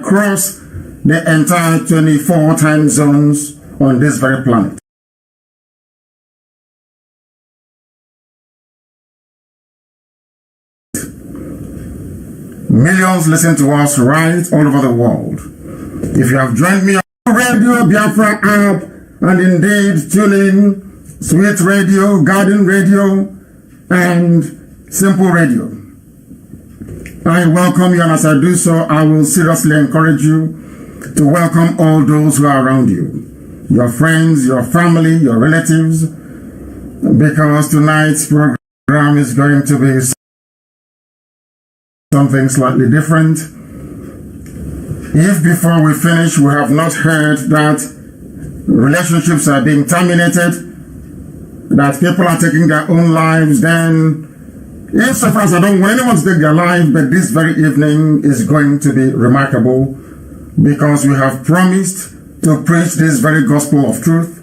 across the entire 24 time zones on this very planet. Millions listen to us right all over the world. If you have joined me on Radio Biafra app and indeed tune in Sweet Radio, Garden Radio, and Simple Radio, I welcome you, and as I do so, I will seriously encourage you to welcome all those who are around you, your friends, your family, your relatives, because tonight's program is going to be something slightly different. If before we finish we have not heard that relationships are being terminated, that people are taking their own lives, then insofar as I don't want anyone to take their life, but this very evening is going to be remarkable because we have promised to preach this very gospel of truth,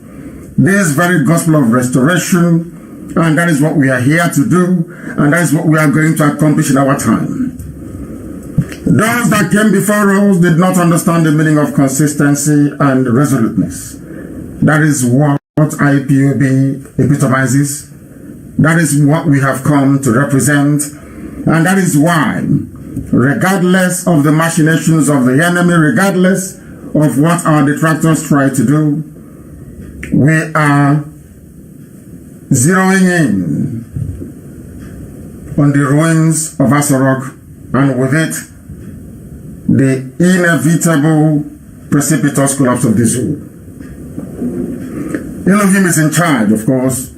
this very gospel of restoration, and that is what we are here to do, and that is what we are going to accomplish in our time. Those that came before us did not understand the meaning of consistency and resoluteness. That is what IPOB epitomizes. That is what we have come to represent. And that is why, regardless of the machinations of the enemy, regardless of what our detractors try to do, we are zeroing in on the ruins of Asorok, and with it, the inevitable precipitous collapse of the zoo. Elohim is in charge, of course,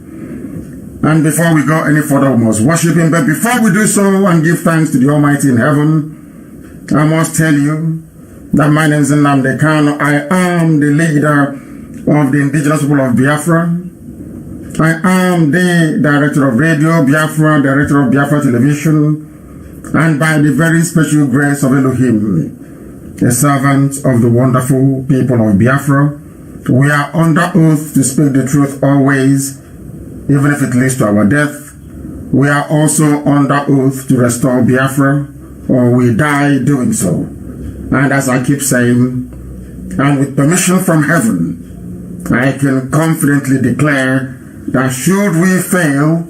and before we go any further, we must worship him. But before we do so and give thanks to the Almighty in heaven, I must tell you that my name is Nnamdi Kanu. I am the leader of the indigenous people of Biafra. I am the director of Radio Biafra, director of Biafra Television, and by the very special grace of Elohim, a servant of the wonderful people of Biafra, we are under oath to speak the truth always, even if it leads to our death. We are also under oath to restore Biafra, or we die doing so. And as I keep saying, and with permission from heaven, I can confidently declare that should we fail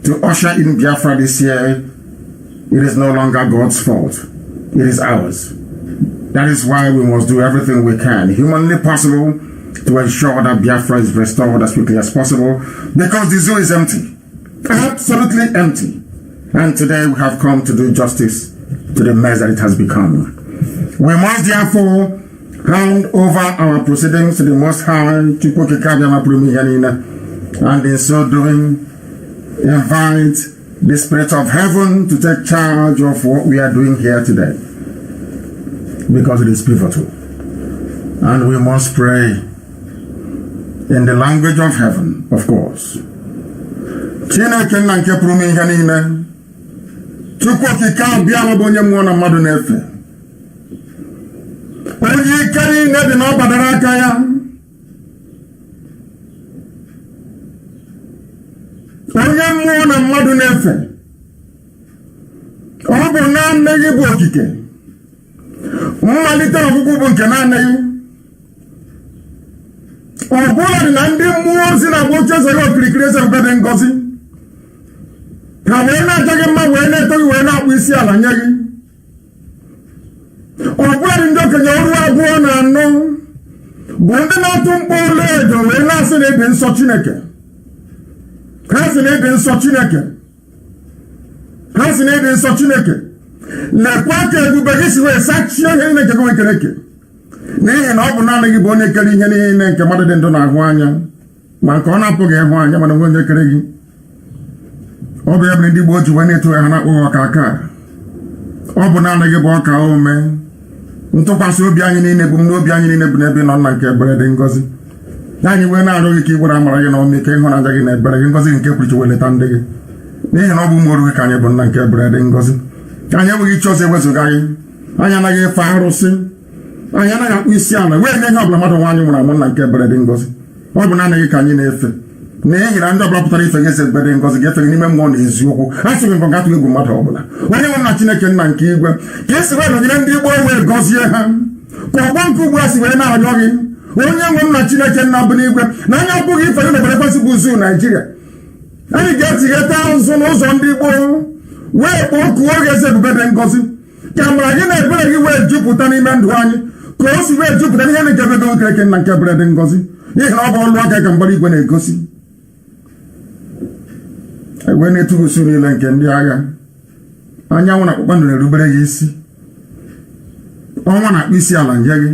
to usher in Biafra this year, it is no longer God's fault. It is ours. That is why we must do everything we can, humanly possible, to ensure that Biafra is restored as quickly as possible, because the zoo is empty. Absolutely empty. And today we have come to do justice to the mess that it has become. We must therefore hand over our proceedings to the Most High, and in so doing, invite the Spirit of Heaven to take charge of what we are doing here today, because it is pivotal. And we must pray in the language of heaven, of course. Chineke nna nke pụrụ ihe niile, Chukwu okike abịa bụ onye mmụọ na mmadụ na-efe. Onye ike niile dị na ọ gbadara aka ya. Onye mmụọ na mmadụ na-efe. Ọ bụ naanị gị bụ okike. Mmalite ọgwụgwụ bụ nke naanị gị. Ọ bụla dị na ndị mmụọ ozi na-agba oche zere okirikiri eze mbe dị ngọzi. Ka wee na-aja gị mma wee na-eto gị wee na-akpụ isi ala nye gị. Ọ bụla dị ndị okenye ọrụ abụọ na anọ bụ ndị na-atụ mkpọ ụlọ edo wee na-asị na ịdị nsọ Chineke. Ha sị na ịdị nsọ Chineke. Ha sị na ịdị nsọ Chineke. Lekwa ka ebube gị si wee sachie ihe niile nke gị kere eke. N'ihi na ọ bụ naanị gị bụ onye kere ihe niile nke mmadụ dị ndụ na-ahụ anya, ma nke ọ na-apụghị ịhụ anya, mana onwe onye kere gị. Ọ bụ ebe ndị Igbo ji wee na-eto ha na-akpọ ọka aka. Ọ bụ naanị gị bụ ọka ome. Ntụkwasị obi anyị niile bụ n'obi anyị niile bụ n'ebe nọ nna nke ebere dị ngọzi. Anyị wee na-arịọ gị ka igwere amara gị na ọmị ike ịhụnanya gị na ebere gị ngọzi nke pụrụ iche wee leta ndị gị. N'ihi na ọ bụ ụmụ ọrụ gị ka anyị bụ nna nke ebere dị ngọzi. Anyị enweghị iche ọzọ ewezụga gị. Anyị anaghị efe arụsị. Anyị anaghị akpụ isi ala wee nye ihe ọbụla mmadụ nwaanyị nwụrụ anwụ nna nke ebere dị ngọzi. Ọ bụ naanị gị ka anyị na-efe. N'ihi na ndị ọbụla pụtara ife gị eze ebere dị ngọzi ga-efe gị n'ime mmụọ na eziokwu. Ha sịghị ngọ gatụghị egwu mmadụ ọbụla. Onye nwe nna Chineke nna nke igwe ka esi wee nọnyere ndị Igbo wee gọzie ha. Kobanku was when I log in. Only one Nachina can not believe na anya bụghị ife na breakfast bụ zoo Nigeria. Anyị ga-etinye thousands ụzọ ndị Igbo wee kpọkuo oge eze ebube ngozi. Ka mara gị na ebere gị wee jupụta n'ime ndụ anyị ka o si wee jupụta n'ihe na-ejebe gị okeke na nke ebere dị ngozi. N'ihi na ọ bụ ọlụ aka ka mgbara igwe na-egosi. Egwe na-etugo usoro niile nke ndị agha. Anyanwụ na kpakpando na-erubere gị isi. Ọnwa na-akpụ isi ala nye gị.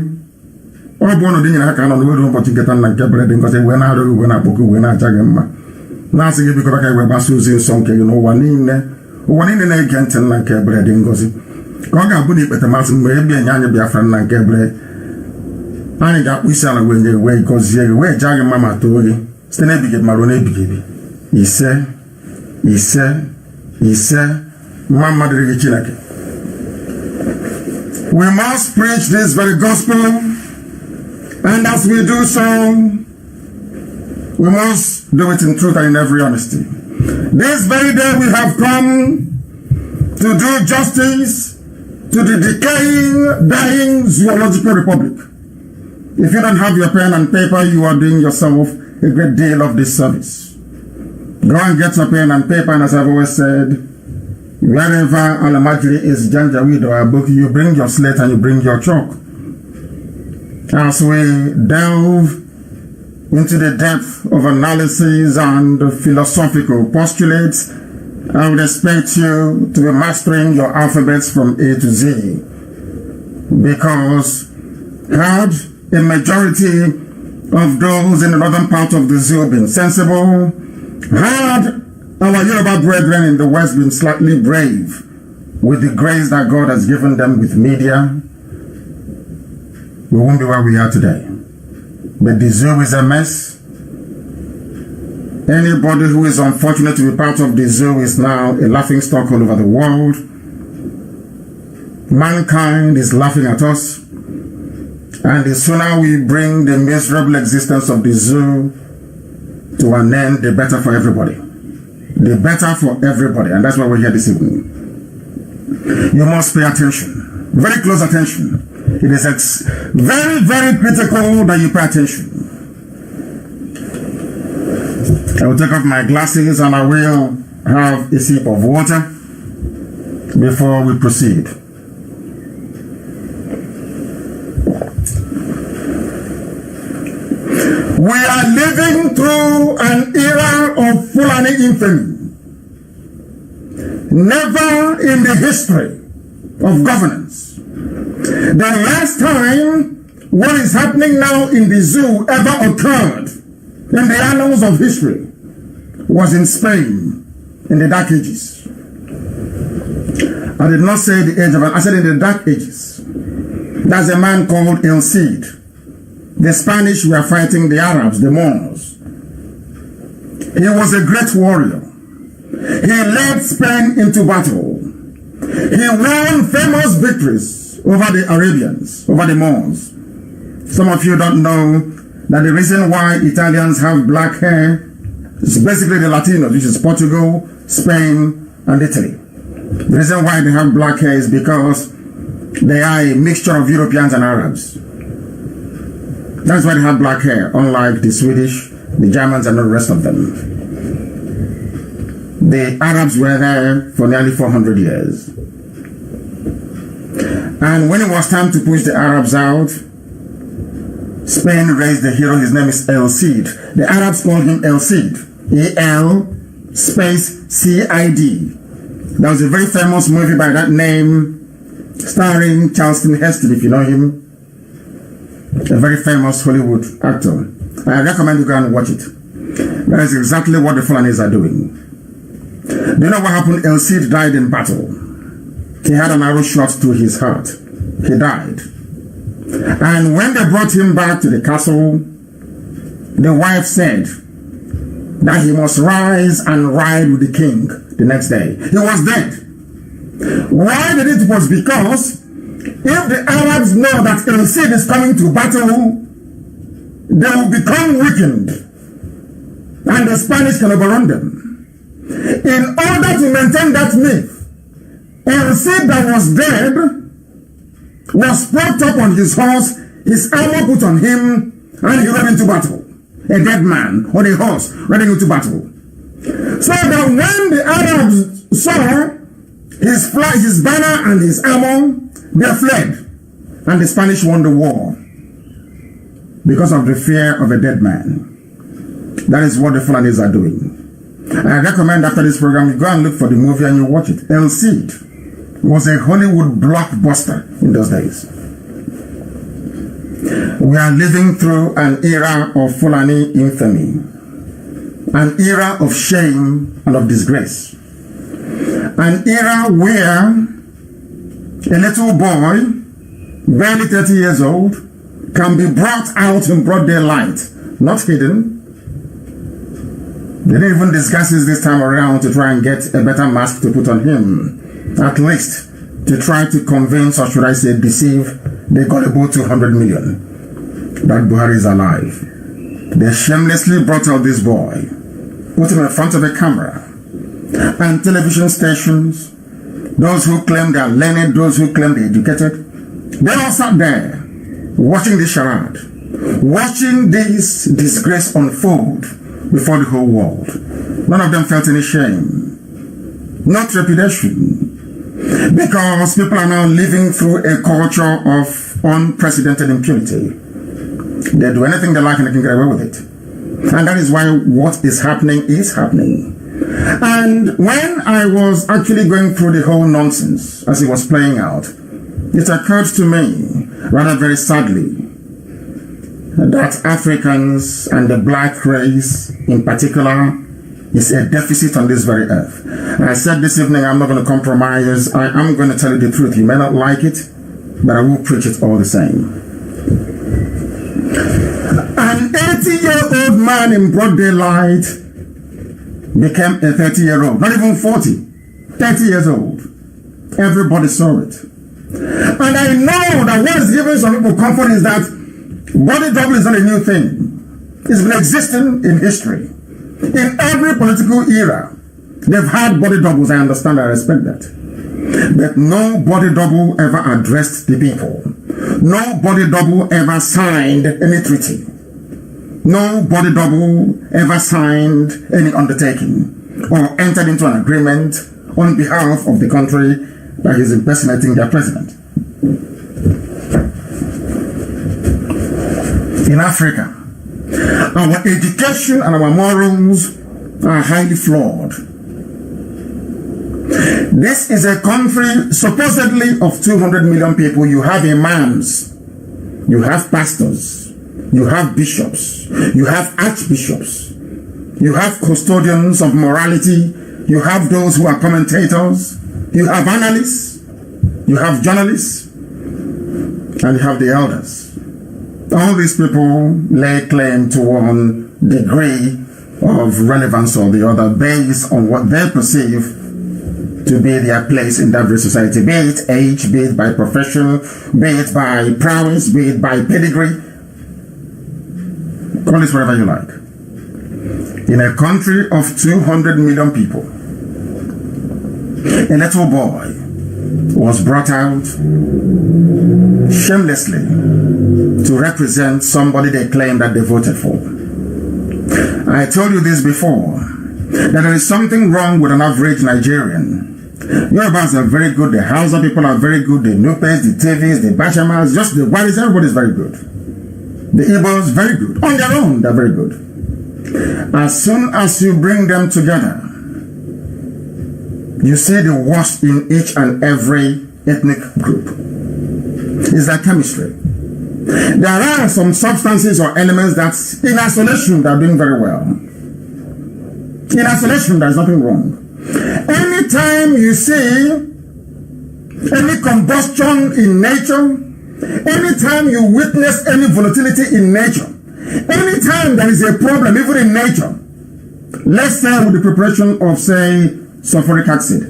Ọ bụ ọnọdụ nyere aka nọ n'obodo ụbọchị nketa na nke ebere dị ngozi wee na-arịọ gị wee na-akpọkụ wee na-acha gị mma. Na-asị gị biko ka wee gbasa ozi nsọ nke gị n'ụwa niile. Ụwa niile na-ege ntị na nke ebere dị ngozi. Ka ọ ga-abụ na ikpete masị mgbe ebie nye anyị Biafra na nke ebere. Anyị ga-akpụ isi ala wee nye gị wee gọzie gị wee jaa gị mma ma too gị site n'ebighị ma ruo n'ebighị ebi. Ise mma mmadụ dị gị Chineke. We must preach this very gospel, and as we do so, we must do it in truth and in every honesty. This very day we have come to do justice to the decaying, dying zoological republic. If you don't have your pen and paper, you are doing yourself a great deal of disservice. Go and get your pen and paper, and as I've always said, wherever Al-Majri is Janjaweed or Aboki, you bring your slate and you bring your chalk. As we delve into the depth of analysis and philosophical postulates, I would expect you to be mastering your alphabets from A to Z. Because had a majority of those in the northern part of the zoo been sensible, had our Yoruba brethren in the West been slightly brave with the grace that God has given them with media, we won't be where we are today. But the zoo is a mess. Anybody who is unfortunate to be part of the zoo is now a laughing stock all over the world. Mankind is laughing at us. And the sooner we bring the miserable existence of the zoo to an end, the better for everybody. The better for everybody. And that's why we're here this evening. You must pay attention. Very close attention. It is very, very critical that you pay attention. I will take off my glasses and I will have a sip of water before we proceed. We are living through an era of Fulani infamy. Never in the history of governance. The last time what is happening now in the zoo ever occurred in the annals of history was in Spain in the Dark Ages. I did not say the age of, I said in the Dark Ages. There's a man called El Cid. The Spanish were fighting the Arabs, the Moors. He was a great warrior. He led Spain into battle. He won famous victories over the Arabians, over the Moors. Some of you don't know that the reason why Italians have black hair is basically the Latinos, which is Portugal, Spain, and Italy. The reason why they have black hair is because they are a mixture of Europeans and Arabs. That's why they have black hair, unlike the Swedish, the Germans, and the rest of them. The Arabs were there for nearly 400 years. And when it was time to push the Arabs out, Spain raised a hero. His name is El Cid. The Arabs called him El Cid. E-L space C-I-D. There was a very famous movie by that name starring Charlton Heston, if you know him. A very famous Hollywood actor. I recommend you go and watch it. That is exactly what the Fulanis are doing. Do you know what happened? El Cid died in battle. He had an arrow shot to his heart. He died. And when they brought him back to the castle, the wife said that he must rise and ride with the king the next day. He was dead. Why did it? Was because if the Arabs know that El Cid is coming to battle, they will become weakened and the Spanish can overrun them. In order to maintain that myth, El Cid that was dead was propped up on his horse, his armor put on him, and he ran into battle. A dead man on a horse running into battle. So that when the Arabs saw his flag, his banner and his armor, they fled. And the Spanish won the war because of the fear of a dead man. That is what the Fulanis are doing. I recommend after this program you go and look for the movie and you watch it. El Cid was a Hollywood blockbuster in those days. We are living through an era of Fulani infamy, an era of shame and of disgrace, an era where a little boy, barely 30 years old, can be brought out in broad daylight, not hidden. They didn't even discuss this time around to try and get a better mask to put on him, at least to try to convince, or should I say deceive, the gullible 200 million that Buhari is alive. They shamelessly brought out this boy, put him in front of a camera, and television stations, those who claim they are learned, those who claim they're educated, they all sat there watching this charade, watching this disgrace unfold before the whole world. None of them felt any shame, not trepidation, because people are now living through a culture of unprecedented impunity. They do anything they like and they can get away with it. And that is why what is happening is happening. And when I was actually going through the whole nonsense as it was playing out, it occurred to me, rather very sadly, that Africans and the black race in particular is a deficit on this very earth. And I said this evening, I'm not going to compromise. I am going to tell you the truth. You may not like it, but I will preach it all the same. An 80-year-old man in broad daylight became a 30-year-old, not even 40, 30 years old. Everybody saw it. And I know that what is giving some people comfort is that body double is not a new thing. It's been existing in history. In every political era, they've had body doubles. I understand, I respect that. But no body double ever addressed the people. No body double ever signed any treaty. No body double ever signed any undertaking or entered into an agreement on behalf of the country that is impersonating their president. In Africa, our education and our morals are highly flawed. This is a country supposedly of 200 million people. You have imams, you have pastors, you have bishops, you have archbishops, you have custodians of morality, you have those who are commentators, you have analysts, you have journalists, and you have the elders. All these people lay claim to one degree of relevance or the other based on what they perceive to be their place in that very society, be it age, be it by profession, be it by prowess, be it by pedigree. Call it whatever you like. In a country of 200 million people, a little boy was brought out shamelessly to represent somebody they claim that they voted for. I told you this before, that there is something wrong with an average Nigerian. Yorubas are very good, the Hausa people are very good, the Nupes, the Tevis, the Bashamas, just the Waris, everybody is very good. The Igbos, very good. On their own, they're very good. As soon as you bring them together, you see the worst in each and every ethnic group. It's like chemistry. There are some substances or elements that in isolation they're doing very well. In isolation, there's nothing wrong. Anytime you see any combustion in nature, anytime you witness any volatility in nature, anytime there is a problem even in nature, let's say with the preparation of, say, sulfuric acid,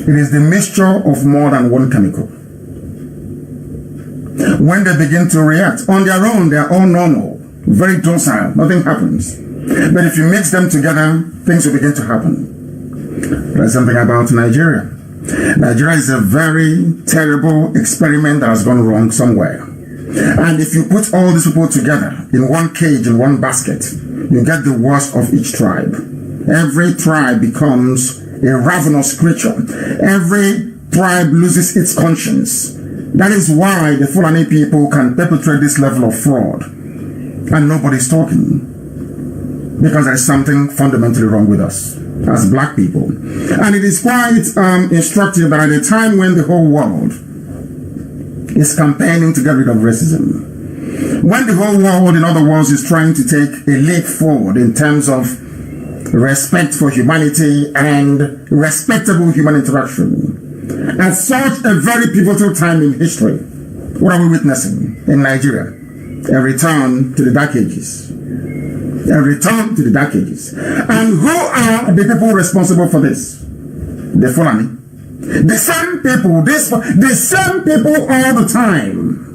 it is the mixture of more than one chemical. When they begin to react on their own, they are all normal, very docile, nothing happens. But if you mix them together, things will begin to happen. There's something about Nigeria. Nigeria is a very terrible experiment that has gone wrong somewhere. And if you put all these people together in one cage, in one basket, you get the worst of each tribe. Every tribe becomes a ravenous creature. Every tribe loses its conscience. That is why the Fulani people can perpetrate this level of fraud. And nobody's talking. Because there's something fundamentally wrong with us as black people. And it is quite instructive that at a time when the whole world is campaigning to get rid of racism, when the whole world, in other words, is trying to take a leap forward in terms of respect for humanity and respectable human interaction, at such a very pivotal time in history, what are we witnessing in Nigeria? A return to the Dark Ages. A return to the Dark Ages. And who are the people responsible for this? The Fulani. The same people, the same people all the time.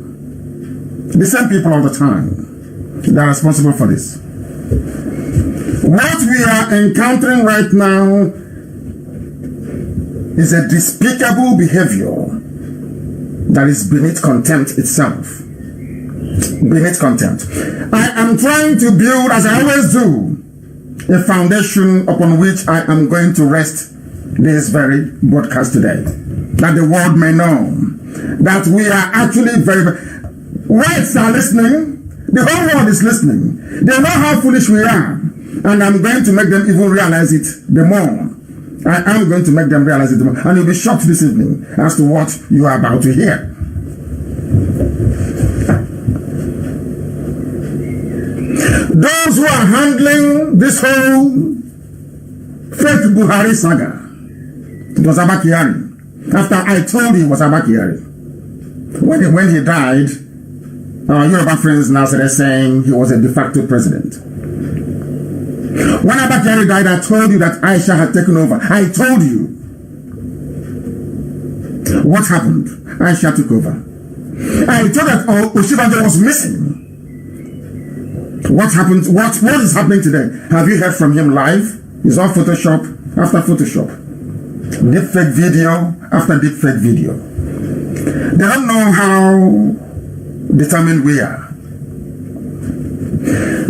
The same people all the time. They are responsible for this. What we are encountering right now is a despicable behavior that is beneath contempt itself. Beneath contempt. I am trying to build, as I always do, a foundation upon which I am going to rest this very broadcast today, that the world may know that we are actually whites are listening, the whole world is listening. They know how foolish we are, and I'm going to make them even realize it the more. I am going to make them realize it the more, and you'll be shocked this evening as to what you are about to hear. Those who are handling this whole fake Buhari saga, it was Abba Kyari. After I told you it was Abba Kyari. When he died, our Yoruba friends now started saying he was a de facto president. When Abba Kyari died, I told you that Aisha had taken over. I told you. What happened? Aisha took over. I told that Osinbajo was missing. What happened? What is happening today? Have you heard from him live? It's all Photoshop after Photoshop. Deepfake video after deepfake video. They don't know how determined we are.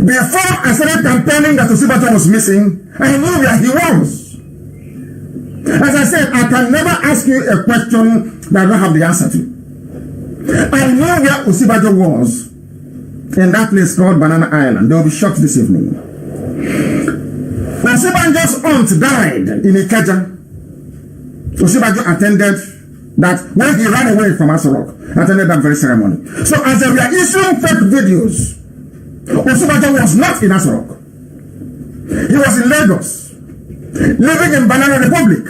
Before I started campaigning that Osinbajo was missing, I knew where he was. As I said, I can never ask you a question that I don't have the answer to. I knew where Osinbajo was. In that place called Banana Island. They will be shocked this evening. Osinbajo's aunt died in Ikeja. Osinbajo attended that when he ran away from Aso Rock, attended that very ceremony. So as they were issuing fake videos, Osinbajo was not in Aso Rock. He was in Lagos, living in Banana Republic.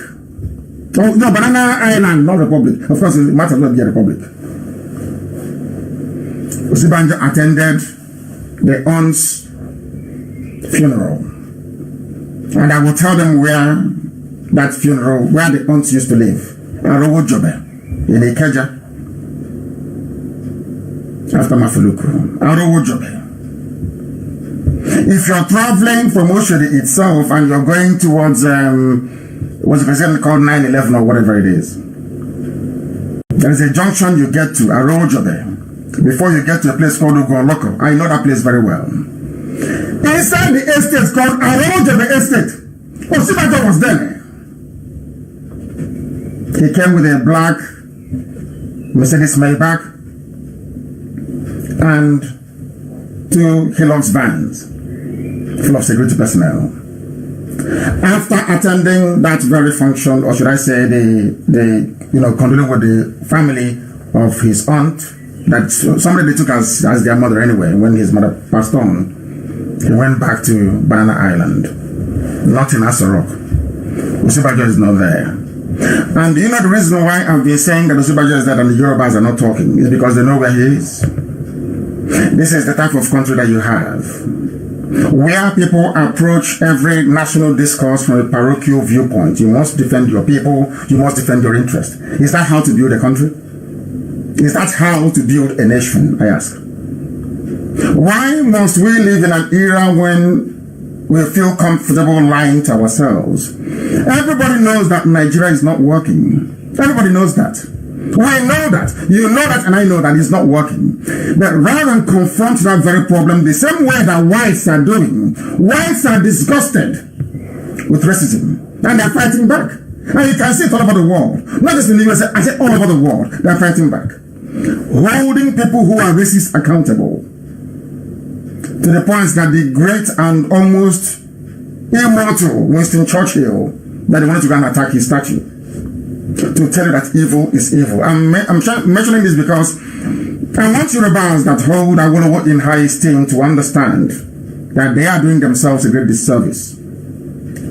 Oh no, Banana Island, not Republic. Of course, it might as well be a republic. Osinbajo attended the aunt's funeral. And I will tell them where that funeral, where the aunts used to live. Arowo Jobe, in Ikeja. After Mafuluku. Arowo Jobe. If you're traveling from Oshodi itself and you're going towards, what's the president called 9/11 or whatever it is. There is a junction you get to, Arowo Jobe. Before you get to a place called Ugoloko. I know that place very well. Inside the estate called Arowo Jobe Estate, Osinbajo was there. He came with a black Mercedes Maybach and 2 Hilux vans full of security personnel. After attending that very function, or should I say condoling with the family of his aunt, that somebody they took as their mother anyway, when his mother passed on, he went back to Banana Island, not in Aso Rock. Osinbajo is not there. And you know the reason why I've been saying that Osinbajo is there and the Yorubas are not talking is because they know where he is. This is the type of country that you have, where people approach every national discourse from a parochial viewpoint. You must defend your people, you must defend your interest. Is that how to build a country? Is that how to build a nation, I ask? Why must we live in an era when we feel comfortable lying to ourselves? Everybody knows that Nigeria is not working. Everybody knows that. We know that. You know that, and I know that it's not working. But rather than confront that very problem the same way that whites are doing, whites are disgusted with racism, and they're fighting back. And you can see it all over the world. Not just in the USA, I say all over the world, they're fighting back. Holding people who are racist accountable. To the point that the great and almost immortal Winston Churchill, that they wanted to go and attack his statue. To tell you that evil is evil. I'm mentioning this because I want Yorubas that hold Awolowo in high esteem to understand that they are doing themselves a great disservice.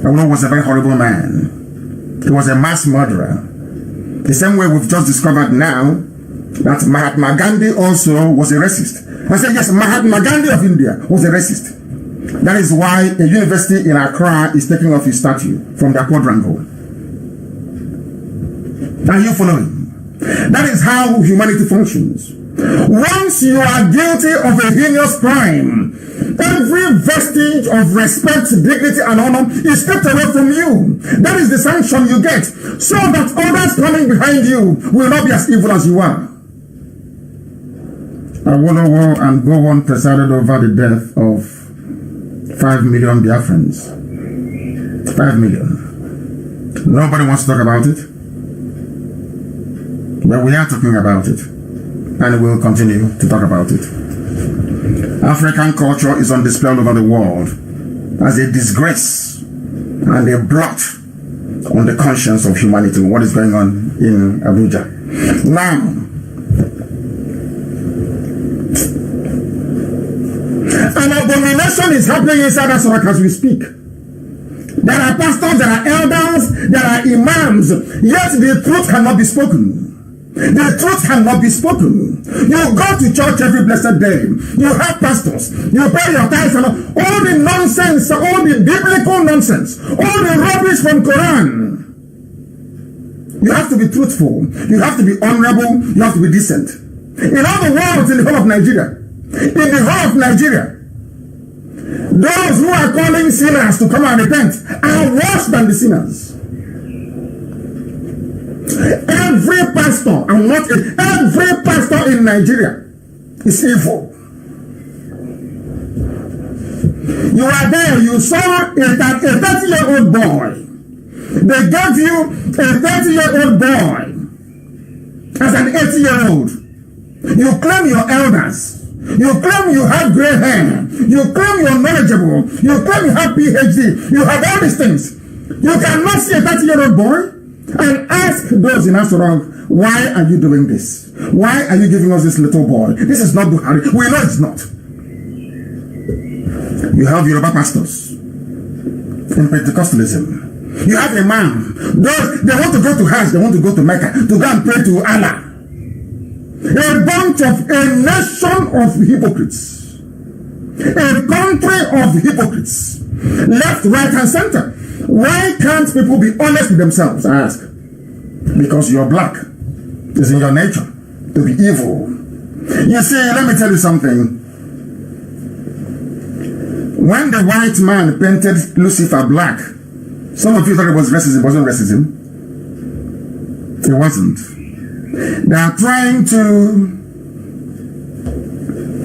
Awolowo was a very horrible man. He was a mass murderer. The same way we've just discovered now that Mahatma Gandhi also was a racist. I said, yes, Mahatma Gandhi of India was a racist. That is why a university in Accra is taking off his statue from the quadrangle. Are you following? That is how humanity functions. Once you are guilty of a heinous crime, every vestige of respect, dignity, and honor is stripped away from you. That is the sanction you get, so that others coming behind you will not be as evil as you are. Awolowo and Gowon presided over the death of 5 million Biafrans. 5 million. Nobody wants to talk about it. But we are talking about it. And we'll continue to talk about it. African culture is on display all over the world as a disgrace and a blot on the conscience of humanity. What is going on in Abuja? Now, an abomination is happening inside Asorok as we speak. There are pastors, there are elders, there are imams, yet the truth cannot be spoken. The truth cannot be spoken. You go to church every blessed day. You have pastors. You pay your tithes and all the nonsense, all the biblical nonsense, all the rubbish from Quran. You have to be truthful. You have to be honorable. You have to be decent. In all the world, in the whole of Nigeria, those who are calling sinners to come and repent are worse than the sinners. Every pastor in Nigeria is evil. You are there, you saw a 30-year-old boy. They gave you a 30-year-old boy as an 80-year-old. You claim you're elders. You claim you have gray hair. You claim you're knowledgeable. You claim you have PhD. You have all these things. You cannot see a 30-year-old boy and ask those in Asorok, why are you doing this? Why are you giving us this little boy? This is not Buhari. We know it's not. You have Yoruba pastors in Pentecostalism. You have a man. They want to go to Hajj. They want to go to Mecca to go and pray to Allah. A nation of hypocrites. A country of hypocrites. Left, right, and center. Why can't people be honest with themselves? I ask. Because you're black. It's in your nature to be evil. You see, let me tell you something. When the white man painted Lucifer black, some of you thought it was racism. It wasn't racism. It wasn't. They are trying to...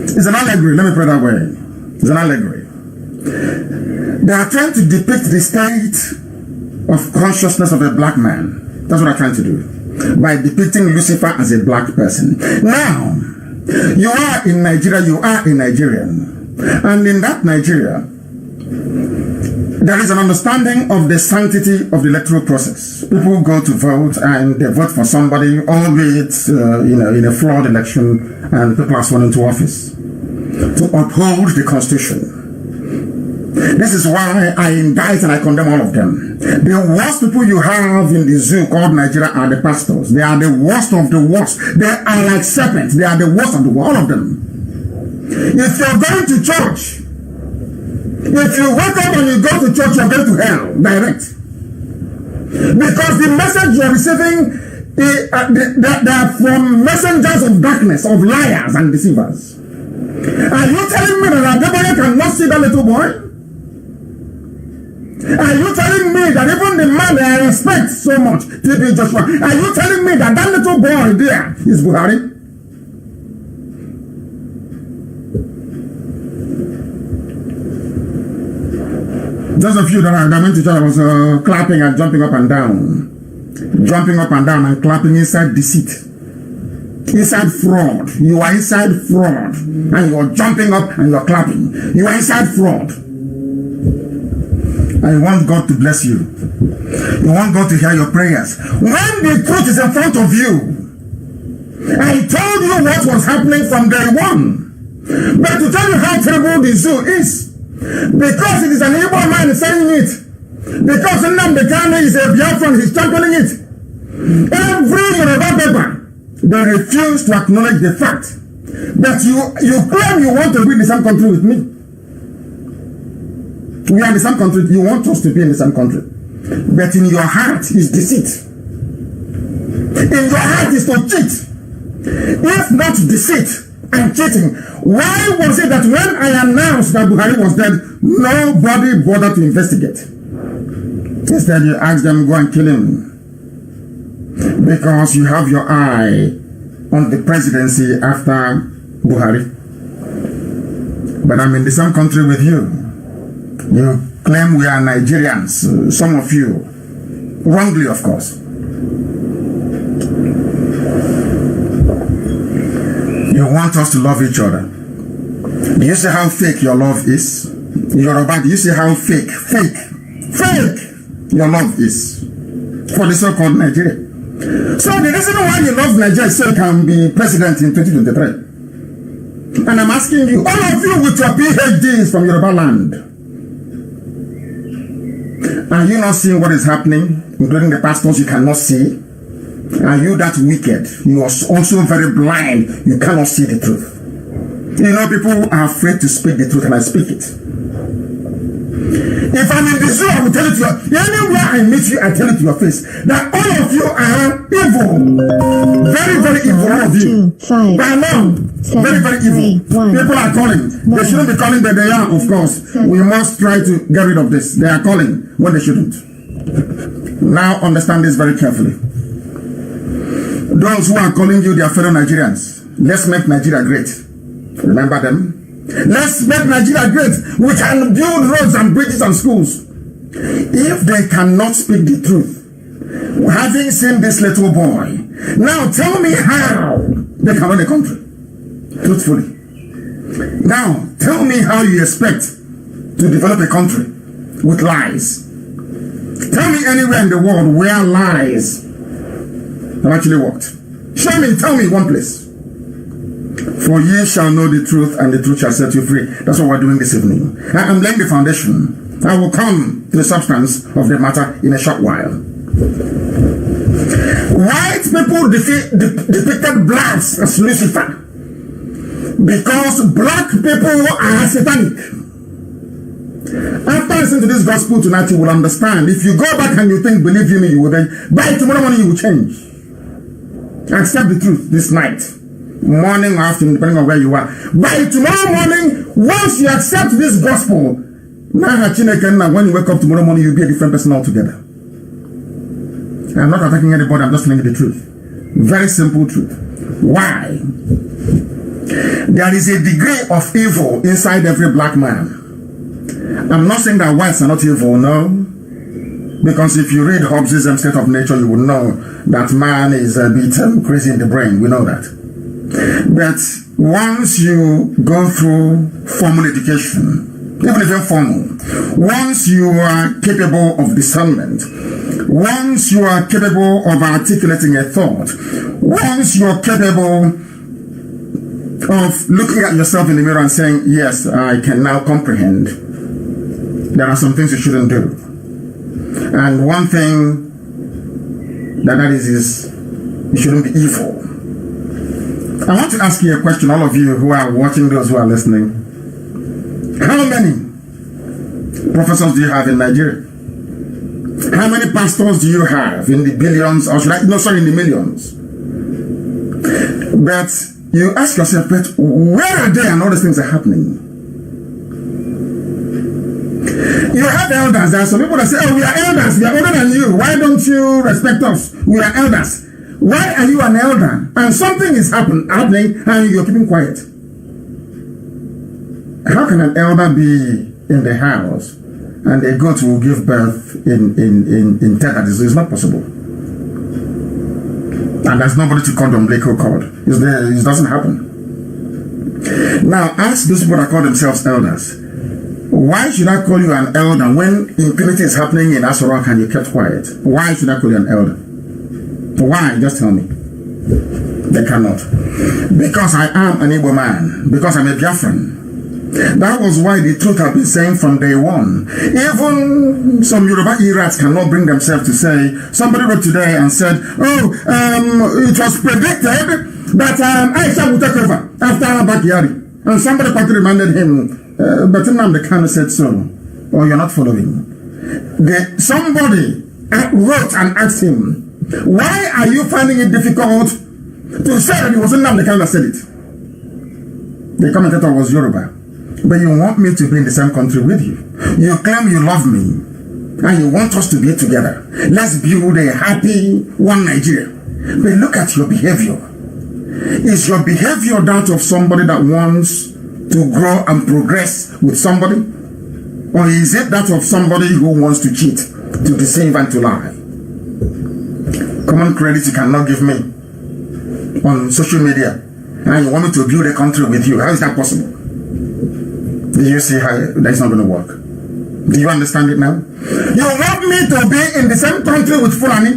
It's an allegory. Let me put it that way. It's an allegory. They are trying to depict the state of consciousness of a black man. That's what they're trying to do. By depicting Lucifer as a black person. Now, you are in Nigeria, you are a Nigerian. And in that Nigeria, there is an understanding of the sanctity of the electoral process. People go to vote and they vote for somebody, albeit in a flawed election, and people are sworn into office to uphold the Constitution. This is why I indict and I condemn all of them. The worst people you have in the zoo called Nigeria are the pastors. They are the worst of the worst. They are like serpents. They are the worst of the worst, all of them. If you're going to church, if you wake up and you go to church, you're going to hell, direct. Because the message you're receiving, they are from messengers of darkness, of liars and deceivers. Are you telling me that Adebayo cannot see that little boy? Are you telling me that even the man that I respect so much, TB Joshua, are you telling me that that little boy there is Buhari? Those of you that are meant to church, I was clapping and jumping up and down. Jumping up and down and clapping inside deceit. Inside fraud. You are inside fraud. And you are jumping up and you are clapping. You are inside fraud. And you want God to bless you. You want God to hear your prayers. When the truth is in front of you, I told you what was happening from day one. But to tell you how terrible the zoo is, because it is an Igbo man saying it, because Nnamdi Kanu is a Biafran, he's championing it. Every Yoruba paper, they refuse to acknowledge the fact that you claim you want to be in the same country with me. We are in the same country. You want us to be in the same country. But in your heart is deceit. In your heart is to cheat. If not deceit and cheating, why was it that when I announced that Buhari was dead, nobody bothered to investigate? Instead, you ask them, go and kill him. Because you have your eye on the presidency after Buhari. But I'm in the same country with you. You claim we are Nigerians, some of you. Wrongly, of course. You want us to love each other. Do you see how fake your love is? Yoruba, do you see how fake your love is for the so-called Nigeria? So the reason why you love Nigeria so you can be president in 2023. And I'm asking you, all of you with your PhDs from Yoruba land, are you not seeing what is happening, including the pastors you cannot see? Are you that wicked? You are also very blind. You cannot see the truth. You know, people are afraid to speak the truth, and I speak it. If I'm in the zoo, I will tell it to you. Anywhere I meet you, I tell it to your face that all of you are evil. Very, very evil, all of you. 2, 5, By now, very, very evil. 3, 1. People are calling. They shouldn't be calling, but they are, of course. We must try to get rid of this. They are calling when they shouldn't. Now understand this very carefully. Those who are calling you their fellow Nigerians, let's make Nigeria great. Remember them? Let's make Nigeria great. We can build roads and bridges and schools. If they cannot speak the truth, having seen this little boy, now tell me how they can run a country truthfully. Now tell me how you expect to develop a country with lies. Tell me anywhere in the world where lies have actually worked. Show me, tell me one place. For ye shall know the truth, and the truth shall set you free. That's what we're doing this evening. I'm laying the foundation. I will come to the substance of the matter in a short while. White people depicted blacks as Lucifer because black people are satanic. After listening to this gospel tonight, you will understand. If you go back and you think, believe you me, you will then, by tomorrow morning you will change. Accept the truth this night. Morning or afternoon, depending on where you are. By tomorrow morning, once you accept this gospel, when you wake up tomorrow morning, you'll be a different person altogether. I'm not attacking anybody, I'm just telling you the truth. Very simple truth. Why? There is a degree of evil inside every black man. I'm not saying that whites are not evil, no. Because if you read Hobbes' State of Nature, you will know that man is a bit crazy in the brain. We know that. But once you go through formal education, even if informal, once you are capable of discernment, once you are capable of articulating a thought, once you are capable of looking at yourself in the mirror and saying, yes, I can now comprehend, there are some things you shouldn't do. And one thing that is you shouldn't be evil. I want to ask you a question, all of you who are watching, those who are listening. How many professors do you have in Nigeria? How many pastors do you have in the billions, or in the millions? But you ask yourself, but where are they and all these things are happening? You have elders. There are some people that say, oh, we are elders. We are older than you. Why don't you respect us? We are elders. Why are you an elder? And something is happening and you're keeping quiet. How can an elder be in the house and a goat will give birth in 10 days? It's not possible. And there's nobody to call the umbilical cord. It doesn't happen. Now, ask those people that call themselves elders. Why should I call you an elder when impunity is happening in Aso Rock and you kept quiet? Why should I call you an elder? Why? Just tell me. They cannot. Because I am an Igbo man. Because I'm a Biafran. That was why the truth I've been saying from day one. Even some Yoruba Irats cannot bring themselves to say, somebody wrote today and said, it was predicted that Aisha would take over after Bakiyari. And somebody quickly reminded him, but Nnamdi Kanu said so. Or you're not following. Somebody wrote and asked him, why are you finding it difficult to say that it was Nnamdi Kanu that said it? The commentator was Yoruba. But you want me to be in the same country with you. You claim you love me. And you want us to be together. Let's build a happy one Nigeria. But look at your behavior. Is your behavior that of somebody that wants to grow and progress with somebody? Or is it that of somebody who wants to cheat, to deceive and to lie? Common credit you cannot give me on social media. And you want me to build a country with you. How is that possible? Do you see how that's not going to work? Do you understand it now? You want me to be in the same country with Fulani?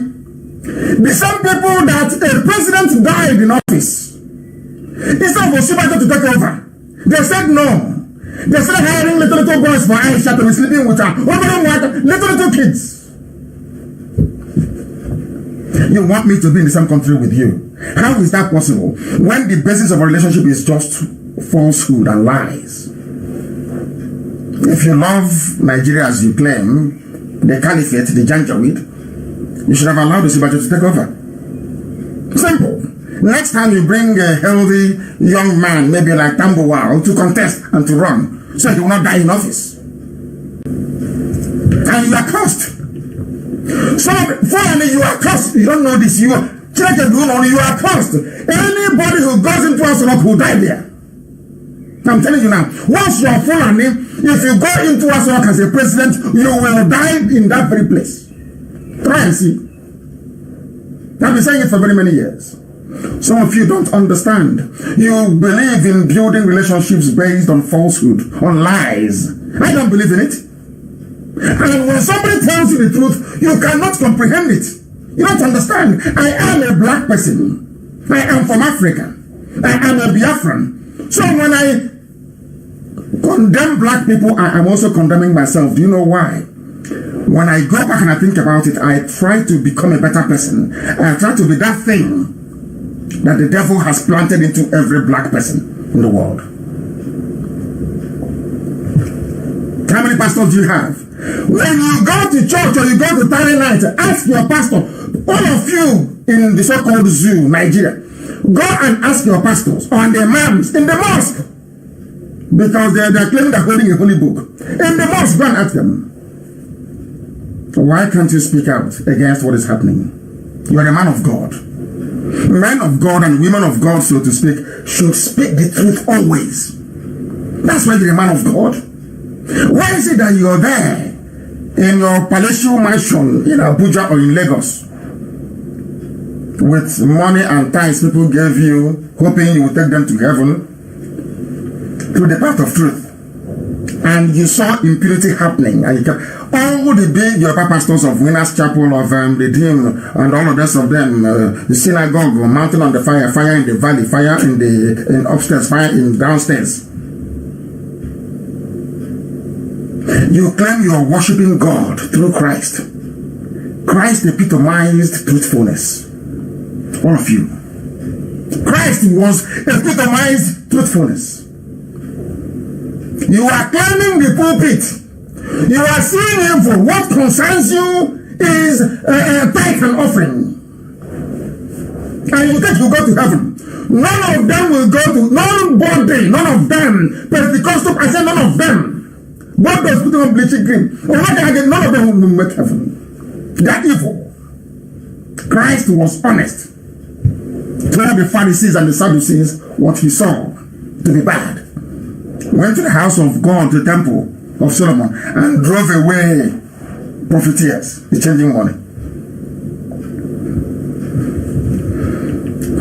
The same people that a president died in office. Instead of Osinbajo to take over, they said no. They started hiring little boys for Aisha to be sleeping with her. Little kids. You want me to be in the same country with you? How is that possible? When the basis of a relationship is just falsehood and lies. If you love Nigeria as you claim, the caliphate, the Janjaweed, you should have allowed Osinbajo to take over. Simple. Next time you bring a healthy young man, maybe like Tambuwal, to contest and to run, so he will not die in office. And you are cursed. So, finally, you are cursed. You don't know this. You are cursed. Anybody who goes into Aso Rock will die there. I'm telling you now, once you are Fulani, if you go into Aso Rock as a president, you will die in that very place. Try and see. I've been saying it for very many years. Some of you don't understand. You believe in building relationships based on falsehood, on lies. I don't believe in it. And when somebody tells you the truth, you cannot comprehend it. You don't understand. I am a black person. I am from Africa. I am a Biafran. So when I condemn black people, I am also condemning myself. Do you know why? When I go back and I think about it, I try to become a better person. I try to be that thing that the devil has planted into every black person in the world. How many pastors do you have? When you go to church or you go to Friday night, ask your pastor, all of you in the so-called zoo, Nigeria, go and ask your pastors or the imams in the mosque, because they are claiming they're holding a holy book. In the mosque, go and ask them. Why can't you speak out against what is happening? You are a man of God. Men of God and women of God, so to speak, should speak the truth always. That's why you're a man of God. Why is it that you're there in your palatial mansion in Abuja or in Lagos with money and tithes people gave you, hoping you will take them to heaven, to the path of truth, and you saw impunity happening, and you kept all the big Yoruba pastors of Winners Chapel, of the Redeemed, and all of the rest of them, the synagogue, mountain on the fire, fire in the valley, fire in upstairs, fire in downstairs. You claim you are worshiping God through Christ. Christ epitomized truthfulness. All of you. Christ was epitomized truthfulness. You are claiming the pulpit. You are seeing evil. What concerns you is a tithe and offering. And you think you go to heaven. None of them will go to, none of them, Pentecostal, I said none of them. Both those putting on bleaching cream. None of them will make heaven. They are evil. Christ was honest. Told the Pharisees and the Sadducees what he saw to be bad. Went to the house of God, the temple of Solomon, and drove away profiteers, the changing money.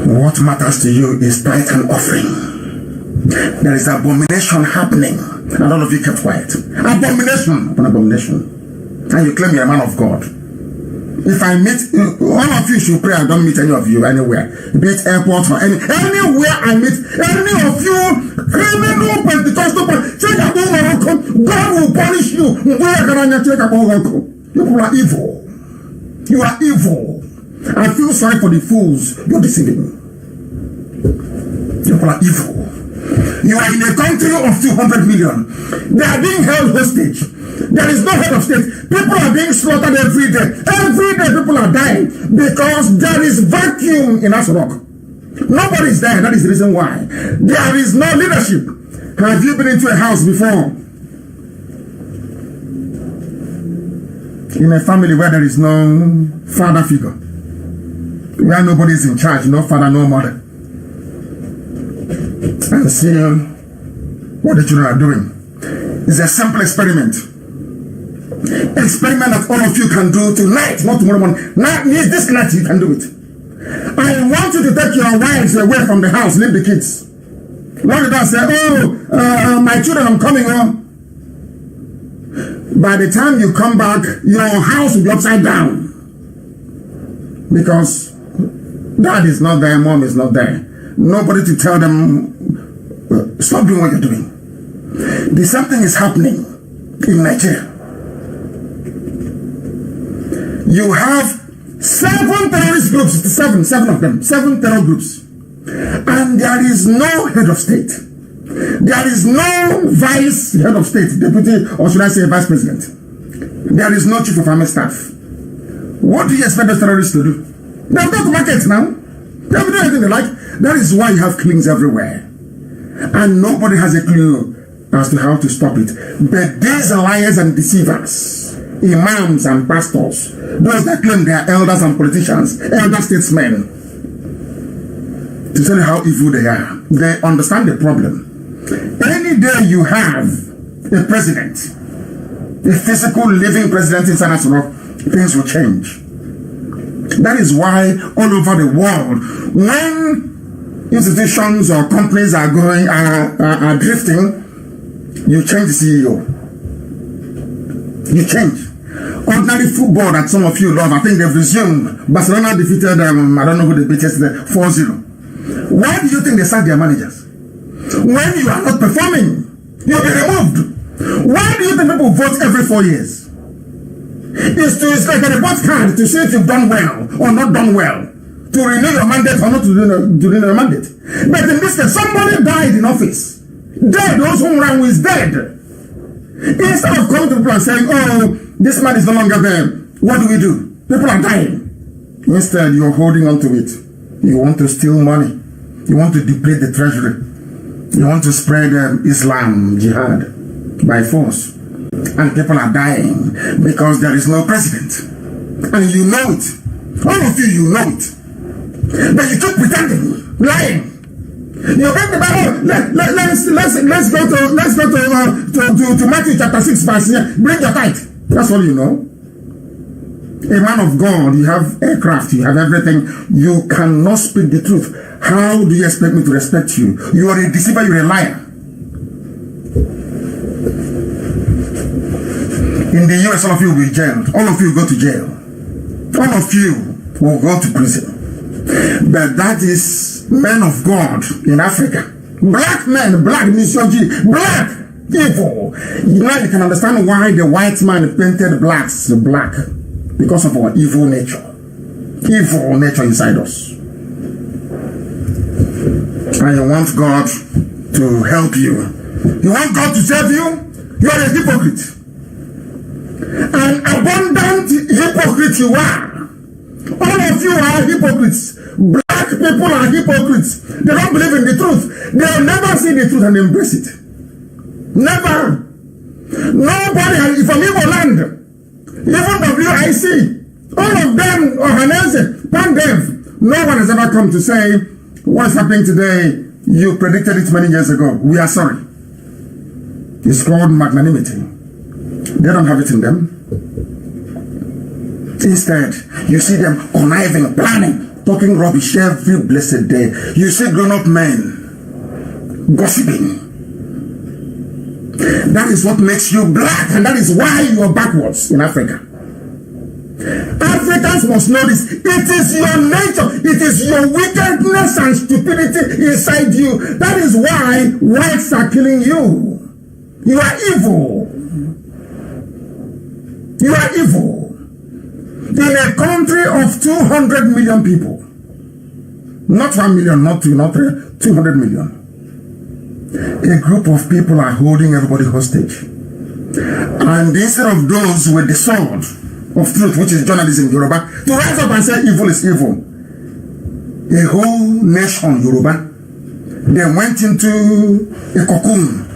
What matters to you is tithe and offering. There is abomination happening, and all of you kept quiet. Abomination upon abomination. And you claim you're a man of God. If I meet, one of you should pray, I don't meet any of you anywhere. Be it airport or anywhere I meet any of you, criminal Pentecostal, God will punish you. People are evil. You are evil. I feel sorry for the fools you're deceiving. People are evil. You are in a country of 200 million. They are being held hostage. There is no head of state. People are being slaughtered every day. Every day people are dying because there is vacuum in Aso Rock. Nobody is there. That is the reason why. There is no leadership. Have you been into a house before? In a family where there is no father figure. Where nobody is in charge. No father, no mother. And see what the children are doing. It's a simple experiment. Experiment that all of you can do tonight, not tomorrow morning. Now, this night you can do it. I want you to take your wives away from the house, leave the kids. Lock it down, say, my children, I'm coming home. By the time you come back, your house will be upside down. Because dad is not there, mom is not there. Nobody to tell them, stop doing what you're doing. The same thing is happening in Nigeria. You have 7 terrorist groups, seven of them, 7 terror groups. And there is no head of state. There is no vice head of state, deputy, or should I say vice president. There is no chief of army staff. What do you expect the terrorists to do? They'll go to markets now. They'll do anything they like. That is why you have killings everywhere. And nobody has a clue as to how to stop it. But these liars and deceivers, imams and pastors, those that claim they are elders and politicians, elder statesmen, to tell you how evil they are, they understand the problem. Any day you have a president, a physical living president in Aso Rock, things will change. That is why all over the world, when institutions or companies are drifting, you change the CEO. You change. Ordinary football that some of you love, I think they've resumed. Barcelona defeated I don't know who they beat yesterday, 4-0. Why do you think they sack their managers? When you are not performing, you'll be removed. Why do you think people vote every 4 years? It's like a report card to see if you've done well or not done well. To renew your mandate or not to renew your mandate. But in this case, somebody died in office. Dead, those whom ran is dead. Instead of coming to people and saying, oh, this man is no longer there, what do? People are dying. Instead, you're holding on to it. You want to steal money. You want to deplete the treasury. You want to spread Islam, jihad, by force. And people are dying because there is no president. And you know it. All of you know it. But you keep pretending, lying. You bring the Bible. Let's go to Matthew chapter 6 verse here. Bring your tithe. That's all you know. A man of God, you have aircraft, you have everything. You cannot speak the truth. How do you expect me to respect you? You are a deceiver, you're a liar. In the US, all of you will be jailed. All of you will go to jail. All of you will go to prison. But that is men of God in Africa. Black men, black misogyny, black people. Now you can understand why the white man painted blacks black. Because of our evil nature. Evil nature inside us. And you want God to help you. You want God to save you? You are a hypocrite. An abundant hypocrite you are. All of you are hypocrites. Black people are hypocrites. They don't believe in the truth. They will never see the truth and embrace it. Never. Nobody from Igbo land, even WIC, all of them, Ohanese, Pandev, no one has ever come to say, what's happening today, you predicted it many years ago. We are sorry. It's called magnanimity. They don't have it in them. Instead, you see them conniving, planning, talking rubbish every blessed day. You see grown-up men gossiping. That is what makes you black, and that is why you are backwards in Africa. Africans must know this. It is your nature. It is your wickedness and stupidity inside you. That is why whites are killing you. You are evil. You are evil. In a country of 200 million people, not 1 million, not 2, not 3, 200 million, a group of people are holding everybody hostage. And instead of those with the sword of truth, which is journalism, Yoruba, to rise up and say evil is evil, a whole nation, Yoruba, they went into a cocoon,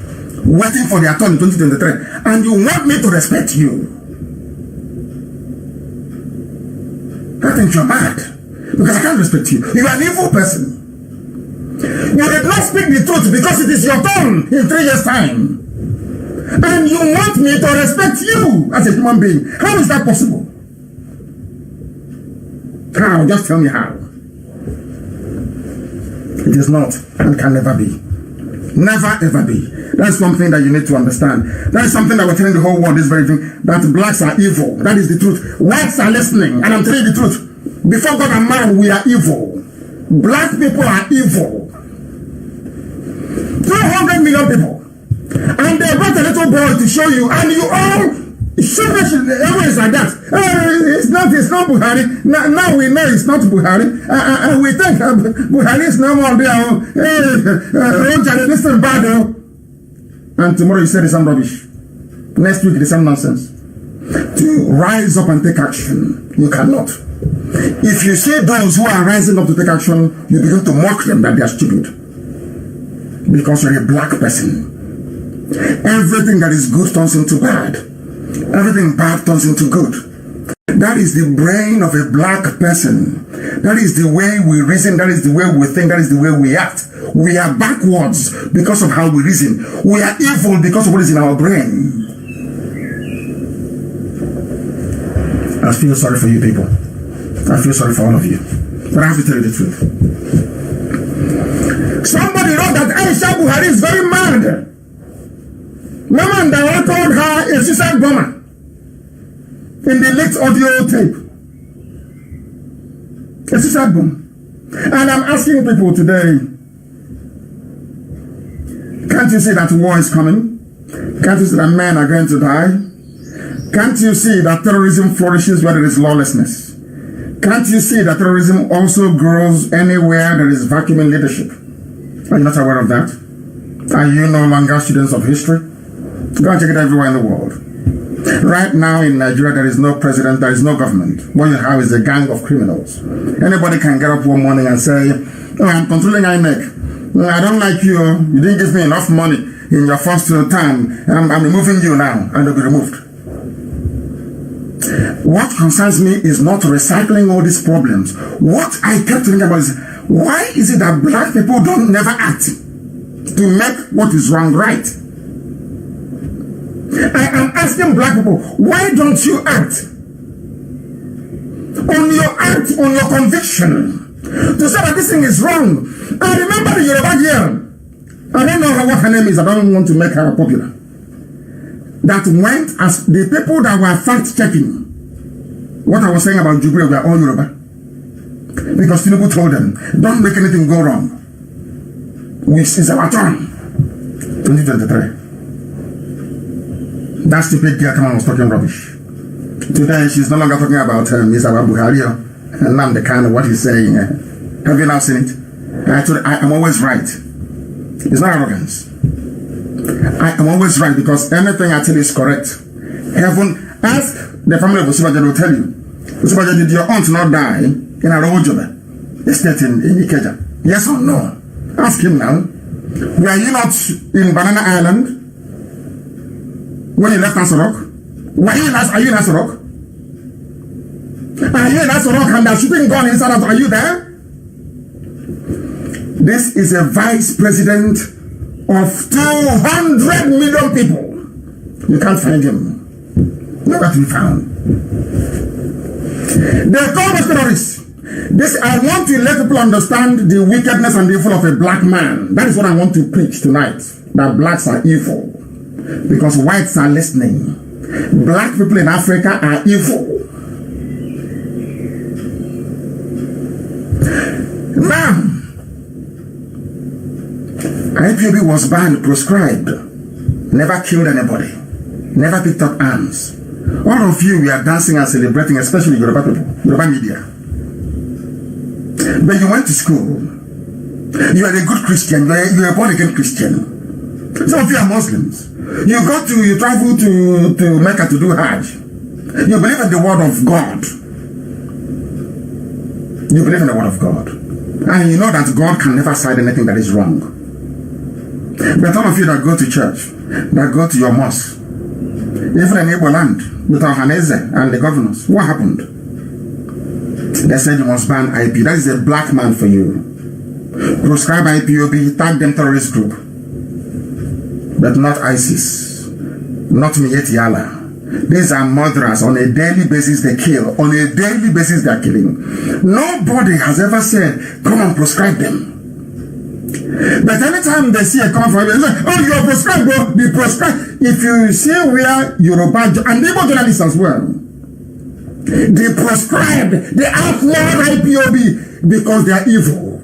waiting for their turn in 2023, and you want me to respect you? I think you're mad, because I can't respect you. You are an evil person. You did not speak the truth because it is your turn in 3 years' time. And you want me to respect you as a human being. How is that possible? How? Just tell me how. It is not and can never be. Never ever be. That's something that you need to understand. That is something that we're telling the whole world, this very thing, that blacks are evil. That is the truth. Whites are listening, and I'm telling you the truth. Before God and man, we are evil. Black people are evil. 200 million people. And they brought a little boy to show you, and you all sheepish, always like that. It's not Buhari. Now we know it's not Buhari. We think Buhari is no more there. Listen, bad. And tomorrow you say the same rubbish. Next week the same nonsense. To rise up and take action, you cannot. If you see those who are rising up to take action, you begin to mock them that they are stupid. Because you're a black person. Everything that is good turns into bad. Everything bad turns into good. That is the brain of a black person. That is the way we reason. That is the way we think. That is the way we act. We are backwards because of how we reason. We are evil because of what is in our brain. I feel sorry for you people. I feel sorry for all of you. But I have to tell you the truth. Somebody wrote that Aisha Buhari is very mad. Mama and Dawa called her a suicide bomber in the leaked audio tape. A suicide bomb. And I'm asking people today, can't you see that war is coming? Can't you see that men are going to die? Can't you see that terrorism flourishes where there is lawlessness? Can't you see that terrorism also grows anywhere there is vacuum in leadership? Are you not aware of that? Are you no longer students of history? Go and check it everywhere in the world. Right now in Nigeria, there is no president, there is no government. What you have is a gang of criminals. Anybody can get up one morning and say, oh, I'm controlling INEC. I don't like you. You didn't give me enough money in your first term. I'm removing you now, and they'll be removed. What concerns me is not recycling all these problems. What I kept thinking about is, why is it that black people don't never act to make what is wrong right? I am asking black people, why don't you act on your conviction to say that this thing is wrong? I remember the Yoruba girl, I don't know what her name is, I don't want to make her popular, that went as the people that were fact-checking what I was saying about Jubilee were all Yoruba. Because Tinubu told them, don't make anything go wrong. It's our turn. 2023. That stupid girl come on was talking rubbish. Today she's no longer talking about Mr. Buhari and I'm the kind of what he's saying. Have you now seen it? I'm always right. It's not arrogance. I am always right because anything I tell you is correct. Heaven, ask the family of Osibaja, will tell you. Osibaja, did your aunt not die in Arojobe, estate in Ikeja? Yes or no? Ask him now. Were you not in Banana Island? when you left Asorok? Are you in Asorok? Are you in Asorok and they're shooting gun inside of? Are you there? This is a vice president of 200 million people. You can't find him. Never to be found. They call us terrorists. I want to let people understand the wickedness and the evil of a black man. That is what I want to preach tonight. That blacks are evil. Because whites are listening. Black people in Africa are evil. Now, IPOB was banned, proscribed, never killed anybody, never picked up arms. All of you, we are dancing and celebrating, especially Yoruba people, Yoruba media. But you went to school, you are a good Christian, you are a born-again Christian. Some of you are Muslims. You travel to Mecca to do Hajj. You believe in the word of God. You believe in the word of God. And you know that God can never side anything that is wrong. But all of you that go to church, that go to your mosque, even in Igbo land, with Ohaneze and the governors, what happened? They said you must ban IP. That is a black man for you. Proscribe IPOB, tag them terrorist group. But not ISIS, not Miyetti Allah. These are murderers. On a daily basis they kill. On a daily basis they are killing. Nobody has ever said, come and proscribe them. But anytime they see a conference, they say, oh, you are proscribed, bro. Be proscribed. If you see where Yoruba and Igbo journalists as well, they proscribed, they outlawed IPOB because they are evil.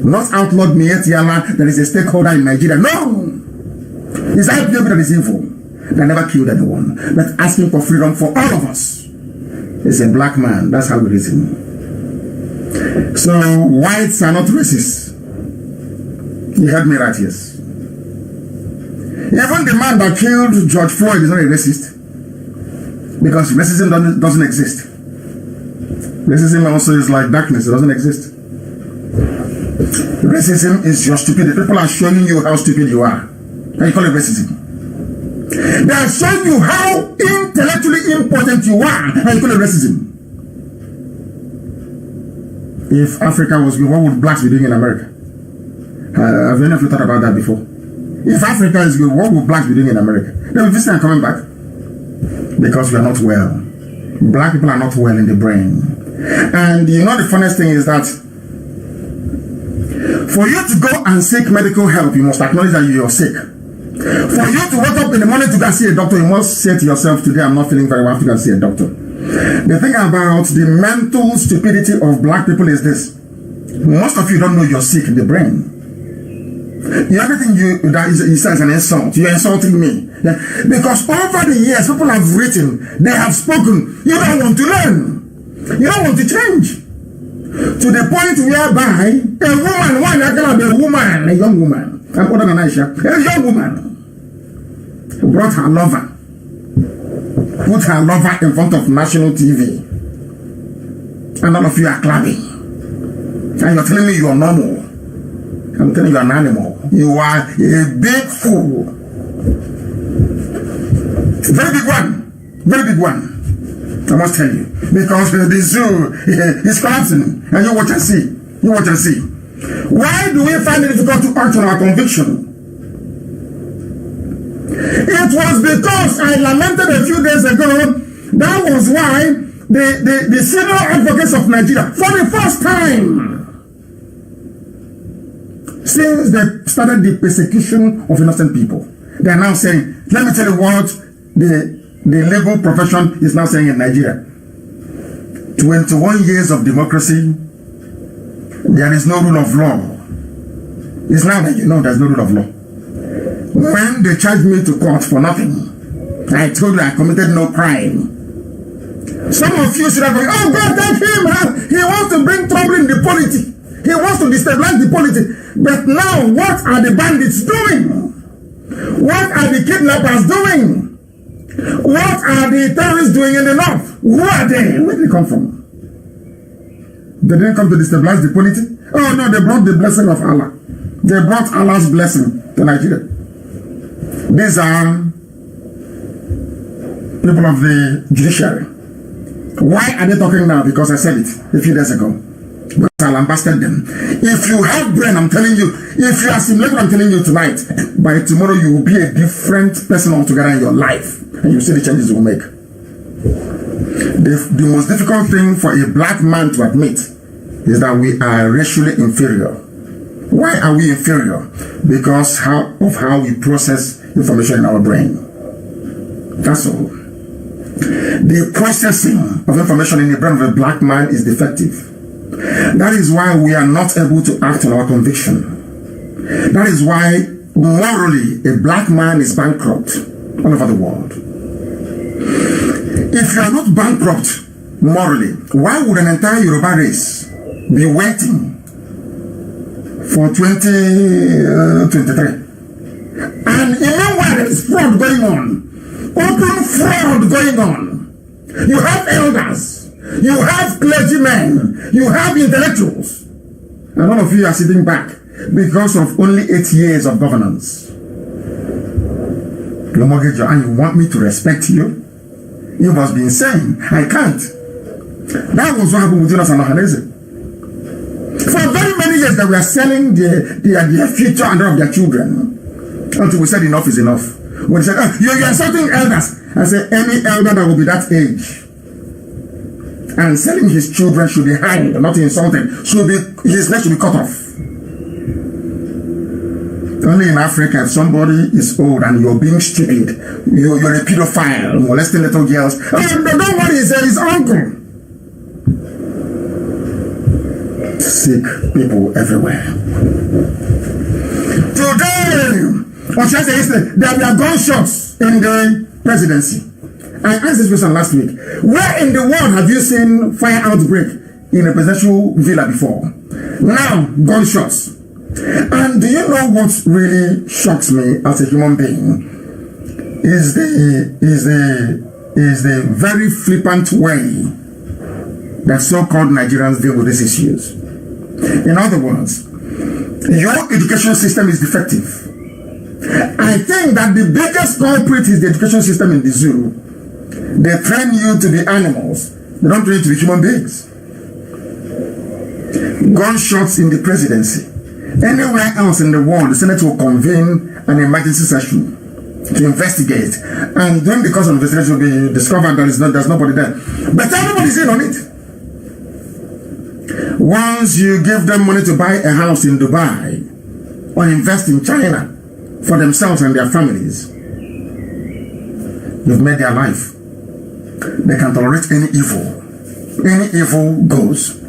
Not outlawed Miyetti Allah, that is a stakeholder in Nigeria. No! It's IPOB that is evil. They never killed anyone. But asking for freedom for all of us. It's a black man. That's how we reason. So, whites are not racist. You heard me right, yes. Even the man that killed George Floyd is not a racist. Because racism doesn't exist. Racism also is like darkness. It doesn't exist. Racism is your stupidity. People are showing you how stupid you are. And you call it racism. They are showing you how intellectually important you are. And you call it racism. If Africa was good, what would blacks be doing in America? Have any of you thought about that before? If Africa is good, what would blacks be doing in America? They'll be visiting and coming back. Because we are not well. Black people are not well in the brain. And you know the funniest thing is that for you to go and seek medical help, you must acknowledge that you are sick. For you to wake up in the morning to go and see a doctor, you must say to yourself, today I'm not feeling very well, I have to go and see a doctor. The thing about the mental stupidity of black people is this. Most of you don't know you're sick in the brain. Everything you say is an insult. You're insulting me. Because over the years, people have written, they have spoken. You don't want to learn. You don't want to change. To the point whereby a young woman, I'm older than Aisha, a young woman brought her lover, put her lover in front of national TV, and all of you are clapping. And you're telling me you're normal. I'm telling you, you're an animal. You are a big fool. Very big one. Very big one. I must tell you. Because the zoo is collapsing. And you watch and see. You watch and see. Why do we find it difficult to act on our conviction? It was because I lamented a few days ago. That was why the senior advocates of Nigeria, for the first time, since they started the persecution of innocent people, they are now saying, let me tell you what the legal profession is now saying in Nigeria. 21 years of democracy, there is no rule of law. It's now that you know there's no rule of law. When they charged me to court for nothing, I told you I committed no crime. Some of you should have gone, oh God, thank him. He wants to bring trouble in the polity. He wants to destabilize the polity. But now, what are the bandits doing? What are the kidnappers doing? What are the terrorists doing in the north? Who are they? Where did they come from? They didn't come to destabilize the polity. Oh no, they brought the blessing of Allah. They brought Allah's blessing to Nigeria. These are people of the judiciary. Why are they talking now? Because I said it a few days ago. Because I lambasted them. If you have brain, I'm telling you, if you assimilate what I'm telling you tonight, by tomorrow you will be a different person altogether in your life. And you see the changes you will make. The most difficult thing for a black man to admit is that we are racially inferior. Why are we inferior? Because of how we process information in our brain. That's all. The processing of information in the brain of a black man is defective. That is why we are not able to act on our conviction. That is why morally a black man is bankrupt all over the world. If you are not bankrupt morally, why would an entire Yoruba race be waiting for 2023? And meanwhile there is fraud going on. Open fraud going on. You have elders, you have clergymen, you have intellectuals, and all of you are sitting back because of only 8 years of governance. You mortgage your and you want me to respect you? You must be insane. I can't. That was what happened with Jonas and Ohaneze. For very many years that we are selling their future and that of their children, until we said enough is enough. When they said, oh, you're insulting elders, I said, any elder that will be that age and selling his children should be hanged, not insulted. His neck should be cut off. Only in Africa, if somebody is old and you're being stupid, you're a pedophile, molesting little girls, don't worry, it's his uncle. Sick people everywhere. Today, or should I say yesterday, there were gunshots in the presidency. I asked this question last week. Where in the world have you seen fire outbreak in a presidential villa before? Now, gunshots. And do you know what really shocks me as a human being? Is the very flippant way that so-called Nigerians deal with these issues. In other words, your education system is defective. I think that the biggest culprit is the education system in the zoo. They train you to be animals. They don't train you to be human beings. Gunshots in the presidency. Anywhere else in the world, the Senate will convene an emergency session to investigate. And then because of investigation will be discovered that there's nobody there. But everybody's in on it. Once you give them money to buy a house in Dubai or invest in China for themselves and their families, you've made their life. They can tolerate any evil. Any evil goes.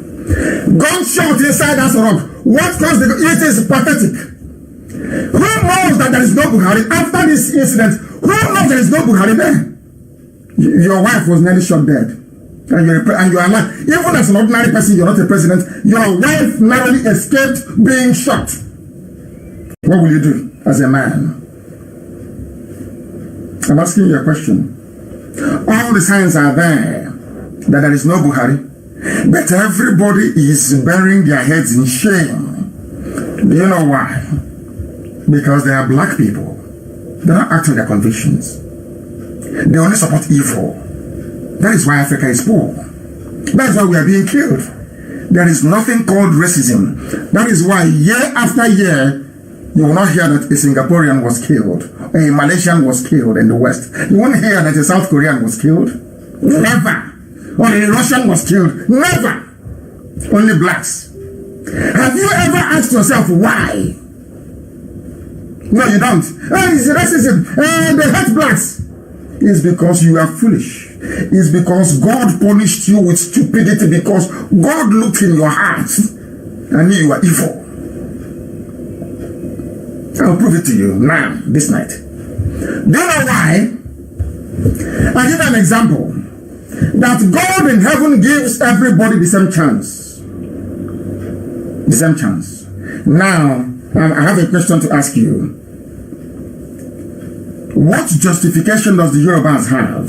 Gunshot inside us rock. What caused it is pathetic. Who knows that there is no Buhari after this incident? Who knows there is no Buhari there? Your wife was nearly shot dead. And you are not, even as an ordinary person, you're not a president. Your wife narrowly escaped being shot. What will you do as a man? I'm asking you a question. All the signs are there that there is no Buhari, but everybody is burying their heads in shame. Do you know why? Because they are black people. They don't act on their convictions. They only support evil. That is why Africa is poor. That is why we are being killed. There is nothing called racism. That is why year after year, you will not hear that a Singaporean was killed, a Malaysian was killed in the West. You won't hear that a South Korean was killed. Never. Or a Russian was killed. Never. Only blacks. Have you ever asked yourself why? No, you don't. It's racism. They hate blacks. It's because you are foolish. It's because God punished you with stupidity, because God looked in your heart and knew you were evil. I'll prove it to you now, this night. Do you know why? I'll give an example. That God in heaven gives everybody the same chance. The same chance. Now, I have a question to ask you. What justification does the Yorubas have?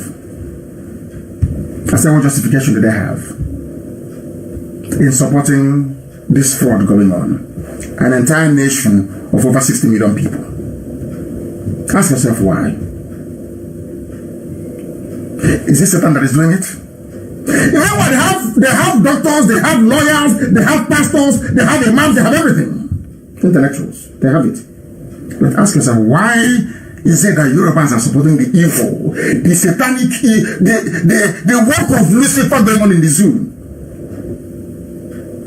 I said, what justification do they have in supporting this fraud going on? An entire nation of over 60 million people. Ask yourself why. Is it Satan that is doing it? Remember, they have doctors, they have lawyers, they have pastors, they have imams, they have everything. Intellectuals, they have it. But ask yourself, why is it that Europeans are supporting the evil, the satanic, the work of Lucifer going on in the zoo?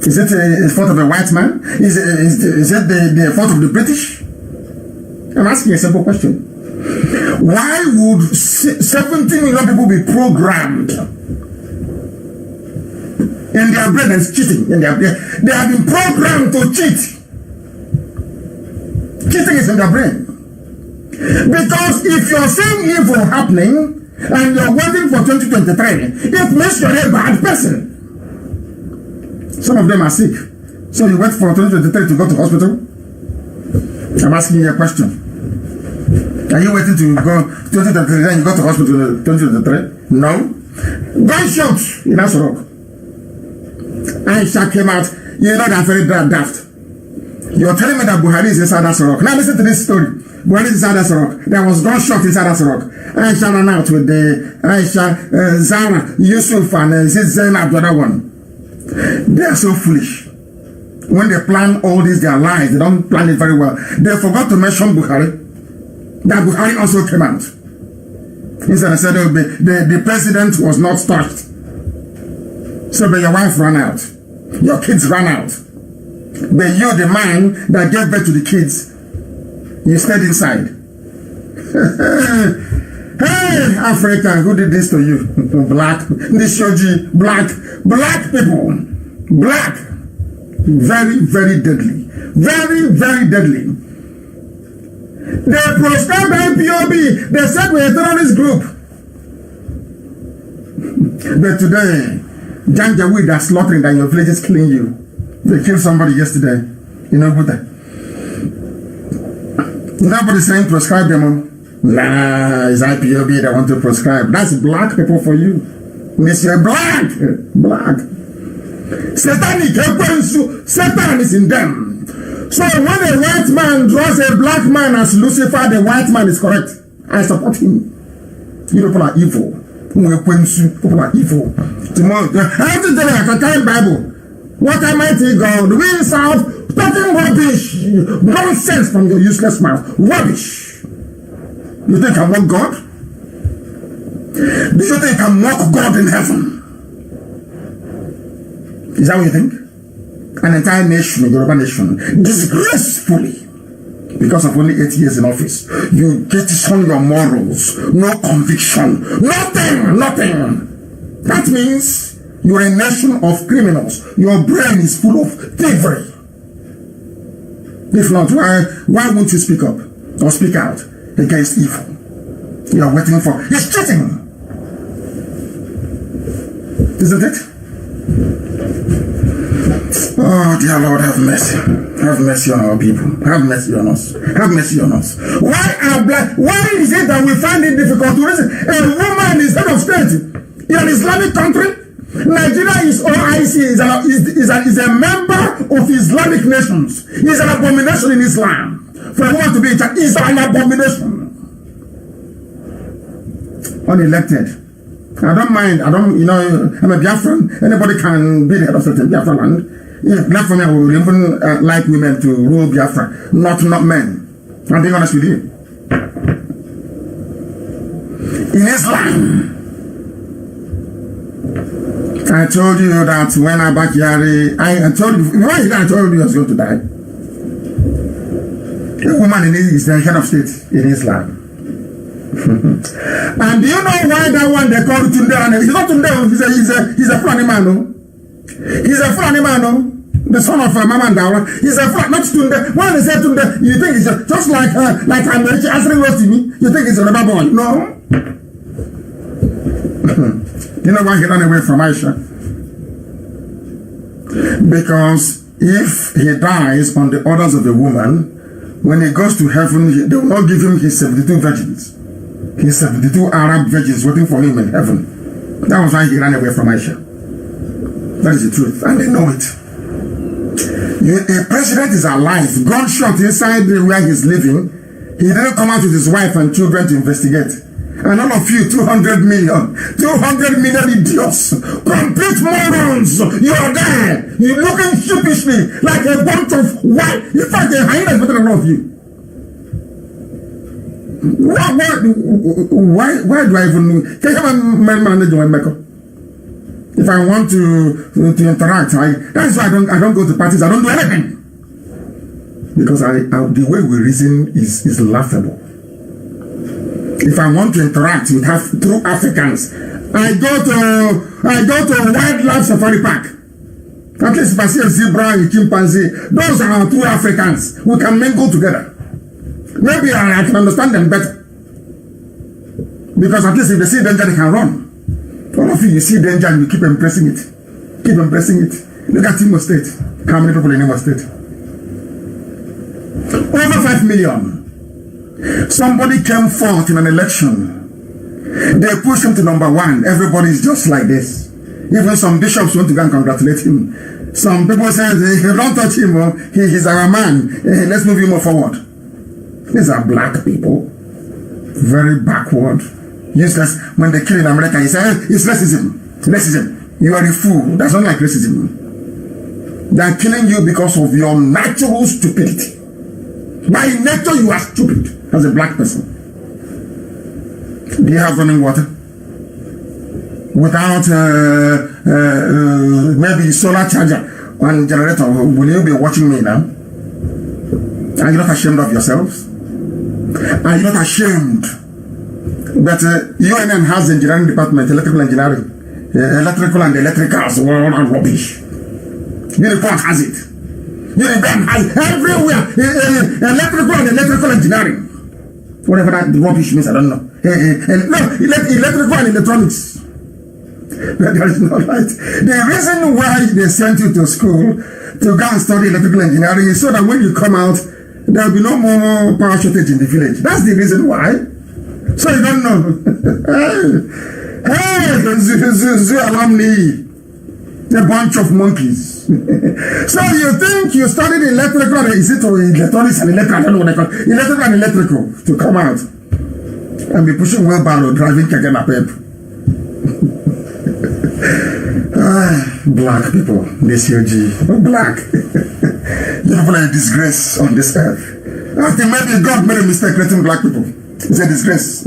Is it the fault of a white man? Is it the fault of the British? I'm asking a simple question. Why would 70 million people be programmed in their brain and cheating? They have been programmed to cheat. Cheating is in their brain. Because if you're seeing evil happening and you're waiting for 2023, it means you're a bad person. Some of them are sick. So you wait for 2023 to go to hospital? I'm asking you a question. Are you waiting to go 2023 and you go to hospital 2023? No. Gunshot in Asorok. Aisha came out. You know that very daft. You're telling me that Buhari is inside Asorok. Now listen to this story. Buhari is inside Asorok. There was gunshot inside Asorok. Aisha ran out with the Aisha, Zara, Yusuf, and Zainab, the other one. They are so foolish. When they plan all this, their lies, they don't plan it very well. They forgot to mention Buhari. That Buhari also came out. Instead, they said the president was not touched. So, but your wife ran out. Your kids ran out. But you, the man that gave birth to the kids, you stayed inside. Hey, Africa, who did this to you? Black, this shoji, black people, black, very, very deadly, very, very deadly. They proscribed IPOB. They said we're a terrorist group. But today, Janjaweed are slaughtering and your villages killing you. They killed somebody yesterday. You know who that? Nobody's saying proscribe them. Nah, it's IPOB that want to proscribe. That's black people for you. Mr. Black. Satanic, Satan is in them. So when a white man draws a black man as Lucifer, the white man is correct. I support him. You people are evil. People are evil. Tomorrow, I have to tell you, I can carry Bible. What Almighty God, we south, talking rubbish, nonsense from your useless mouth, rubbish. You think I mock God? Do you think I mock God in heaven? Is that what you think? An entire nation, a Yoruba nation, disgracefully, because of only 8 years in office, you jettison your morals, no conviction, nothing. That means you're a nation of criminals. Your brain is full of thievery. If not, why won't you speak up or speak out against evil? You are waiting for... It's cheating! Isn't it? Oh, dear Lord, have mercy. Have mercy on our people. Have mercy on us. Have mercy on us. Why is it that we find it difficult to reason? A woman is head of state in an Islamic country. Nigeria is OIC, is a member of Islamic nations. It's an abomination in Islam. For a woman to be in charge is an abomination. Unelected. I don't mind. I'm a Biafran. Anybody can be the head of state in Biafra land. If left for me, I would even like women to rule Biafra, not men. I'm being honest with you. In Islam, I told you that when Abakari, I told you, why did I told you I was going to die? A woman is the head of state in Islam. And do you know why that one they call Tunde? He's not Tunde, he's a funny man, no? He's a funny man, no? The son of Mama Ndawa. He's a funny, not Tunde. When they say Tunde, you think it's just like I'm answering words to me. You think it's a rubber boy. No. You know why he ran away from Aisha? Because if he dies on the orders of a woman, when he goes to heaven, they will not give him his 72 virgins. His 72 Arab virgins waiting for him in heaven. That was why he ran away from Aisha. That is the truth. And they know it. A president is alive, gunshot inside where he's living. He didn't come out with his wife and children to investigate. And all of you, 200 million idiots, complete morons, you are there. You're looking sheepishly like a bunch of white. In fact, the hyena is better than all of you. Why do I even can I manage my makeup? If I want to interact, that's why I don't go to parties. I don't do anything because the way we reason is laughable. If I want to interact with through Africans, I go to wildlife safari park. At least if I see a zebra and a chimpanzee, those are our true Africans. We can mingle together. Maybe I can understand them better. Because at least if they see danger, they can run. All of you see danger and you keep embracing it. Keep embracing it. Look at Imo State. How many people in Imo State? Over 5 million. Somebody came forth in an election. They pushed him to number 1. Everybody is just like this. Even some bishops want to go and congratulate him. Some people say, hey, don't touch him. He's our man. Hey, let's move him forward. These are black people. Very backward. Useless. When they kill in America, he says, it's racism. Racism. You are a fool. That's not like racism. They are killing you because of your natural stupidity. By nature, you are stupid as a black person. Do you have running water? Without maybe solar charger and generator, will you be watching me now? Are you not ashamed of yourselves? Are you not ashamed that UNN has engineering department, electrical engineering, electrical and electricals, all are rubbish. Unicorn has it. Unicorn has everywhere. Electrical and electrical engineering. Whatever that rubbish means, I don't know. No, electrical and electronics. But that is not right. The reason why they sent you to school to go and study electrical engineering is so that when you come out, there will be no more power shortage in the village. That's the reason why. So you don't know. Hey, zoo alumni. A bunch of monkeys. So you think you studied electrical, is it electronics and electrical? I don't know what they call it. Electrical and electrical to come out and be pushing wheelbarrow, driving keke napep. Black people, this UG, black. You people are a disgrace on this earth. I think maybe God made a mistake creating black people. It's a disgrace.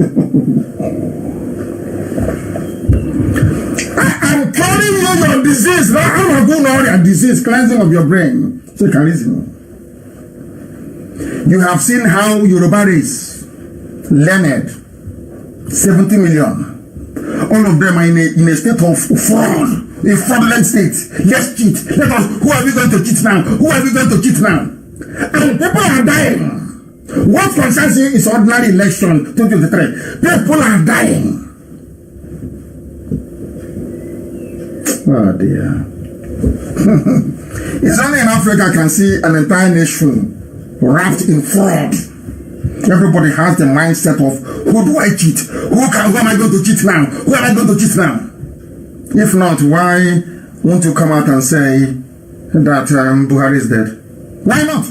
I'm telling you your disease. Now I'm going on your disease, cleansing of your brain. So you can reason. You have seen how Yoruba is learned 70 million. All of them are in a state of fraud, a fraudulent state. Let's cheat. Let us. Who are we going to cheat now? Who are we going to cheat now? And people are dying. What concerns you is ordinary election 2023. People are dying. Oh dear. It's only in Africa I can see an entire nation wrapped in fraud. Everybody has the mindset of, who do I cheat? Who am I going to cheat now? Who am I going to cheat now? If not, why won't you come out and say that Buhari is dead? Why not?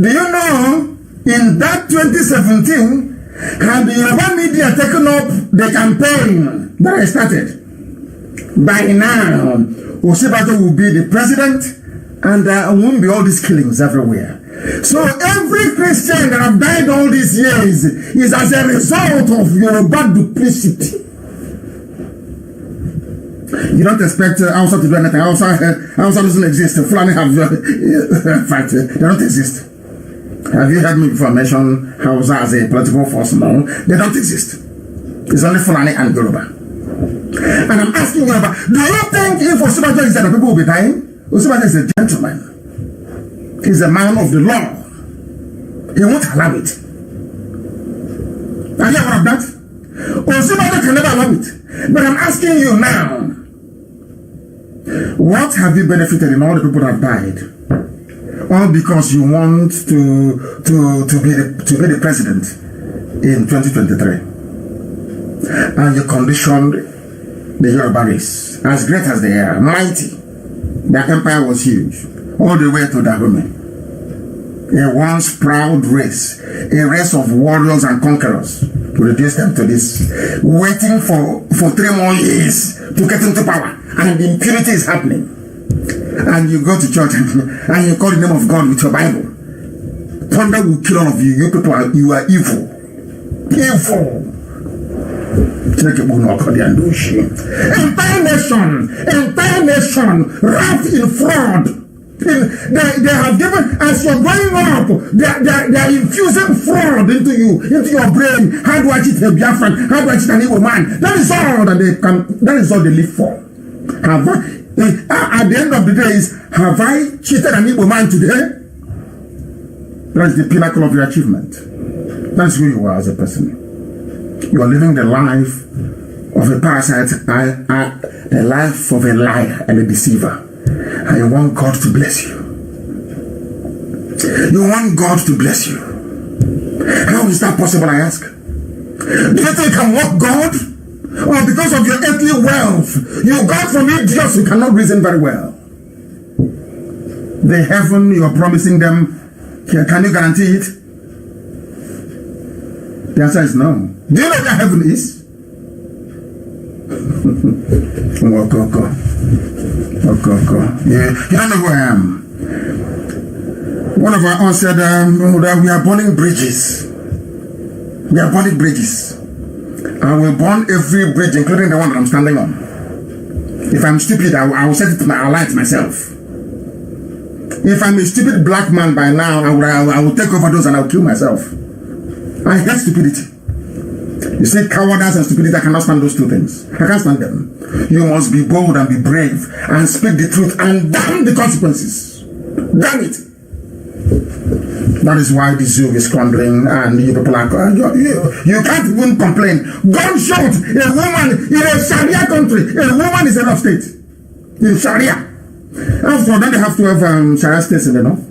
Do you know, in that 2017, had the Yoruba media taken up the campaign that I started, by now, Osibajo will be the president and there won't be all these killings everywhere. So every Christian that have died all these years is as a result of Yoruba duplicity. You don't expect Hausa to do anything. Hausa doesn't exist. Fulani have, in fact, they don't exist. Have you heard me before mention Hausa as a political force? No, they don't exist. It's only Fulani and Yoruba. And I'm asking Yoruba, do you think if Osibajo is dead, people will be dying? Osibajo is a gentleman. He's a man of the law. He won't allow it. Are you aware of that? Osibajo can never allow it. But I'm asking you now, what have you benefited in all the people that have died? All because you want to be the president in 2023. And you conditioned the Yoruba race, as great as they are, mighty. Their empire was huge, all the way to Dahomey. a once proud race, a race of warriors and conquerors, to reduce them to this, waiting for 3 more years to get into power, and impunity is happening. And you go to church and you call the name of God with your Bible. Thunder will kill all of you. You people you are evil. Evil. Entire nation wrapped in fraud. They have given, as you're growing up, they are infusing fraud into you, into your brain. How do I cheat a Biafran? How do I cheat an evil man? That is all that they can. That is all they live for. Have I, at the end of the day, have I cheated an evil man today? That is the pinnacle of your achievement. That's who you are as a person. You are living the life of a parasite, the life of a liar and a deceiver. And you want God to bless you. You want God to bless you. How is that possible, I ask? Do you think you can walk God? Or because of your earthly wealth, you got from idiots who cannot reason very well? The heaven you are promising them, can you guarantee it? The answer is no. Do you know where heaven is? Go. Yeah, you don't know who I am. One of our aunts said that we are burning bridges. We are burning bridges. And we'll burn every bridge, including the one that I'm standing on. If I'm stupid, I will set it to my light myself. If I'm a stupid black man by now, I will take overdose and I'll kill myself. I hate stupidity. You see, cowardice and stupidity, I cannot stand those two things. I can't stand them. You must be bold and be brave and speak the truth and damn the consequences. Damn it. That is why the zoo is crumbling and you people are, you can't even complain. Gunshot, a woman in a Sharia country, a woman is head of state in Sharia. After all, then they have to have Sharia states in the north.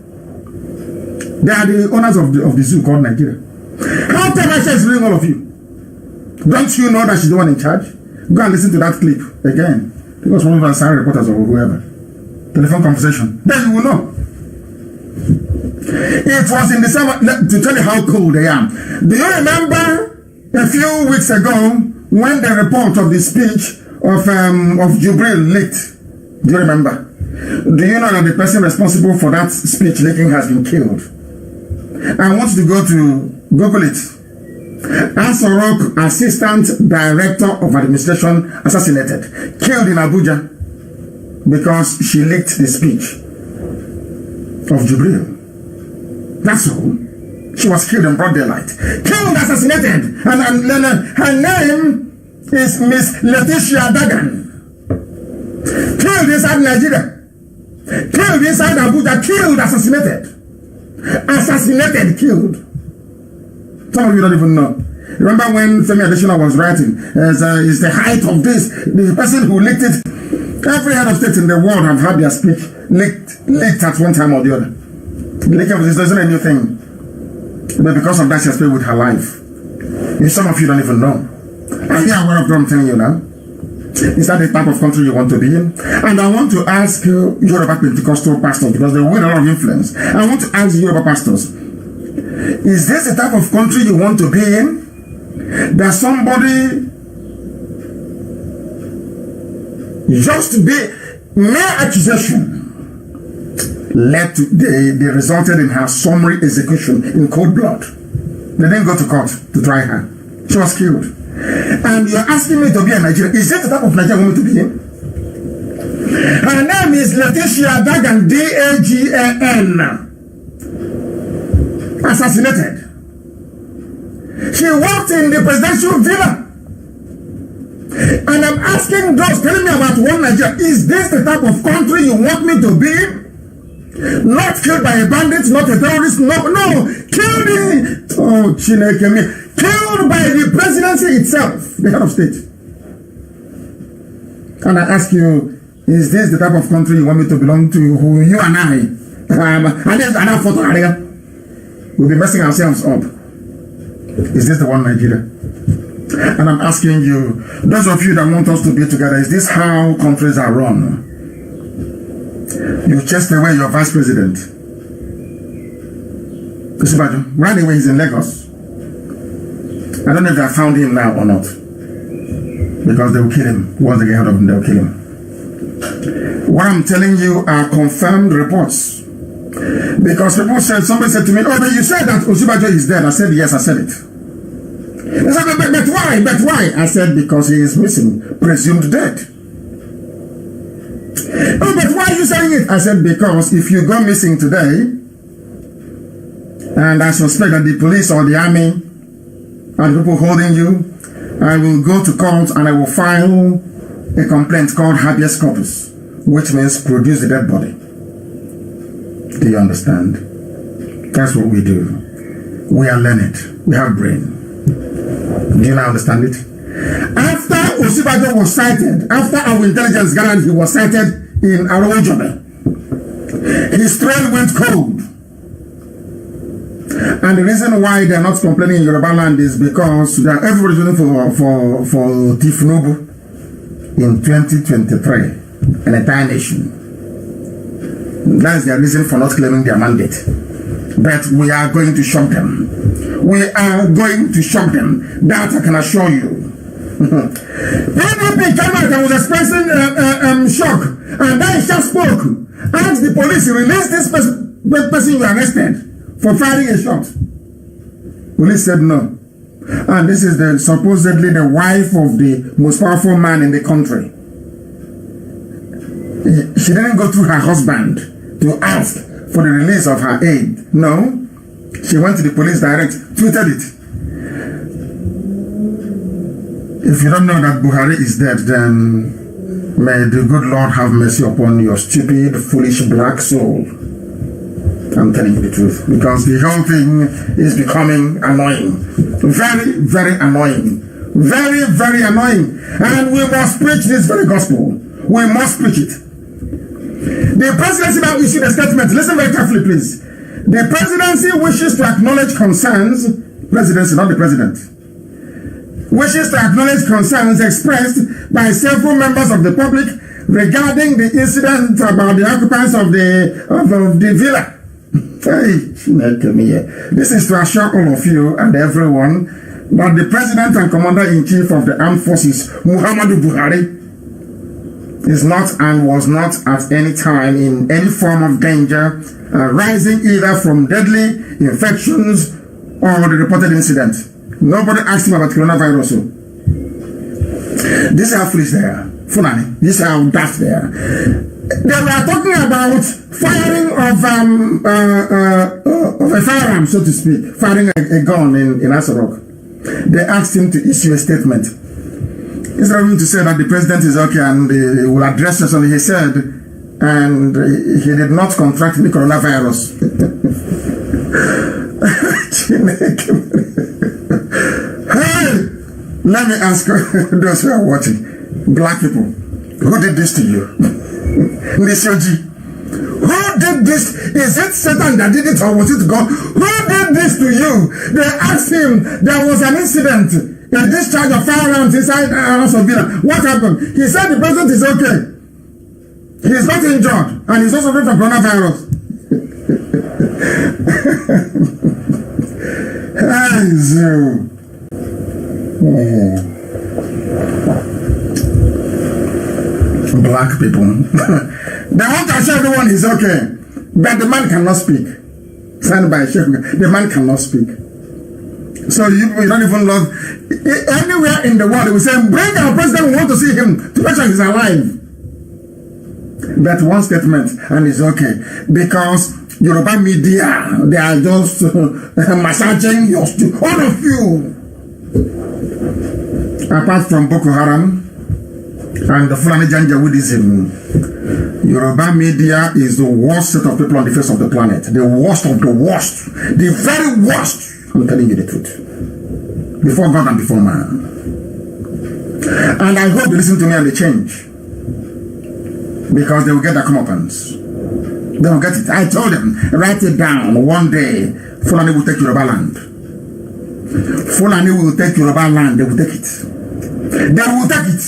They are the owners of the zoo called Nigeria. How come I is doing all of you? Don't you know that she's the one in charge? Go and listen to that clip again. Because one of our Saturday reporters or whoever. Telephone conversation. Then you will know. It was in December, to tell you how cool they are. Do you remember a few weeks ago when the report of the speech of Jubril leaked? Do you remember? Do you know that the person responsible for that speech leaking has been killed? I want you to go to Google it. Ansorok, Assistant Director of Administration, assassinated, killed in Abuja because she leaked the speech of Jubril. That's all. She was killed in broad daylight. Killed, assassinated. And her name is Miss Letitia Dagan. Killed inside Nigeria. Killed inside Abuja. Killed, assassinated. Assassinated, killed. Some of you don't even know. Remember when Femi Adesina was writing, is the height of this, the person who leaked it, every head of state in the world have had their speech leaked at one time or the other. Leaking this isn't a new thing. But because of that, she has paid with her life. Some of you don't even know. Are you aware of what I'm telling you now? Is that the type of country you want to be in? And I want to ask Yoruba Pentecostal pastors, because they win a lot of influence. I want to ask Yoruba pastors, is this the type of country you want to be in? That somebody just to be mere accusation they resulted in her summary execution in cold blood. They didn't go to court to try her. She was killed. And you're asking me to be a Nigerian. Is that the type of Nigerian woman to be in? Her name is Letitia Dagan, D-A-G-A-N. Assassinated. She worked in the presidential villa. And I'm asking those telling me about one Nigeria. Is this the type of country you want me to be in? Not killed by a bandit, not a terrorist, no, killed killed by the presidency itself, the head of state. And I ask you, is this the type of country you want me to belong to? Who you and I, we'll be messing ourselves up. Is this the one Nigeria? And I'm asking you, those of you that want us to be together, is this how countries are run? You chased away your vice president. Right away, he's in Lagos. I don't know if they have found him now or not. Because they will kill him. Once they get hold of him, they will kill him. What I'm telling you are confirmed reports. Because somebody said to me, oh, but you said that Osinbajo is dead. I said, yes, I said it. They said, but why? But why? I said, because he is missing, presumed dead. Oh, but why are you saying it? I said, because if you go missing today, and I suspect that the police or the army and people holding you, I will go to court and I will file a complaint called habeas corpus, which means produce the dead body. Do you understand? That's what we do. We are learned. We have brain. Do you now understand it? After Osinbajo was sighted, after our intelligence gathered he was sighted in Arojobe, his trail went cold. And the reason why they are not complaining in Yoruba land is because everybody's waiting for Tifnubu in 2023, an entire nation. That's their reason for not claiming their mandate. But we are going to shock them. We are going to shock them. That I can assure you. PDP came out and was expressing shock. And then she spoke. Asked the police to release this person you arrested for firing a shot. Police said no. And this is supposedly the wife of the most powerful man in the country. She didn't go through her husband to ask for the release of her aide. No. She went to the police direct, tweeted it. If you don't know that Buhari is dead, then may the good Lord have mercy upon your stupid, foolish, black soul. I'm telling you the truth. Because the whole thing is becoming annoying. Very, very annoying. Very, very annoying. And we must preach this very gospel. We must preach it. The presidency now issued a statement. Listen very carefully, please. The presidency wishes to acknowledge concerns, presidency, not the president, wishes to acknowledge concerns expressed by several members of the public regarding the incident about the occupants of the villa. This is to assure all of you and everyone that the President and Commander-in-Chief of the Armed Forces, Muhammadu Buhari, is not and was not at any time in any form of danger arising either from deadly infections or the reported incident. Nobody asked him about coronavirus. This is how foolish they are. Fulani. This is how daft they are. They were talking about firing of a firearm, so to speak, firing a gun in Asarok. They asked him to issue a statement. Instead of him to say that the president is okay and he will address us, he said, and he did not contract the coronavirus. Hey, let me ask those who are watching, black people, who did this to you? Nisoji, who did this? Is it Satan that did it or was it God? Who did this to you? They asked him, there was an incident, a discharge of firearms inside House of Villa. What happened? He said the president is okay. He is not injured and he's also free from coronavirus. Black people. They want to assure everyone is okay. But the man cannot speak. Signed by Sheikh. The man cannot speak. So you don't even love. Anywhere in the world, they will say, bring our president, we want to see him to make sure he's alive. But one statement, and it's okay. Because Yoruba media, they are just massaging all of you. Apart from Boko Haram and the Fulani Janjaweedism, Yoruba media is the worst set of people on the face of the planet. The worst of the worst. The very worst. I'm telling you the truth. Before God and before man. And I hope they listen to me and they change. Because they will get their comeuppance. They will get it. I told them, write it down. One day, Fulani will take Yoruba land. Fulani will take Yoruba land. They will take it. They will take it.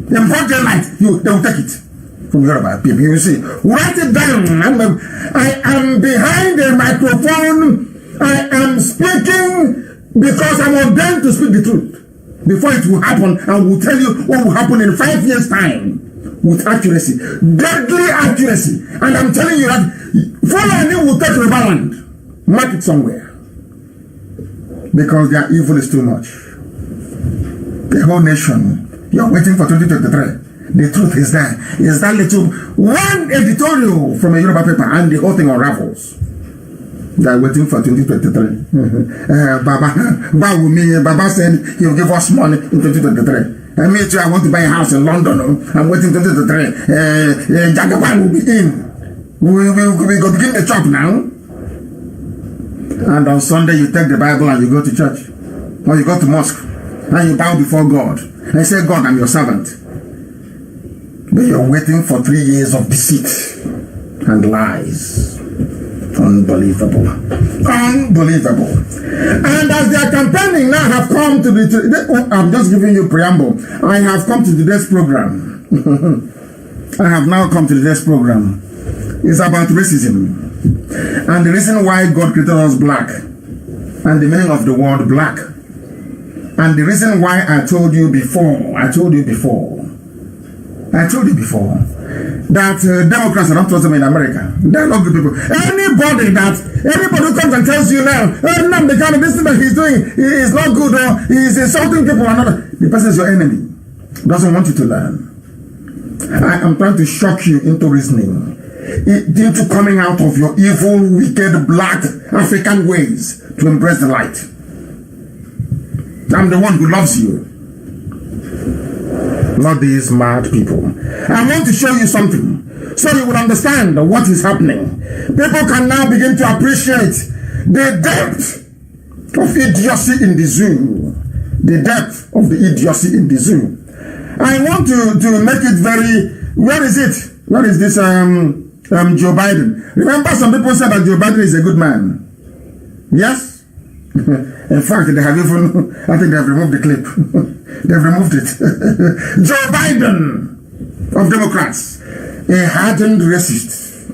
In broad daylight, they will take it. From Yoruba people. You see, write it down. I am behind the microphone I am speaking because I'm ordained to speak the truth. Before it will happen, I will tell you what will happen in 5 years' time with accuracy, deadly accuracy. And I'm telling you that Fulani will take Yorubaland, mark it somewhere, because their evil is too much. The whole nation, you're waiting for 2023. The truth is there. Is that little one editorial from a Yoruba paper and the whole thing unravels. They're waiting for 2023. Baba said he'll give us money in 2023. And me too, I want to buy a house in London. I'm waiting 2023. Jagaban will be in. We go begin the chop now. And on Sunday you take the Bible and you go to church. Or you go to mosque. And you bow before God. And say, God, I'm your servant. But you're waiting for 3 years of deceit and lies. Unbelievable. Unbelievable. And as they are campaigning now, have come to I'm just giving you preamble. I have come to today's program. I have now come to today's program. It's about racism. And the reason why God created us black. And the meaning of the word black. And the reason why I told you before that Democrats are not trusted in America. They're not good people. Anybody who comes and tells you now, the kind of this thing that he's doing is not good, or he's insulting people or another, the person is your enemy. Doesn't want you to learn. I am trying to shock you into reasoning, into coming out of your evil, wicked, black African ways to embrace the light. I'm the one who loves you. Not these mad people. I want to show you something so you will understand what is happening. People can now begin to appreciate the depth of idiocy in the zoo. The depth of the idiocy in the zoo. I want to make it very... Where is it? Where is this Joe Biden? Remember, some people said that Joe Biden is a good man. Yes? In fact, they have even, I think they have removed the clip. They've removed it. Joe Biden of Democrats, a hardened racist.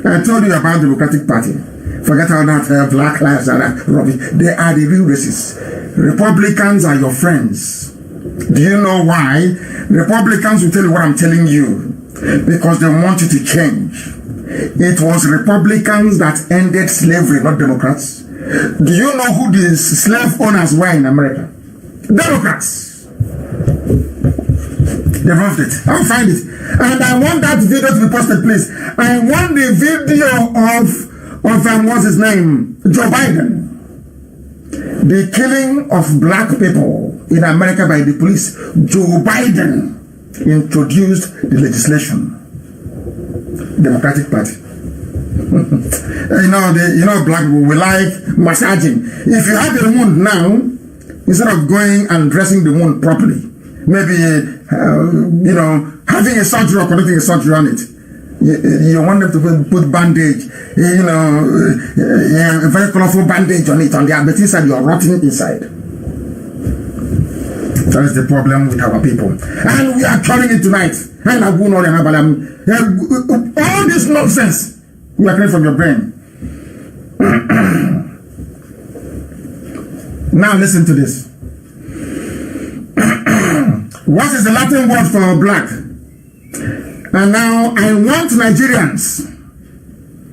I told you about the Democratic Party. Forget all that black lives are rubbish. They are the real racists. Republicans are your friends. Do you know why? Republicans will tell you what I'm telling you. Because they want you to change. It was Republicans that ended slavery, not Democrats. Do you know who the slave owners were in America? Democrats. They removed it. I'll find it. And I want that video to be posted, please. I want the video of what's his name? Joe Biden. The killing of black people in America by the police. Joe Biden introduced the legislation. Democratic Party. you know, black people, we like massaging. If you have a wound now, instead of going and dressing the wound properly, maybe, having a surgery or conducting a surgery on it, you want them to put bandage, a very colorful bandage on it, on the inside, you're rotting inside. That is the problem with our people. And we are curing it tonight. All this nonsense, we are clearing from your brain. Now listen to this. What is the Latin word for black? And now I want Nigerians.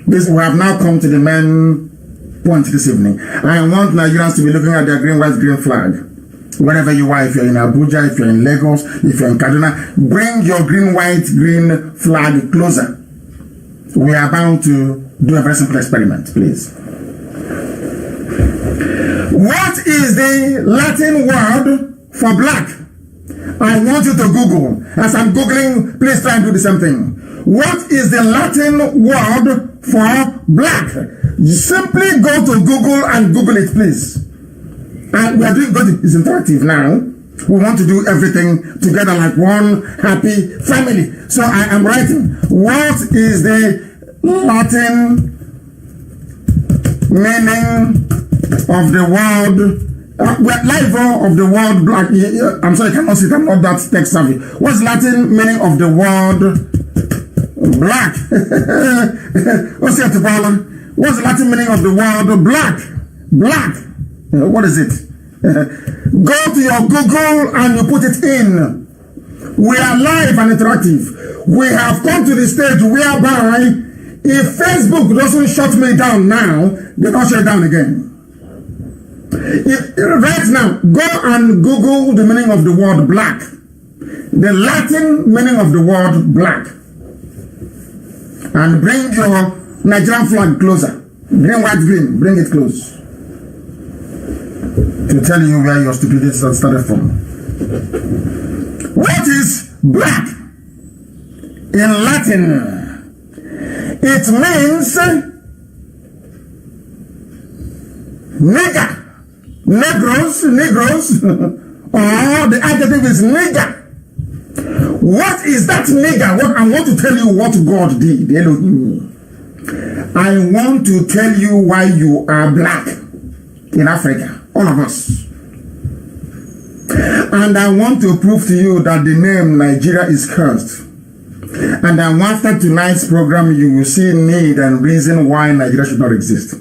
We have now come to the main point this evening. I want Nigerians to be looking at their green, white, green flag. Wherever you are, if you're in Abuja, if you're in Lagos, if you're in Kaduna, bring your green, white, green flag closer. We are about to do a very simple experiment, please. What is the Latin word for black? I want you to Google. As I'm Googling, please try and do the same thing. What is the Latin word for black? You simply go to Google and Google it, please. And we are doing good. It's interactive now. We want to do everything together like one happy family. So I am writing. What is the Latin meaning of the word live of the word black? I'm sorry, I cannot see it. I'm not that tech savvy. What's Latin meaning of the word black? What's the Latin meaning of the word black? Black. What is it? Go to your Google and you put it in. We are live and interactive. We have come to the stage whereby if Facebook doesn't shut me down now, they don't shut down again. Right now, go and Google the meaning of the word black. The Latin meaning of the word black. And bring your Nigerian flag closer. Green, white, green. Bring it close. To tell you where your stupidity started from. What is black? In Latin, it means nigger. Negroes, or the adjective is nigger. What is that nigger? I want to tell you what God did, Elohim. I want to tell you why you are black in Africa, all of us. And I want to prove to you that the name Nigeria is cursed. And then after tonight's program, you will see need and reason why Nigeria should not exist.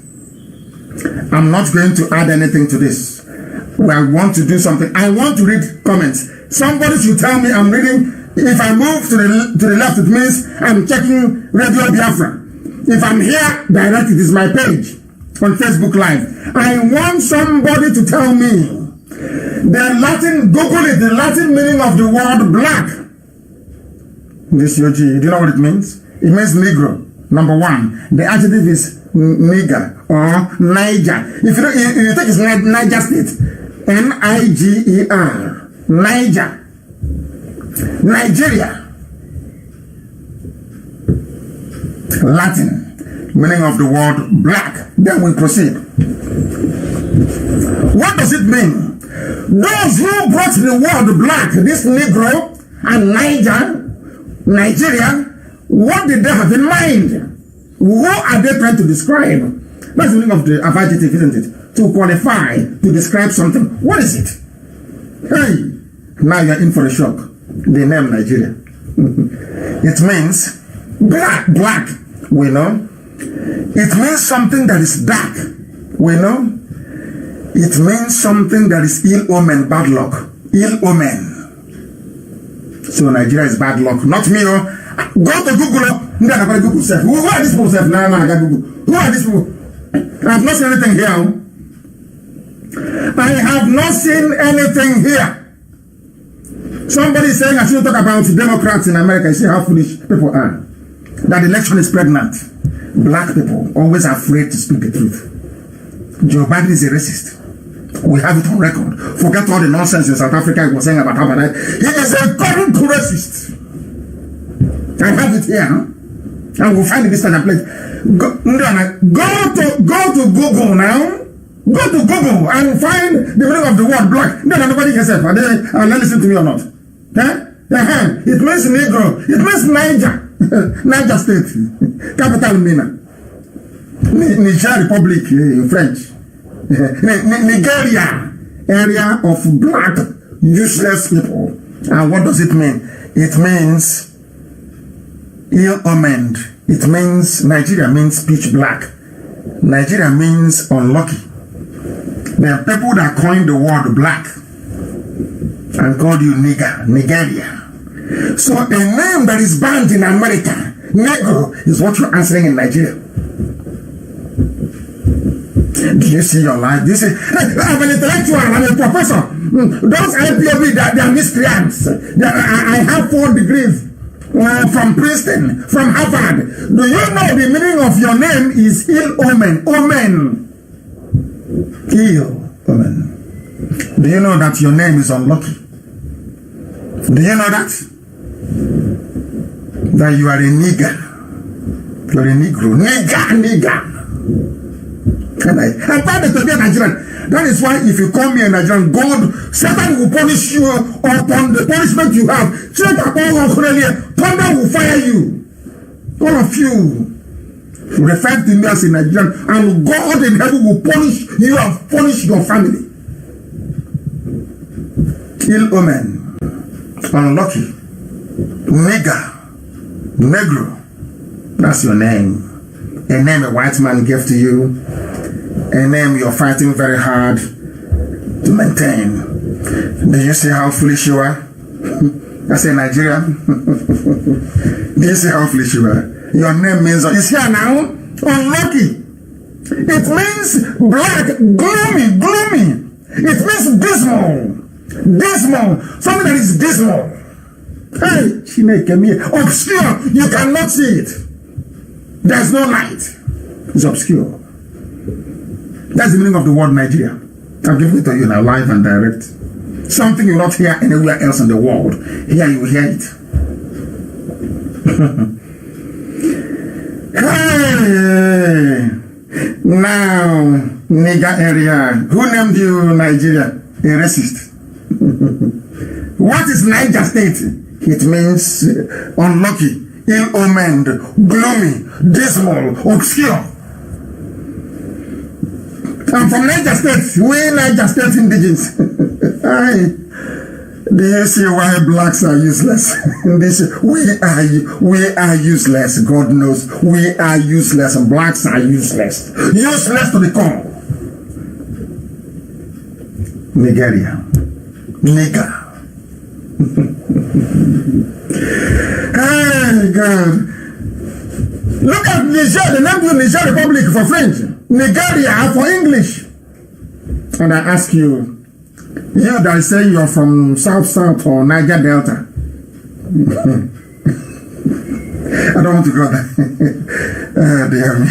I'm not going to add anything to this. I want to do something. I want to read comments. Somebody should tell me I'm reading. If I move to the left, it means I'm checking Radio Biafra. If I'm here, direct, it is my page on Facebook Live. I want somebody to tell me the Latin, Google it, the Latin meaning of the word black. This Yogi, do you know what it means? It means Negro, number one. The adjective is nigger or Niger. If you think it's Niger State, Niger, Niger, Nigeria. Latin, meaning of the word black. Then we proceed. What does it mean? Those who brought the word black, this Negro and Nigeria, what did they have in mind? Who are they trying to describe? That's the meaning of the adjective, isn't it? To qualify, to describe something. What is it? Hey, now you're in for a shock. The name Nigeria. It means black. We know. It means something that is dark. We know. It means something that is ill omen, bad luck. Ill omen. So Nigeria is bad luck. Not me. Go to Google. Who are these people? Who are these people? I have not seen anything here. I have not seen anything here. Somebody is saying I shouldn't talk about Democrats in America. You see how foolish people are. That the election is pregnant. Black people always afraid to speak the truth. Joe Biden is a racist. We have it on record. Forget all the nonsense in South Africa was saying about apartheid. He is a current racist. I have it here. And we'll find it this time and place. Go to Google now. Go to Google and find the meaning of the word black. No, nobody can say, are they listen to me or not? It means Negro. It means Niger. Niger State. Capital Mina. Niger Republic in French. Nigeria. Area of black, useless people. And what does it mean? It means ill-omened. It means Nigeria means pitch black. Nigeria means unlucky. There are people that coined the word black and called you nigger, Nigeria. So a name that is banned in America, Negro, is what you're answering in Nigeria. Do you see your life? I'm an intellectual, I'm a professor. Those IPOB, they are miscreants. I have 4 degrees from Princeton, from Harvard. Do you know the meaning of your name is ill omen? Omen. Ill omen. Do you know that your name is unlucky? Do you know that? That you are a nigger. You're a Negro. Nigger. I'm proud to be a Nigerian. That is why if you come here in Nigerian, God, Satan will punish you upon the punishment you have. Thunder will fire you. All of you. Refer to me as a Nigerian, and God in heaven will punish you and punish your family. Ill omen, unlucky, nigger, negro. That's your name. A name a white man gave to you. a name you're fighting very hard to maintain. Do you see how foolish you are? I say Nigerian. Do you see how foolish you are? Your name means, is here now, unlucky. It means black, gloomy, gloomy. It means dismal. Dismal. Something that is dismal. Hey, obscure. You cannot see it. There's no light. It's obscure. That's the meaning of the word Nigeria. I've given it to you now, live and direct. Something you will not hear anywhere else in the world. Here you will hear it. Hey! Now, nigger area. Who named you Nigeria? A racist. What is Niger State? It means unlucky, ill-omened, gloomy, dismal, obscure. I'm from Niger State. We Niger State indigenous. Do you see why blacks are useless? We are useless. God knows we are useless, and blacks are useless. Useless to the core. Nigeria. Nigger. Hey, God. Look at Niger. The name of Niger Republic for French. Nigeria for English. And I ask you, yeah, they say you're from South or Niger Delta. I don't want to go there. Dear me.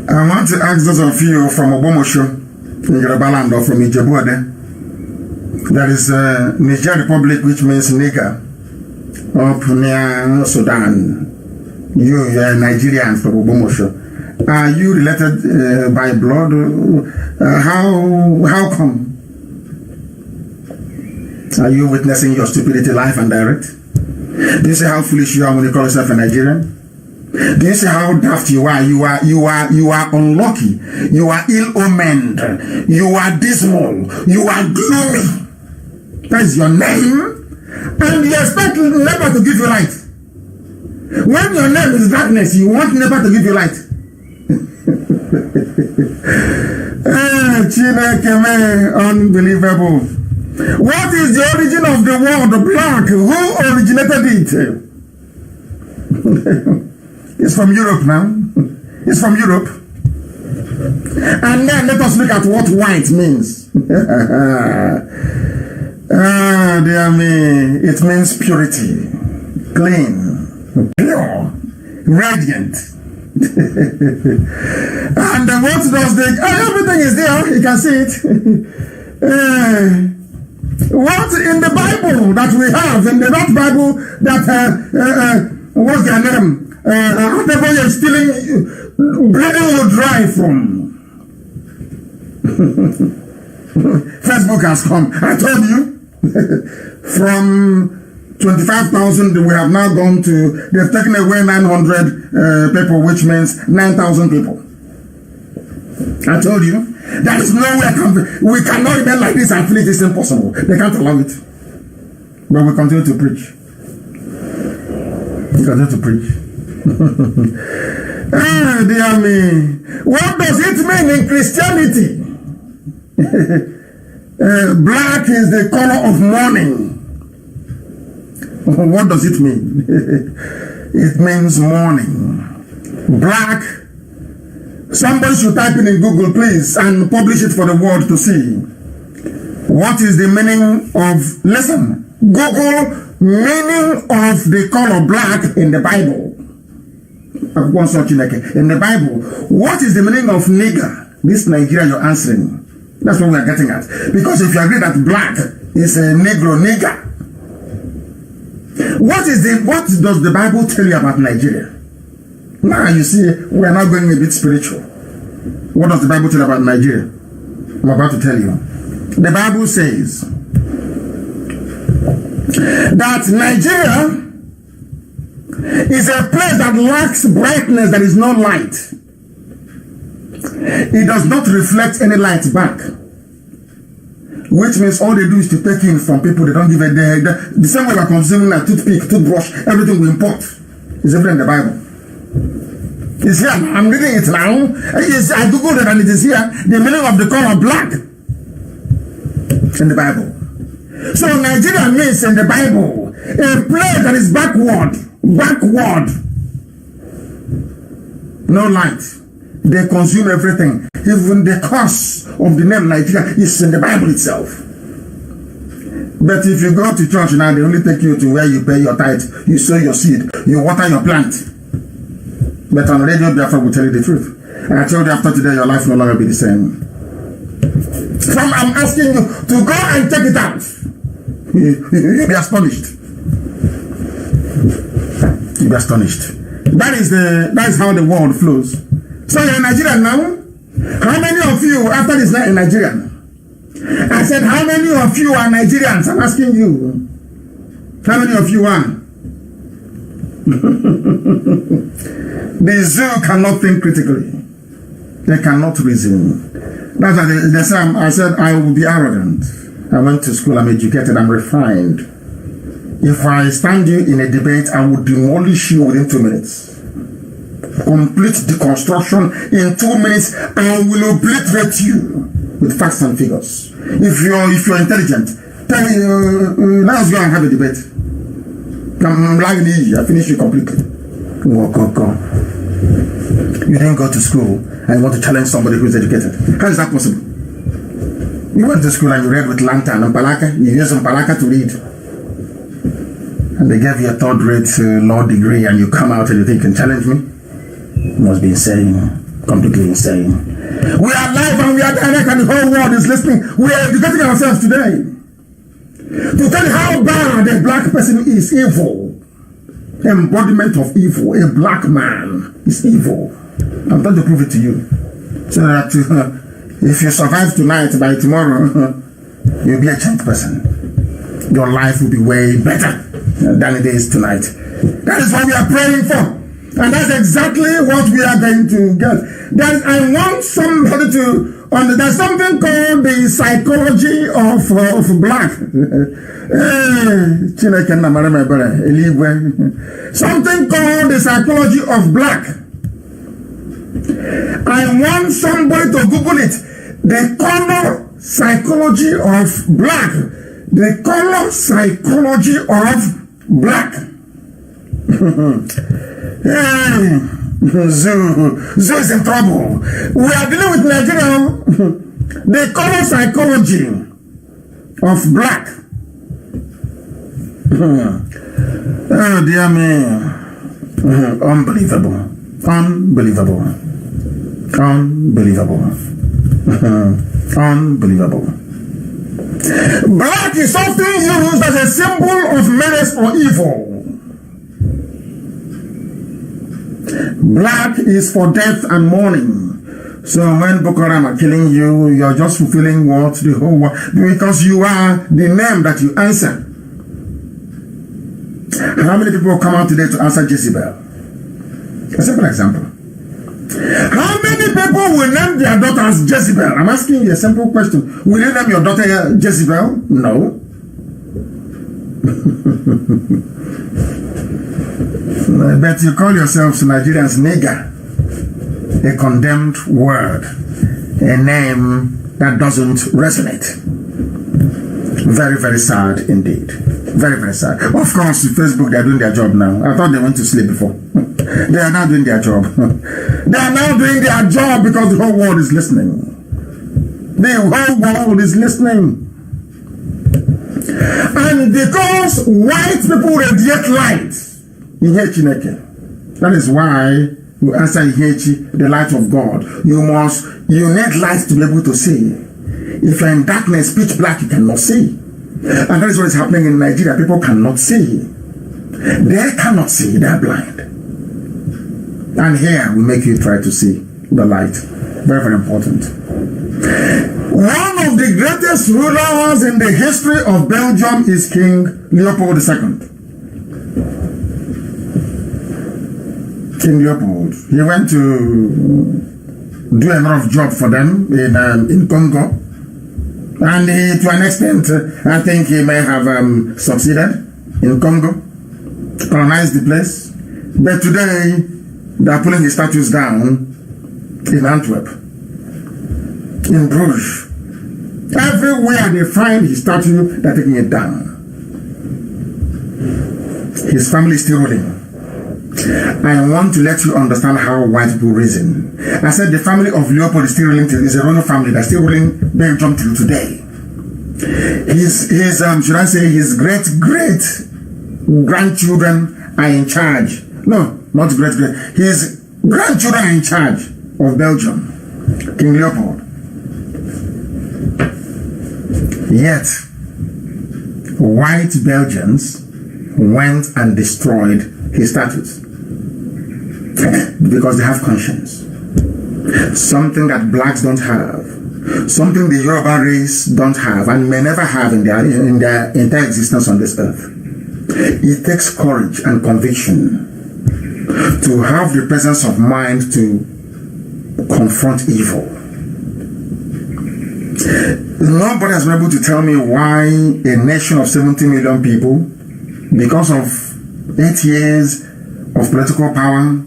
I want to ask those of you from Obomosho, in Yoruba land, or from Ijebuode. There is Niger Republic, which means nigger, up near Sudan. You are Nigerian from Obomosho. Are you related by blood? How come? Are you witnessing your stupidity live and direct? Do you see how foolish you are when you call yourself a Nigerian? Do you see how daft you are? You are unlucky. You are ill-omened. You are dismal. You are gloomy. That is your name, and you expect never to give you light. When your name is darkness, you want never to give you light. Unbelievable. What is the origin of the word black? Who originated it? It's from Europe now. It's from Europe. And then let us look at what white means. Dear me, it means purity, clean, pure, radiant. And what does everything is there, you can see it. What in the Bible that we have, in that Bible that, what's their name? Whatever you're stealing, bleeding will dry from. Facebook has come. I told you. From 25,000, we have now gone to, they've taken away 900 people, which means 9,000 people. I told you. There is no way we cannot remain like this and feel it is impossible. They can't allow it. But we continue to preach. We continue to preach. Dear me. What does it mean in Christianity? Black is the color of mourning. What does it mean? It means mourning. Black. Somebody should type in Google, please, and publish it for the world to see. What is the meaning of, listen, Google meaning of the color black in the Bible. In the Bible, what is the meaning of nigger? This Nigeria you're answering. That's what we are getting at. Because if you agree that black is a negro, nigger, what does the Bible tell you about Nigeria? Now you see, we are now going a bit spiritual. What does the Bible tell you about Nigeria? I'm about to tell you. The Bible says that Nigeria is a place that lacks brightness, there is no light. It does not reflect any light back. Which means all they do is to take in from people, they don't give a the same way we are consuming a toothpick, toothbrush, everything we import is everything in the Bible. It's here. I'm reading it now. I googled it and it is here. The meaning of the color black in the Bible. So Nigeria means in the Bible a place that is backward. No light. They consume everything. Even the cause of the name Nigeria is in the Bible itself. But if you go to church now, they only take you to where you pay your tithe, you sow your seed, you water your plant. But on Radio Biafra will tell you the truth. And I told you after today, your life will no longer be the same. So I'm asking you to go and check it out. You'll be astonished. You'll be astonished. That is how the world flows. So you're in Nigeria now? How many of you after this night in Nigeria? I said, how many of you are Nigerians? I'm asking you. How many of you are? The zoo cannot think critically. They cannot reason. That's why they say, I said, I will be arrogant. I went to school, I'm educated, I'm refined. If I stand you in a debate, I will demolish you within 2 minutes. Complete deconstruction in 2 minutes. I will obliterate you with facts and figures. If you're intelligent, tell me, let us go and have a debate. I'm lying easy. I finish you completely. Go. You didn't go to school and you want to challenge somebody who is educated. How is that possible? You went to school and you read with lantern and palaka. You used some palaka to read. And they gave you a third-rate law degree and you come out and you think you can challenge me? You must be insane. Completely insane. We are live and we are direct and the whole world is listening. We are educating ourselves today to tell you how bad a black person is. Evil. Embodiment of evil. A black man is evil. I'm trying to prove it to you. So that if you survive tonight, by tomorrow, you'll be a changed person. Your life will be way better than it is tonight. That is what we are praying for. And that's exactly what we are going to get. I want somebody to there's something called the psychology of black. Something called the psychology of black. I want somebody to Google it. The color psychology of black. The color psychology of black. Zoo is in trouble. We are dealing with Nigeria. The color psychology of black. Oh dear me. Unbelievable. Unbelievable. Black is often used as a symbol of menace or evil. Black is for death and mourning. So when Boko Haram are killing you, you're just fulfilling what the whole world, because you are the name that you answer. How many people come out today to answer Jezebel? A simple example. How many people will name their daughter as Jezebel? I'm asking you a simple question. Will you name your daughter Jezebel? No. But you call yourselves Nigerians nigger. A condemned word. A name that doesn't resonate. Very, very sad indeed. Very, very sad. Of course, Facebook, they are doing their job now. I thought they went to sleep before. They are now doing their job. They are now doing their job because the whole world is listening. The whole world is listening. And because white people radiate light, that is why you answer the light of God. You need light to be able to see. If you're in darkness, pitch black, you cannot see. And that is what is happening in Nigeria. People cannot see. They cannot see. They are blind. And here we make you try to see the light. Very, very important. One of the greatest rulers in the history of Belgium is King Leopold II. King Leopold. He went to do a lot of job for them in Congo. And to an extent, I think he may have succeeded in Congo, colonized the place. But today, They are pulling his statues down in Antwerp, in Bruges. Everywhere they find his statue, they're taking it down. His family is still ruling. I want to let you understand how white people reason. I said the family of Leopold is still ruling, is a royal family that's still ruling Belgium till today. Should I say his great grandchildren are in charge. No, not great. His grandchildren are in charge of Belgium. King Leopold. Yet, white Belgians went and destroyed his statues because they have conscience. Something that blacks don't have. Something the Yoruba race don't have and may never have in their entire existence on this earth. It takes courage and conviction to have the presence of mind to confront evil. Nobody has been able to tell me why a nation of 70 million people, because of 8 years of political power,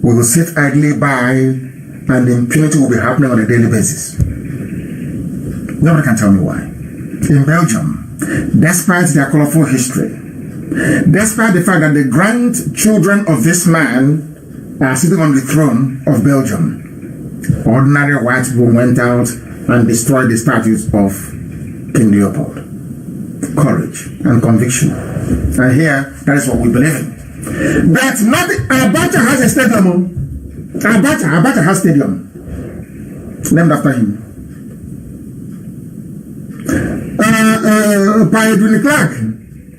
will sit idly by and impunity will be happening on a daily basis. Nobody can tell me why. In Belgium, despite their colorful history, despite the fact that the grandchildren of this man are sitting on the throne of Belgium, ordinary white people went out and destroyed the statues of King Leopold. Courage and conviction. And here, that is what we believe in. But not Abacha has a stadium. Abacha has a stadium named after him. Edwin Clark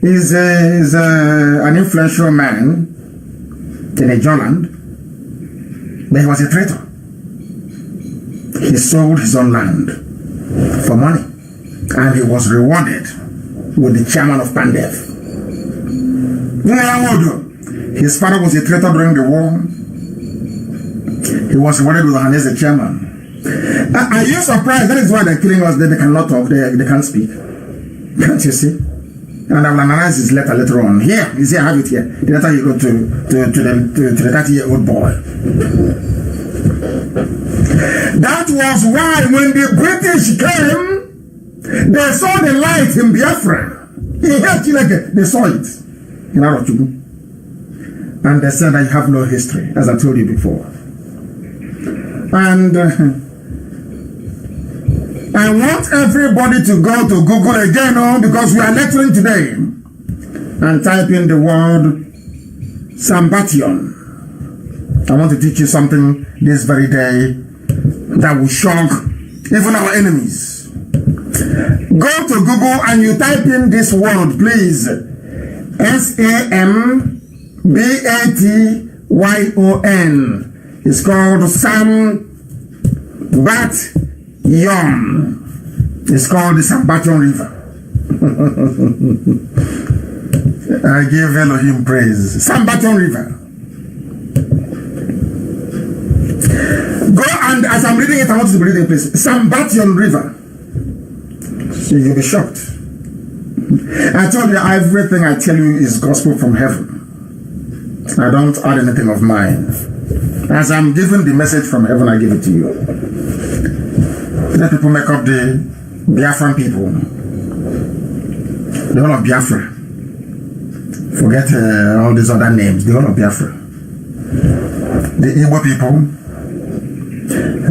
is an influential man in a Joland, but he was a traitor. He sold his own land for money, and he was rewarded with the chairman of PANDEF. His father was a traitor during the war. He was rewarded with Hannes the chairman. Are you surprised? That is why they're killing us. They cannot talk. They can't speak. Can't you see? And I will analyze his letter later on. Here, you see, I have it here. The letter he wrote to the 30-year-old boy. That was why when the British came, they saw the light in Biafra. They saw it in Arochukwu. And they said, I have no history, as I told you before. And I want everybody to go to Google again, because we are lecturing today, and type in the word Sambation. I want to teach you something this very day that will shock even our enemies. Go to Google and you type in this word, please. Sambation. It's called Sambation. It's called the Sambation River. I give Elohim praise. Sambation River. Go and as I'm reading it, I want you to read it, please. Sambation River. So you'll be shocked. I told you everything I tell you is gospel from heaven. I don't add anything of mine. As I'm giving the message from heaven, I give it to you. Let people make up the Biafran people. The whole of Biafra. Forget all these other names. The whole of Biafra. The Igbo people.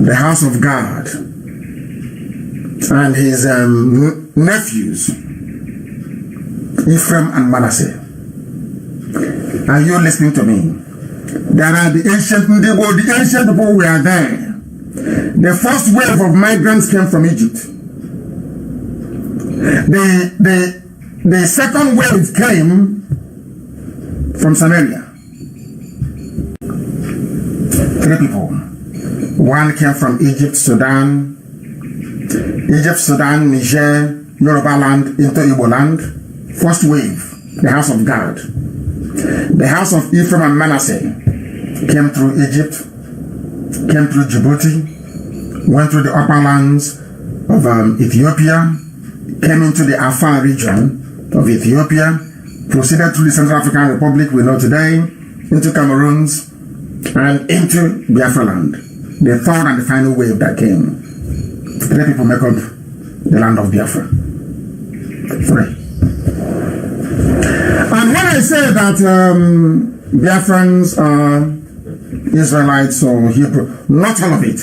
The house of God. And his nephews. Ephraim and Manasseh. Are you listening to me? There are the ancient people were there. The first wave of migrants came from Egypt. The second wave came from Samaria. 3 people. One came from Egypt, Sudan, Niger, Yoruba land into Igbo land. First wave, the house of God. The house of Ephraim and Manasseh came through Egypt, came through Djibouti, went through the upper lands of Ethiopia, came into the Afar region of Ethiopia, proceeded through the Central African Republic we know today, into Cameroons, and into Biafra land. The third and the final wave that came. 3 people make up the land of Biafra. 3. And when I say that Biafrans are Israelites or Hebrew, not all of it.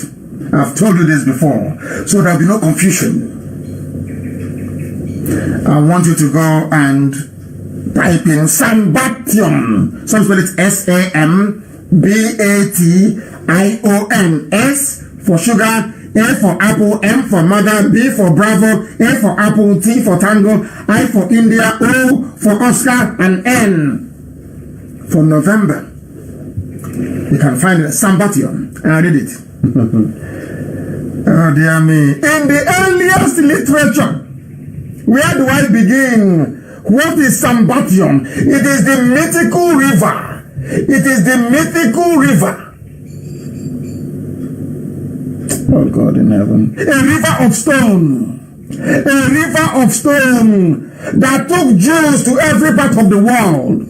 I've told you this before, so there'll be no confusion. I want you to go and type in Sambation. Some spell it S-A-M-B-A-T-I-O-N. S for sugar, A for apple, M for mother, B for bravo, A for apple, T for tango, I for India, O for Oscar, and N for November. You can find it, Sambation. I read it. Oh dear me. In the earliest literature, where do I begin? What is Sambation? It is the mythical river. It is the mythical river. Oh God in heaven. A river of stone. A river of stone that took Jews to every part of the world.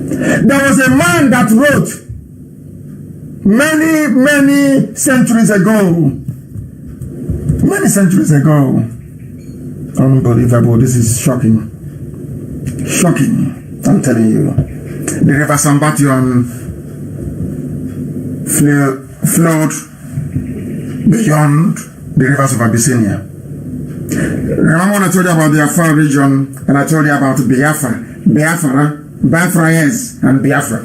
There was a man that wrote many centuries ago. Many centuries ago. Unbelievable. This is shocking. Shocking. I'm telling you. The river Sambation flowed beyond the rivers of Abyssinia. Remember when I told you about the Afar region and I told you about Biafra, yes, and Biafra.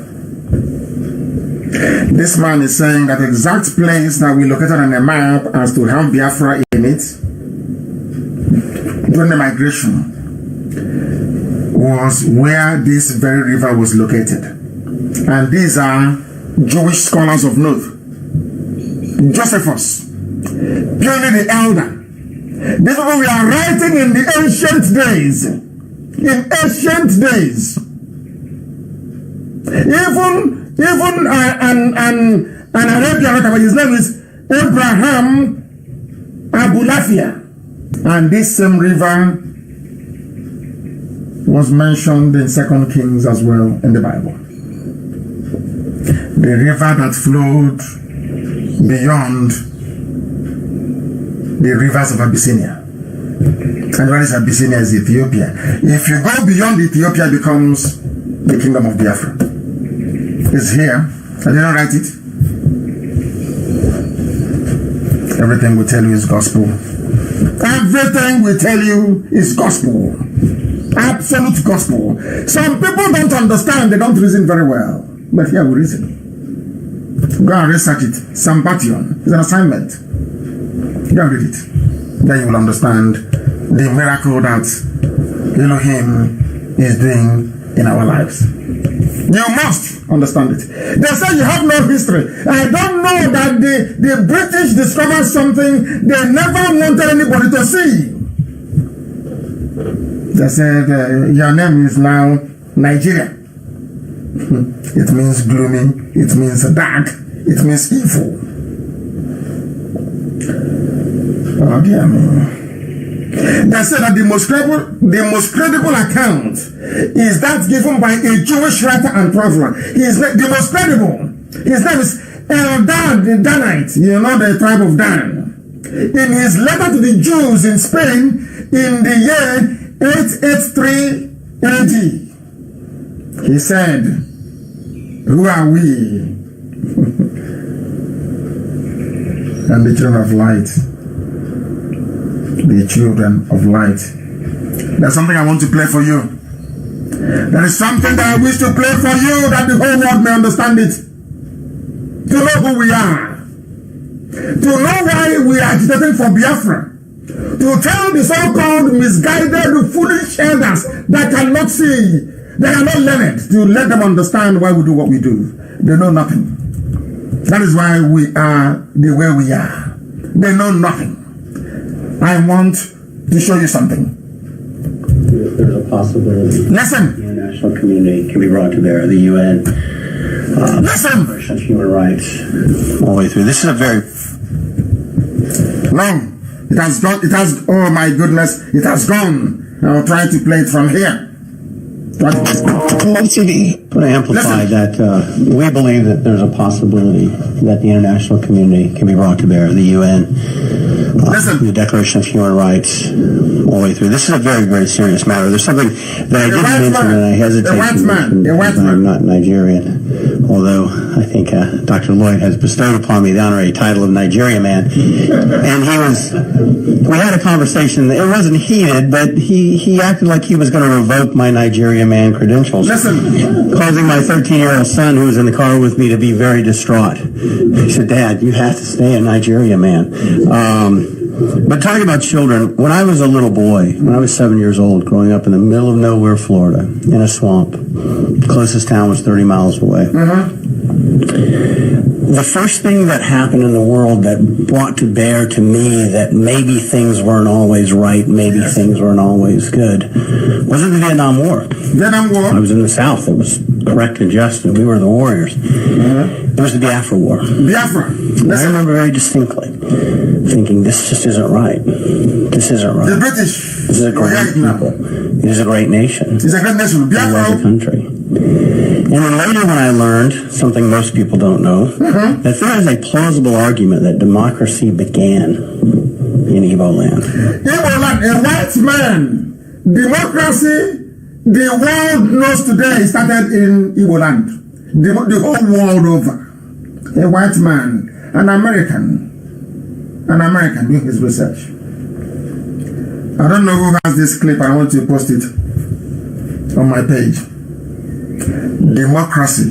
This man is saying that the exact place that we located on the map as to have Biafra in it during the migration was where this very river was located. And these are Jewish scholars of note. Josephus, Pliny the Elder. These people we are writing in the ancient days. In ancient days. Even an Arabian, his name is Abraham Abulafia. And this same river was mentioned in 2 Kings as well in the Bible. The river that flowed beyond the rivers of Abyssinia. And what is Abyssinia is Ethiopia. If you go beyond Ethiopia, it becomes the kingdom of Biafra. It's here. I didn't write it. Everything we tell you is gospel. Everything we tell you is gospel. Absolute gospel. Some people don't understand, they don't reason very well. But here we reason. Go and research it. Sambation is an assignment. Go and read it. Then you will understand the miracle that Elohim is doing in our lives. You must understand it. They say you have no history. I don't know that the British discovered something they never wanted anybody to see. They said, your name is now Nigeria. It means gloomy. It means dark. It means evil. Oh dear me. They said that the most credible account is that given by a Jewish writer and traveler. He is the most credible. His name is Eldad the Danite, you know, the tribe of Dan. In his letter to the Jews in Spain in the year 883 AD, he said, who are we? And the children of light. The children of light. There's something I want to play for you. There is something that I wish to play for you that the whole world may understand it. To know who we are. To know why we are agitating for Biafra. To tell the so-called misguided, foolish elders that cannot see, they are not learned, to let them understand why we do what we do. They know nothing. That is why we are the way we are. They know nothing. I want to show you something. There's a possibility. Listen. The international community can be brought to bear. The UN. Listen. Human rights. All the way through. This is a very. No. It has gone. It has. Oh my goodness. It has gone. I'll try to play it from here. TV. I want to amplify that we believe that there's a possibility that the international community can be brought to bear, the UN, the Declaration of Human Rights, all the way through. This is a very, very serious matter. There's something that I didn't mention and I hesitate to mention because I'm not Nigerian, although I think Dr. Lloyd has bestowed upon me the honorary title of Nigeria Man. And we had a conversation. It wasn't heated, but he acted like he was going to revoke my Nigeria Man credentials. Causing my 13-year-old son, who was in the car with me, to be very distraught. He said, "Dad, you have to stay a Nigeria Man." But talking about children, when I was a little boy, when I was 7 years old, growing up in the middle of nowhere, Florida, in a swamp, the closest town was 30 miles away. The first thing that happened in the world that brought to bear to me that maybe things weren't always right, maybe things weren't always good, wasn't the Vietnam War. I was in the South. It was correct and just, and we were the warriors. It was the Biafra War. I remember very distinctly thinking, this just isn't right. This isn't right. The British. This is a great people. It is a great nation. It's a great nation. It was a country. And then later when I learned, something most people don't know, that there is a plausible argument that democracy began in Igbo land. Igbo land, a white man. Democracy, the world knows today, started in Igbo land. The whole world over. A white man, an American doing his research. I don't know who has this clip. I want to post it on my page. Democracy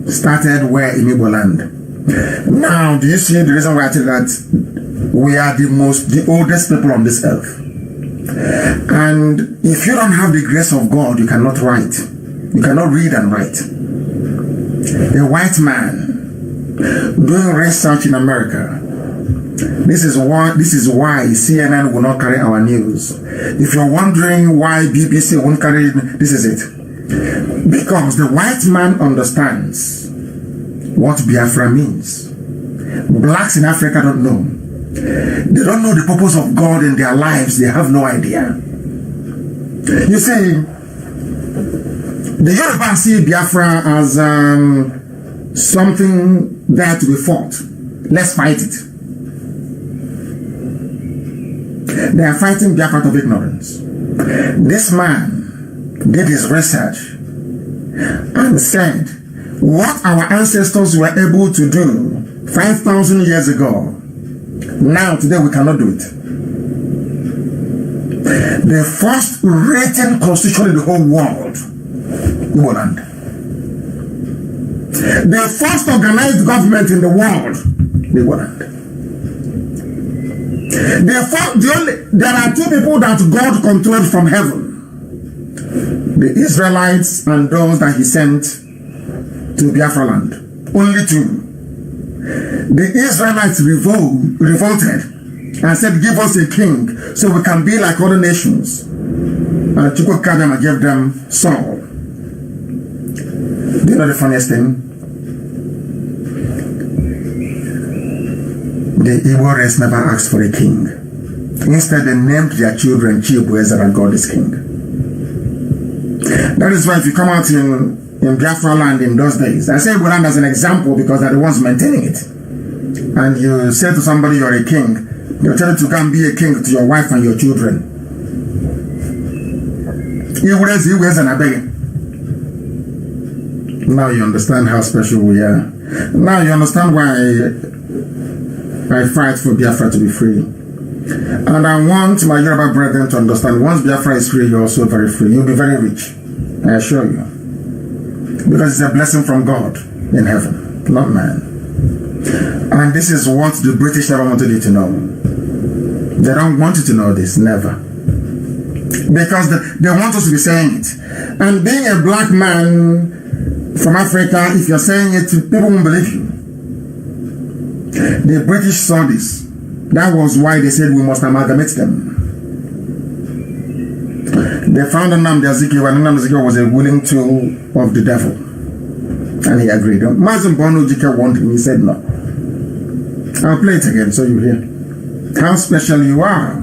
started where in Igbo land. Now, do you see the reason why I tell that we are the oldest people on this earth? And if you don't have the grace of God, you cannot write. You cannot read and write. A white man doing research in America. This is why CNN will not carry our news. If you're wondering why BBC won't carry it, this is it. Because the white man understands what Biafra means. Blacks in Africa don't know. They don't know the purpose of God in their lives. They have no idea. You see, the Yoruba see Biafra as something there to be fought. Let's fight it. They are fighting Biafra out of ignorance. This man did his research and said what our ancestors were able to do 5,000 years ago. Now, today, we cannot do it. The first written constitution in the whole world, Igbo land. The first organized government in the world, Igbo land. There are two people that God controlled from heaven. The Israelites and those that he sent to Biafra land. Only two. The Israelites revolted and said, give us a king so we can be like other nations. And Chukwukadama gave them Saul. Do you know the funniest thing? The Igbo race never asked for a king. Instead, they named their children Chibueze and God is king. That is why if you come out in Biafra land in those days, I say Igbo land as an example because they're the ones maintaining it. And you say to somebody you're a king, they'll tell you to go and be a king to your wife and your children. Now you understand how special we are. Now you understand why I fight for Biafra to be free. And I want my Yoruba brethren to understand, once Biafra is free, you're also very free. You'll be very rich, I assure you. Because it's a blessing from God in heaven, not man. And this is what the British never wanted you to know. They don't want you to know this, never. Because they want us to be saying it. And being a black man from Africa, if you're saying it, people won't believe you. The British saw this. That was why they said we must amalgamate them. They found Nnamdi Azikiwe, and Nnamdi Azikiwe was a willing tool of the devil. And he agreed. Mazi Mbonu Ojike wanted him, he said no. I'll play it again so you hear how special you are.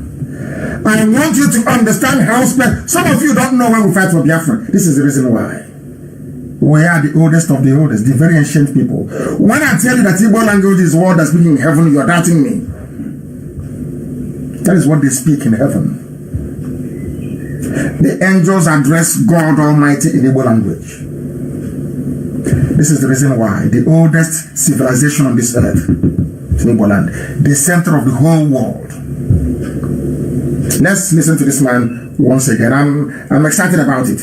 I want you to understand how some of you don't know when we fight for Biafra. This is the reason why. We are the oldest of the oldest, the very ancient people. When I tell you that Igbo language is what they speak in heaven, you are doubting me. That is what they speak in heaven. The angels address God Almighty in Igbo language. This is the reason why the oldest civilization on this earth is Igbo land, the center of the whole world. Let's listen to this man once again. I'm excited about it.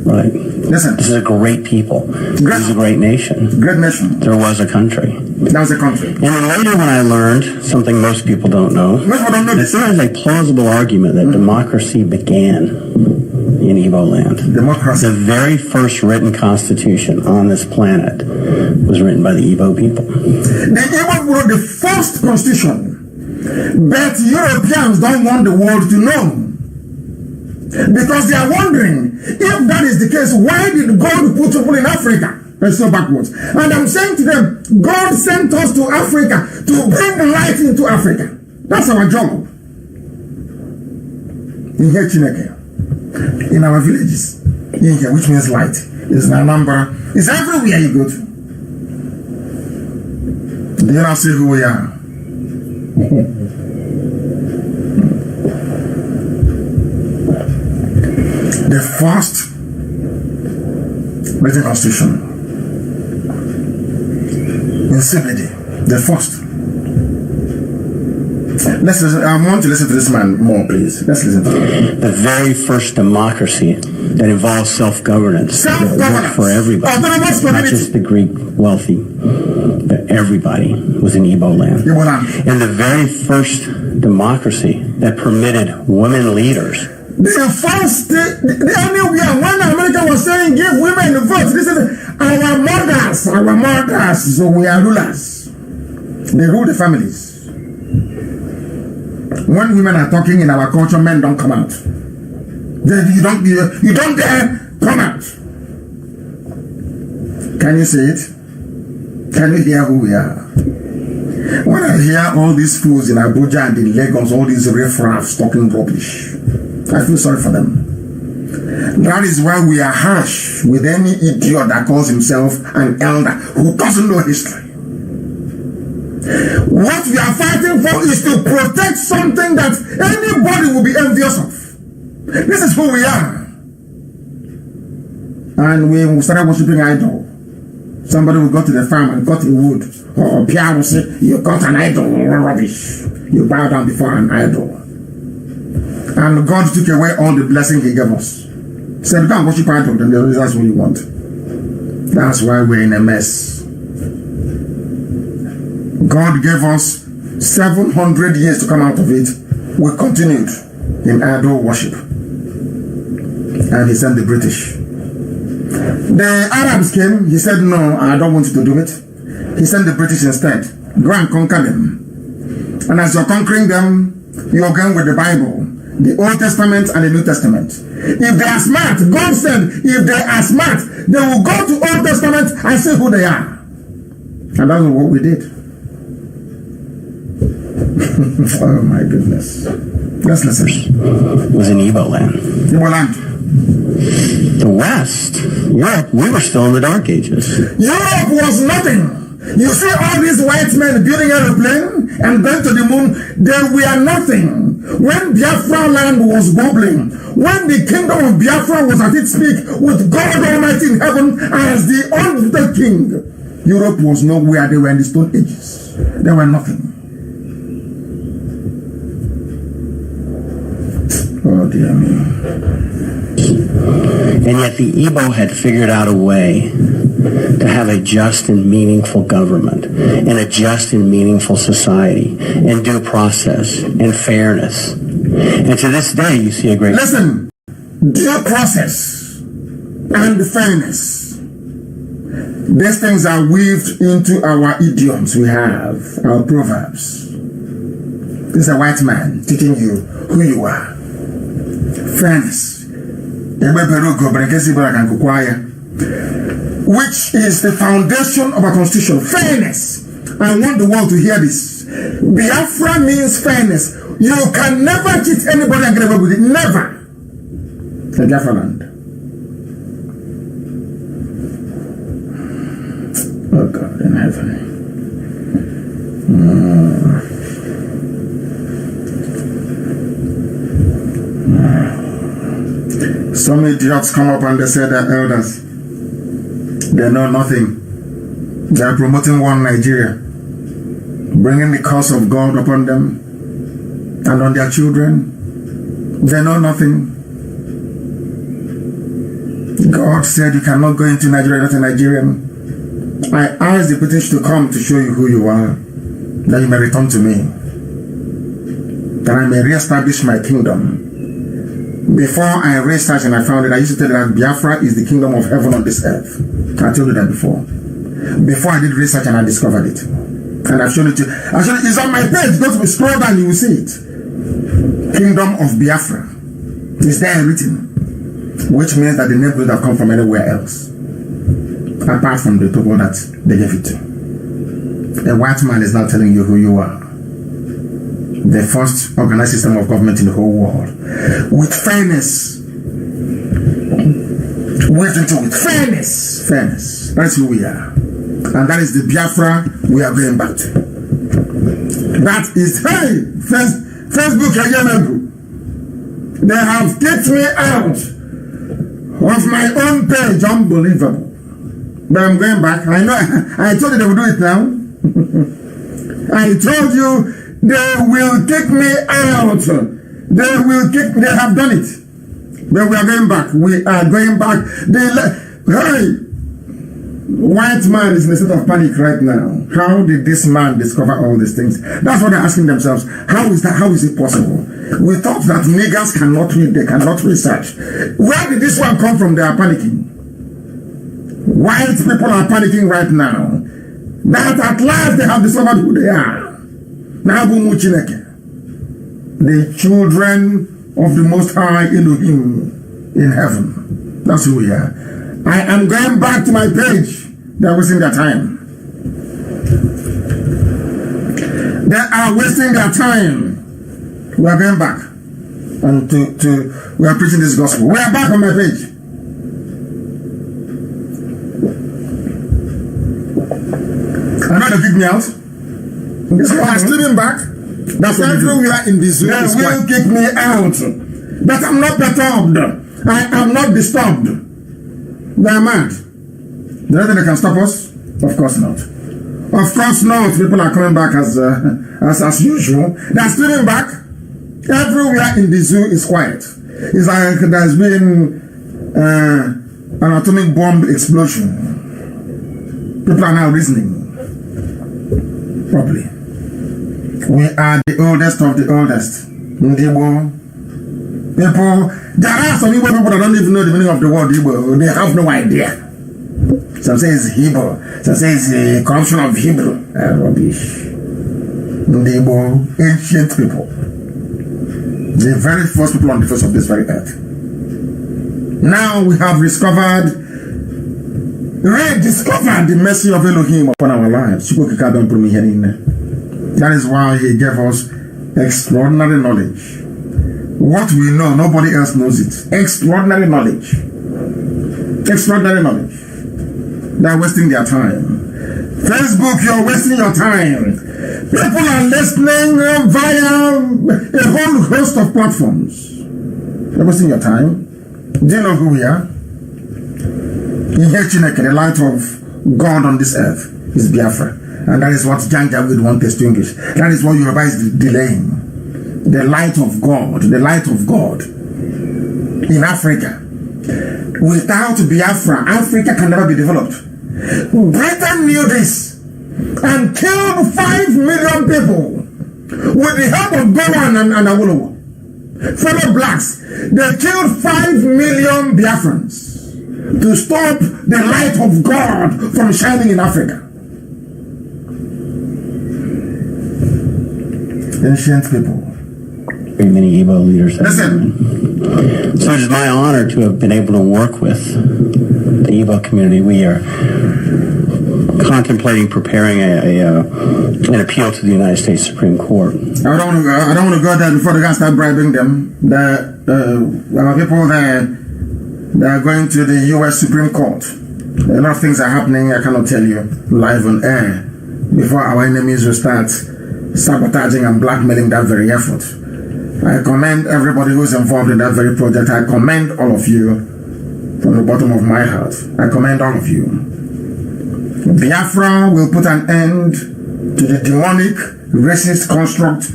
Right. Listen. This is a great people. This is a great nation. Great nation. There was a country. That was a country. And then later when I learned something most people don't know, that there is a plausible argument that democracy began in Igbo land. Democracy. The very first written constitution on this planet was written by the Igbo people. The Igbo wrote the first constitution, but Europeans don't want the world to know. Because they are wondering, if that is the case, why did God put people in Africa? That's so backwards. And I'm saying to them, God sent us to Africa to bring light into Africa. That's our job. In here, Chineke, in our villages, in here, which means light, is in Anambra, it's everywhere you go to. Do you not see who we are? The first written constitution in CBD, the first. Let's listen. I want to listen to this man more, please. Let's listen to him. The very first democracy that involves self-governance. Self-governance. For everybody. Not just the Greek wealthy, but everybody was in Igbo land. Igbo land. And the very first democracy that permitted women leaders. The first, anywhere when America was saying give women the vote, this is our mothers, so we are rulers. They rule the families. When women are talking in our culture, men don't come out. You don't dare come out. Can you see it? Can you hear who we are? When I hear all these fools in Abuja and in Lagos, all these riffraffs talking rubbish, I feel sorry for them. That is why we are harsh with any idiot that calls himself an elder who doesn't know history. What we are fighting for is to protect something that anybody will be envious of. This is who we are. And we started worshiping idol. Somebody will go to the farm and cut a wood. Or Pierre will say, you got an idol, rubbish. You bow down before an idol. And God took away all the blessing he gave us. He said, don't worship idol, then that's what you want. That's why we're in a mess. God gave us 700 years to come out of it. We continued in idol worship. And he sent the British. The Arabs came, he said, no, I don't want you to do it. He sent the British instead. Go and conquer them. And as you're conquering them, you're going with the Bible, the Old Testament and the New Testament. If they are smart, God said, if they are smart, they will go to Old Testament and see who they are. And that's what we did. Oh my goodness. Let's listen. It was in Igbo land. Igbo land. The West, Europe, we were still in the Dark Ages. Europe was nothing. You see all these white men building aeroplane and going to the moon, they were nothing. When Biafra land was bubbling, when the kingdom of Biafra was at its peak with God Almighty in heaven as the ultimate king, Europe was nowhere. They were in the Stone Ages. They were nothing. Oh dear me. And yet the Igbo had figured out a way to have a just and meaningful government and a just and meaningful society and due process and fairness. And to this day, you see a great... Listen, due process and fairness. These things are weaved into our idioms we have, our proverbs. This is a white man teaching you who you are. Fairness. Which is the foundation of a constitution. Fairness. I want the world to hear this. Biafra means fairness. You can never cheat anybody and get away with it. Never. The Biafra land. Oh God in heaven. Some idiots come up and they say they're elders. They know nothing. They are promoting one Nigeria, bringing the curse of God upon them and on their children. They know nothing. God said you cannot go into Nigeria, not a Nigerian. I asked the British to come to show you who you are, that you may return to me, that I may reestablish my kingdom. Before I researched and I found it, I used to tell you that Biafra is the kingdom of heaven on this earth. I told you that before. Before I did research and I discovered it. And I've shown it to you. Actually, it's on my page. Go to scroll down, you will see it. Kingdom of Biafra. It's there written. Which means that the name could have come from anywhere else. Apart from the people that they gave it to. The white man is now telling you who you are. The first organized system of government in the whole world. With fairness. With fairness. Fairness. That's who we are. And that is the Biafra we are going back to. That is, hey, Facebook again. They have kicked me out of my own page. Unbelievable. But I'm going back. I know, I told you they will do it now. I told you they will kick me out. They have done it. But we are going back. We are going back. Hey! White man is in a state of panic right now. How did this man discover all these things? That's what they're asking themselves. How is that? How is it possible? We thought that niggers cannot read, they cannot research. Where did this one come from? They are panicking. White people are panicking right now. That at last they have discovered who they are. The children of the Most High Elohim in heaven. That's who we are. I am going back to my page. They are wasting their time. They are wasting their time. We are going back. And we are preaching this gospel. We are back on my page. I know they kick me out. I'm sleeping back. That's what we are in this room. They will kick me out. But I'm not perturbed. I am not disturbed. They are mad. Do you think they can stop us? Of course not. Of course not. People are coming back as usual. They are sleeping back. Everywhere in the zoo is quiet. It's like there's been an atomic bomb explosion. People are now reasoning properly. We are the oldest of the oldest. Igbo people, there are some Igbo people that don't even know the meaning of the word Igbo. They have no idea. Some say it's Hebrew. Some say it's a corruption of Hebrew. Rubbish. Igbo, ancient people. The very first people on the face of this very earth. Now we have rediscovered the mercy of Elohim upon our lives. That is why he gave us extraordinary knowledge. What we know, nobody else knows it. Extraordinary knowledge. Extraordinary knowledge. They are wasting their time. Facebook, you're wasting your time. People are listening via a whole host of platforms. You're wasting your time. Do you know who we are? The light of God on this earth is Biafra. And that is what Jan Javid wants to extinguish. That is what Yoruba is delaying. The light of God. The light of God. In Africa. Without Biafra, Africa can never be developed. Britain knew this and killed 5 million people with the help of Gowan and Awolowo. Fellow blacks, they killed 5 million Biafrans to stop the light of God from shining in Africa. Ancient people. Very many Igbo leaders. Listen. So it is my honor to have been able to work with the Igbo community. We are contemplating preparing an appeal to the United States Supreme Court. I don't want to go there before they can start bribing them. Our people there, they are going to the U.S. Supreme Court. A lot of things are happening. I cannot tell you live on air before our enemies will start sabotaging and blackmailing that very effort. I commend everybody who's involved in that very project. I commend all of you from the bottom of my heart. I commend all of you. Biafra will put an end to the demonic, racist construct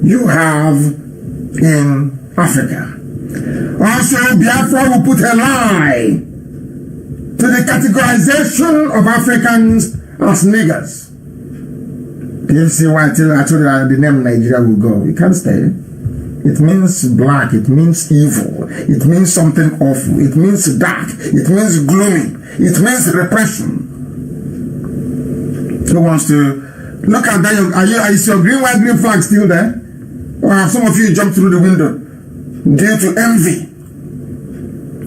you have in Africa. Also, Biafra will put a lie to the categorization of Africans as niggers. Do you see why I told you that the name Nigeria will go? You can't stay. It means black, it means evil, it means something awful, it means dark, it means gloomy, it means repression. Who wants to look at that? Is your green, white, green flag still there? Or have some of you jumped through the window due to envy?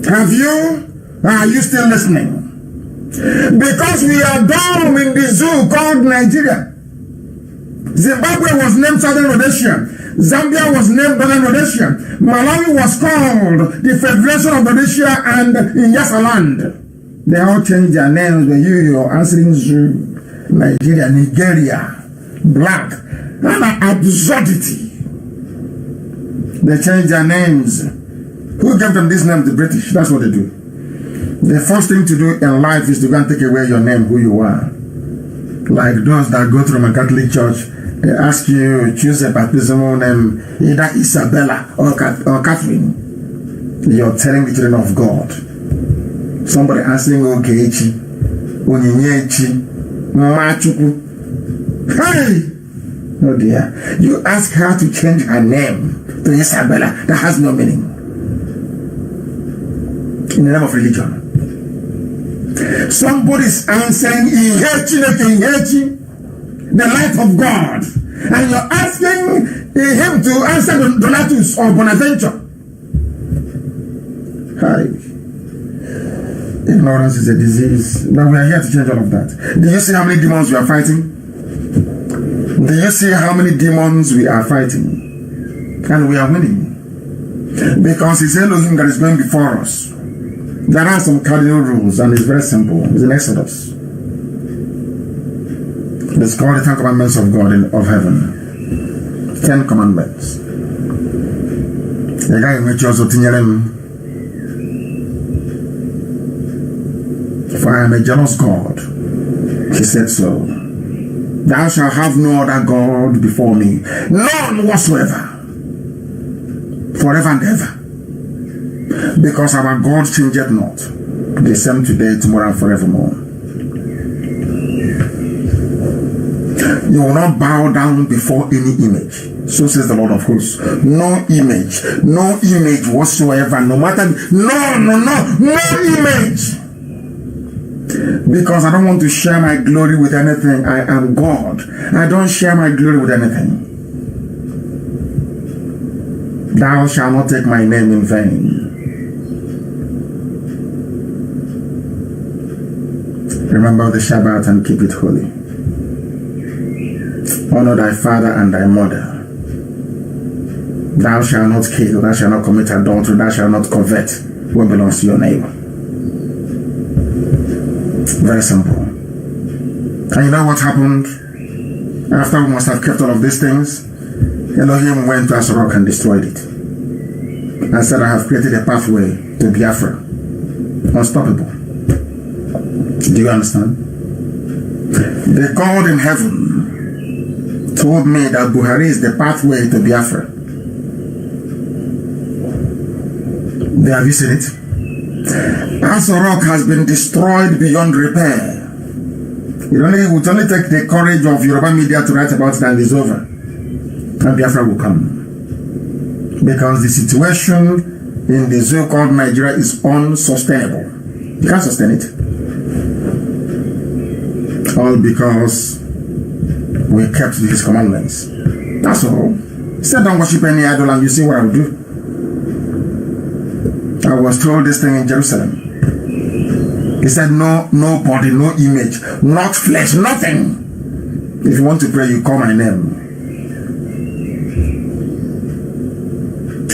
Have you? Are you still listening? Because we are down in the zoo called Nigeria. Zimbabwe was named Southern Rhodesia. Zambia was named Northern Rhodesia. Malawi was called the Federation of Rhodesia and Nyasaland. They all changed their names, but you're answering Zoo, Nigeria, Nigeria, black, and absurdity. They changed their names. Who gave them this name? The British. That's what they do. The first thing to do in life is to go and take away your name, who you are. Like those that go to Roman Catholic Church, they ask you choose a baptismal name, either Isabella or Catherine. You're telling the children of God. Somebody answering Ogechi, Onyinyechi, Machuku. Hey! Oh dear. You ask her to change her name to Isabella. That has no meaning. In the name of religion. Somebody's answering Ihechi, the light of God, and you're asking him to answer Donatus or Bonaventure. Hi. Ignorance is a disease, but we are here to change all of that. Do you see how many demons we are fighting? Do you see how many demons we are fighting? And we are winning. Because it's Elohim that is going before us. There are some cardinal rules, and it's very simple. It's in Exodus. It's called the 10 Commandments of God of heaven. 10 Commandments. The guy in which also for I am a jealous God. He said so. Thou shalt have no other God before me. None whatsoever. Forever and ever. Because our God changeth not. The same today, tomorrow, and forevermore. You will not bow down before any image. So says the Lord of hosts. No image whatsoever, no matter, no image. Because I don't want to share my glory with anything. I am God. I don't share my glory with anything. Thou shalt not take my name in vain. Remember the Shabbat and keep it holy. Honor thy father and thy mother. Thou shalt not kill, thou shalt not commit adultery, thou shalt not covet what belongs to your neighbor. Very simple. And you know what happened? After we must have kept all of these things, Elohim went to Asorok and destroyed it. And said, I have created a pathway to Biafra. Unstoppable. Do you understand? The God in heaven told me that Buhari is the pathway to Biafra. Have you seen it? Asorok has been destroyed beyond repair. It would only take the courage of Yoruba media to write about it and it's over. And Biafra will come. Because the situation in the zoo called Nigeria is unsustainable. You can't sustain it. All because we kept his commandments. That's all. He said, don't worship any idol and you see what I will do. I was told this thing in Jerusalem. He said, no body, no image, not flesh, nothing. If you want to pray, you call my name.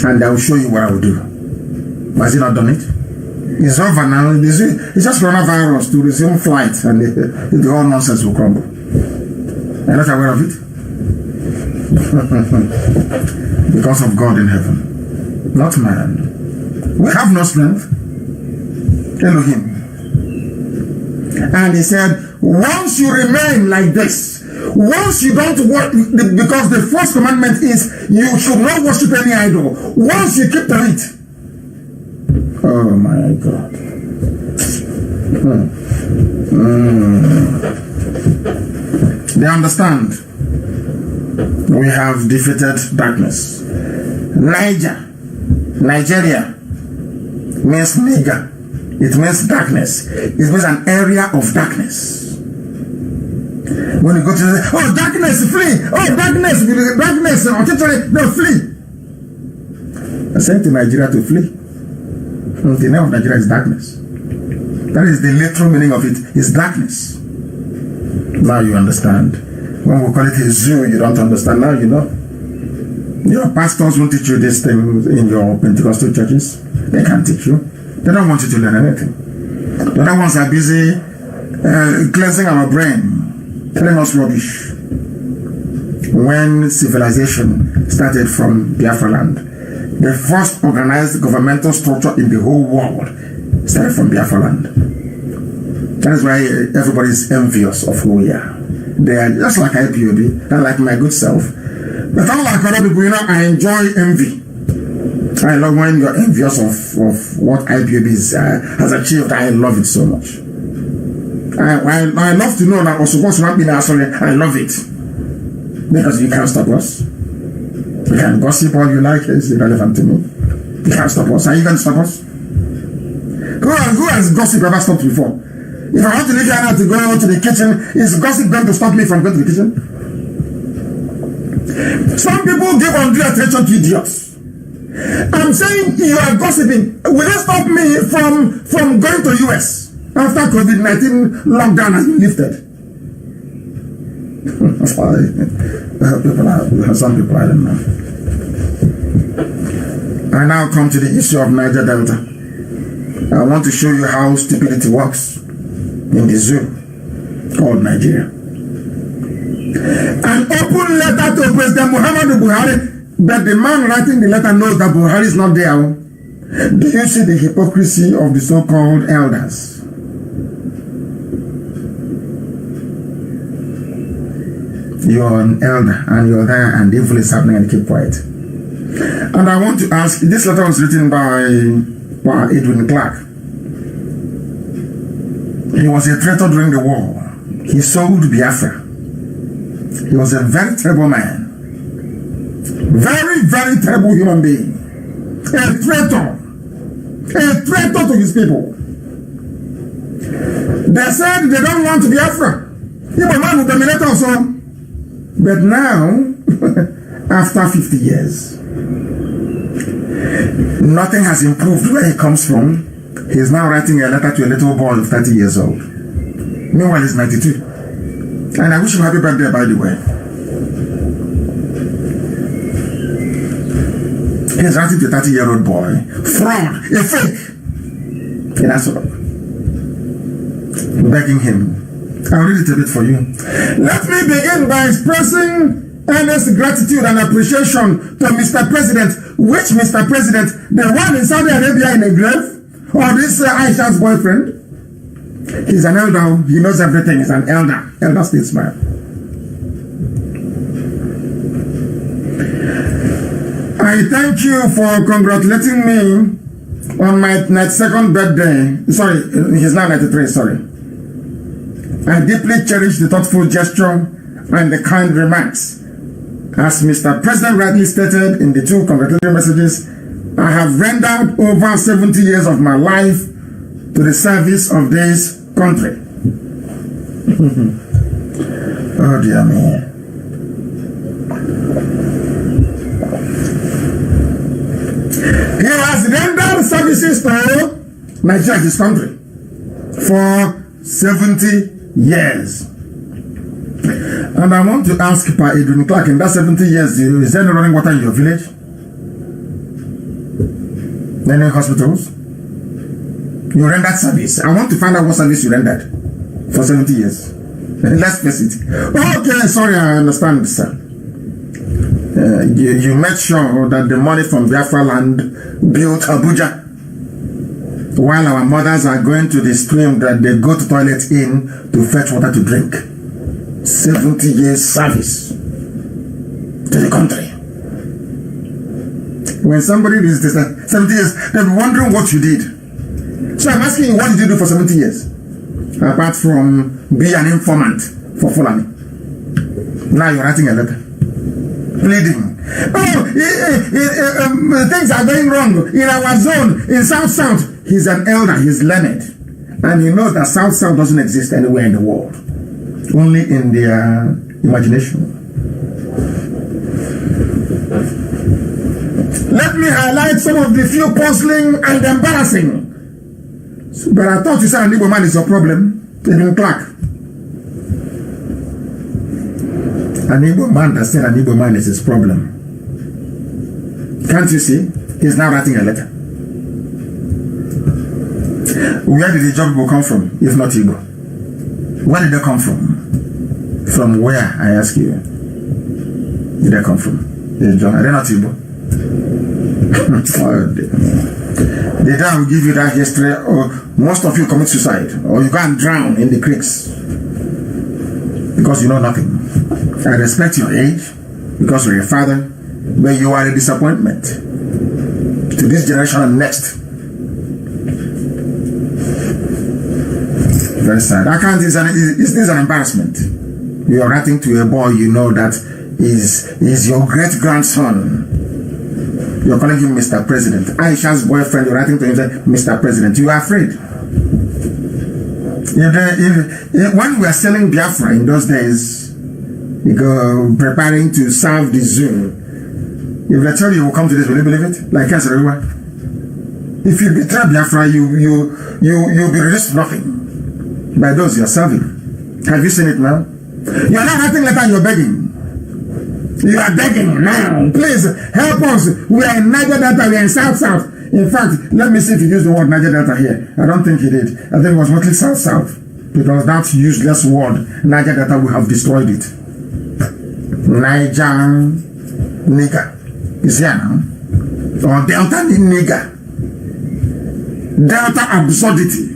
And I will show you what I will do. Has he not done it? It's over now. It's just coronavirus to resume flight, and the whole nonsense will crumble. Are you not aware of it? Because of God in heaven, not man. We have no strength. Elohim. And he said, once you remain like this, once you don't work, because the first commandment is you should not worship any idol. Once you keep to it, oh my God. They understand. We have defeated darkness. Nigeria means nigger. It means darkness. It means an area of darkness. When you go to the, oh, darkness, flee. Oh, darkness, no, flee. I sent to Nigeria to flee. The name of Nigeria is darkness. That is the literal meaning of it, is darkness. Now you understand. When we call it a zoo, you don't understand. Now you know. Your pastors won't teach you these things in your Pentecostal churches. They can't teach you. They don't want you to learn anything. The other ones are busy cleansing our brain, telling us rubbish. When civilization started from Biafra land, the first organized governmental structure in the whole world started from Biafra land. That is why everybody is envious of who we are. They are just like IPOB, not like my good self. But unlike other people, I enjoy envy. I love when you're envious of what IPOB has achieved. I love it so much. I love to know that also what's not been answering. I love it. Because you can't stop us. You can gossip all you like, it's irrelevant to me. You can't stop us. Are you going to stop us? Who has gossip ever stopped before? If I want to leave here now to go to the kitchen, is gossip going to stop me from going to the kitchen? Some people give undue attention to idiots. I'm saying you are gossiping. Will it stop me from going to US after COVID-19 lockdown has been lifted? Some people, I don't know. I now come to the issue of Niger Delta. I want to show you how stupidity works in the zoo called Nigeria. An open letter to President Muhammadu Buhari, but the man writing the letter knows that Buhari is not there. Do you see the hypocrisy of the so-called elders? You're an elder and you're there and evil is happening and keep quiet. And I want to ask, this letter was written by Edwin Clark. He was a traitor during the war. He sold Biafra. He was a very terrible man. Very, very terrible human being. A traitor. A traitor to his people. They said they don't want Biafra. Even man will dominate us all. But now, after 50 years, nothing has improved where he comes from. He is now writing a letter to a little boy of 30 years old. Meanwhile, he's 92. And I wish him happy birthday, by the way. He's writing to a 30-year-old boy. Fraud, a fake. In Asoro. Begging him. I'll read it a bit for you. Let me begin by expressing earnest gratitude and appreciation to Mr. President. Which Mr. President? The one in Saudi Arabia in a grave? Or this Aisha's boyfriend? He's an elder. He knows everything. He's an elder. Elder statesman. I thank you for congratulating me on my 92nd birthday. Sorry, he's now 93, sorry. I deeply cherish the thoughtful gesture and the kind remarks. As Mr. President rightly stated in the two congratulatory messages, I have rendered over 70 years of my life to the service of this country. Oh dear me. He has rendered services to Nigeria, his country. for 70 years. And I want to ask Pa Edwin Clark, in that 70 years, is there any running water in your village? Any hospitals? You rendered service. I want to find out what service you rendered for 70 years. Let's face it. Okay, sorry, I understand, sir. You made sure that the money from Biafra land built Abuja, while our mothers are going to the stream that they go to toilet in to fetch water to drink. 70 years service to the country. When somebody is this 70 years, they'll be wondering what you did. So I'm asking you, what did you do for 70 years? Apart from be an informant for Fulani. Now you're writing a letter. Pleading. Oh, things are going wrong in our zone, in South. He's an elder, he's learned. And he knows that South doesn't exist anywhere in the world. Only in their imagination. Let me highlight some of the few puzzling and embarrassing. But I thought you said an Igbo man is your problem. Edwin Clark. An Igbo man that said an Igbo man is his problem. Can't you see? He's now writing a letter. Where did the job people come from, if not Igbo? Where did they come from? From where, I ask you? Did they come from? Are they not Igbo? The day I will give you that history, or most of you commit suicide, or you go and drown in the creeks because you know nothing. I respect your age because you're a father, but you are a disappointment to this generation and next. Very sad. I can't. This is an embarrassment. You are writing to a boy you know that is your great grandson. You're calling him Mr. President. Aisha's boyfriend, you're writing to him, Mr. President. You are afraid. When we were selling Biafra in those days, you go preparing to serve the zoo. If they tell you will come to this, will you believe it? Like us, everyone. If you betray Biafra, you'll be reduced to nothing by those you're serving. Have you seen it now? You're not writing letter, you're begging. You are begging now. Please help us. We are in Niger Delta. We are in South. In fact, let me see if you use the word Niger Delta here. I don't think he did. I think it was mostly South. Because that useless word, Niger Delta, we have destroyed it. Niger nigger is here now. Or Delta nigger. Delta absurdity.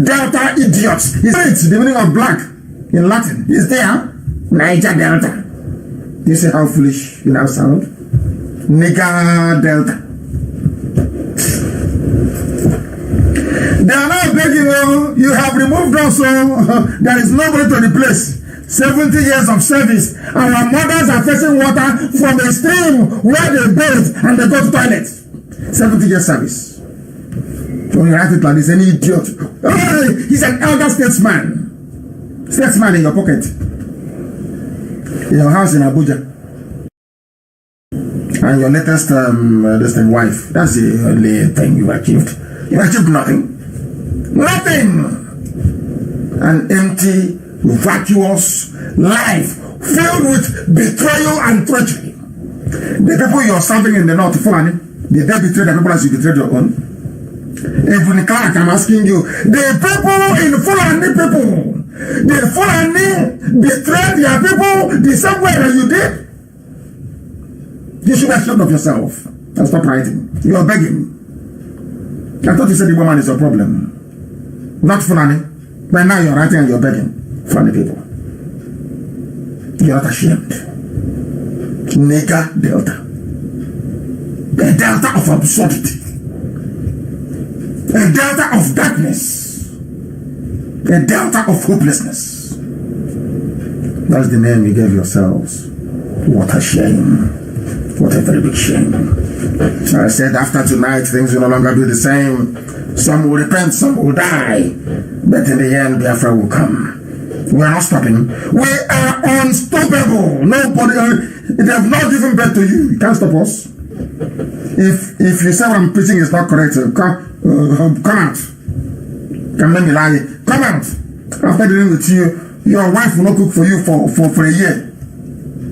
Delta idiots. It's the meaning of black in Latin. Is there? Niger Delta. You see how foolish you now sound? Nigger Delta. They are now begging you. You have removed us, so there is nobody to replace. 70 years of service. Our mothers are fetching water from a stream where they bathe and they go to toilet. 70 years service. When you write it like this, any idiot. Oh, he's an elder statesman. Statesman in your pocket. In your house in Abuja. And your latest wife. That's the only thing you've achieved. You've achieved nothing. Nothing. An empty, vacuous life filled with betrayal and treachery. The people you're serving in the north, Fulani, did they betray the people as you betrayed your own? Edwin Clark, I'm asking you, the people in Fulani people, the Fulani betrayed their people the same way that you did. You should be ashamed of yourself and stop writing. You are begging. I thought you said the woman is your problem. Not Fulani. But now you're writing and you're begging. Fulani people. You're not ashamed. Nigger Delta. A delta of absurdity. A delta of darkness. A delta of hopelessness. That's the name you gave yourselves. What a shame. What a very big shame. I said after tonight things will no longer be the same. Some will repent, some will die. But in the end, Biafra will come. We are not stopping. We are unstoppable. Nobody, they have not given birth to you. You can't stop us. If you say what I'm preaching is not correct, come out. can make me lie. Come out. After dealing with you, your wife will not cook for you for a year.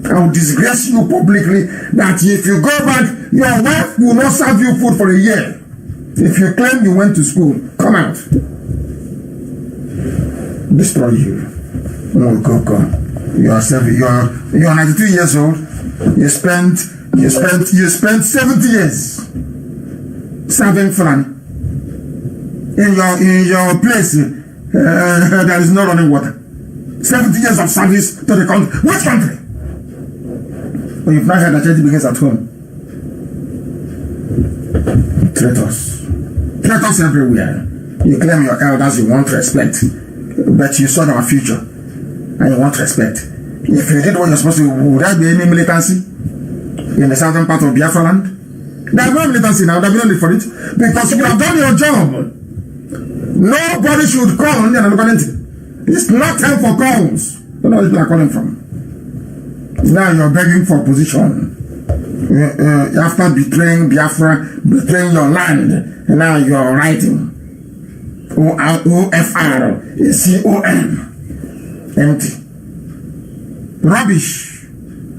I will disgrace you publicly that if you go back, your wife will not serve you food for a year. If you claim you went to school, come out. Destroy you. Oh, go. You are 92 years old. You spent 70 years serving Fulani. In your place, there is no running water. 70 years of service to the country. Which country? Well, you've not heard that charity begins at home. Traitors everywhere. You claim your elders, you want respect, but you saw our future and you want respect. If you did what you're supposed to, would there be any militancy in the southern part of Biafra land? There's no militancy now. There's no need for it because you have done your job. Nobody should call on you. It's not time for calls. Don't know where people are calling from. Now you're begging for position. After betraying Biafra, betraying your land, and now you're writing OFRCOM. Empty. Rubbish.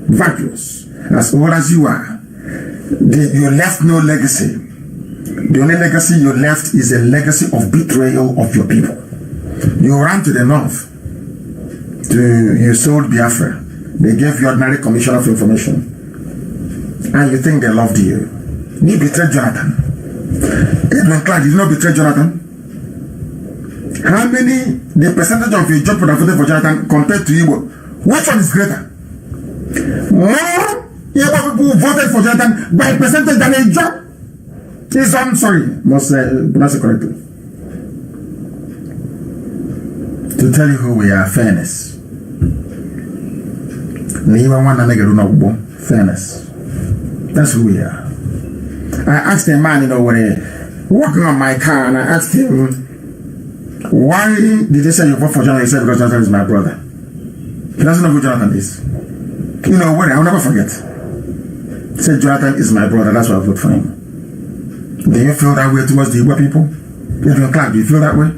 Vacuous. As old as you are. You left no legacy. The only legacy you left is a legacy of betrayal of your people. You ran to the north. You sold Biafra. They gave you ordinary commission of information. And you think they loved you. You betrayed Jonathan. Edwin Clark did not betray Jonathan. How many, the percentage of your job would have voted for Jonathan compared to Igbo? Which one is greater? More Igbo people voted for Jonathan by percentage than a job. I'm sorry, must pronounce it correctly. To tell you who we are, fairness. Fairness. That's who we are. I asked a man, walking on my car, and I asked him, why did you say you vote for Jonathan? He said, because Jonathan is my brother. He doesn't know who Jonathan is. You know what? I'll never forget. He said, Jonathan is my brother. That's why I vote for him. Do you feel that way towards the Igbo people? Edwin Clark, do you feel that way?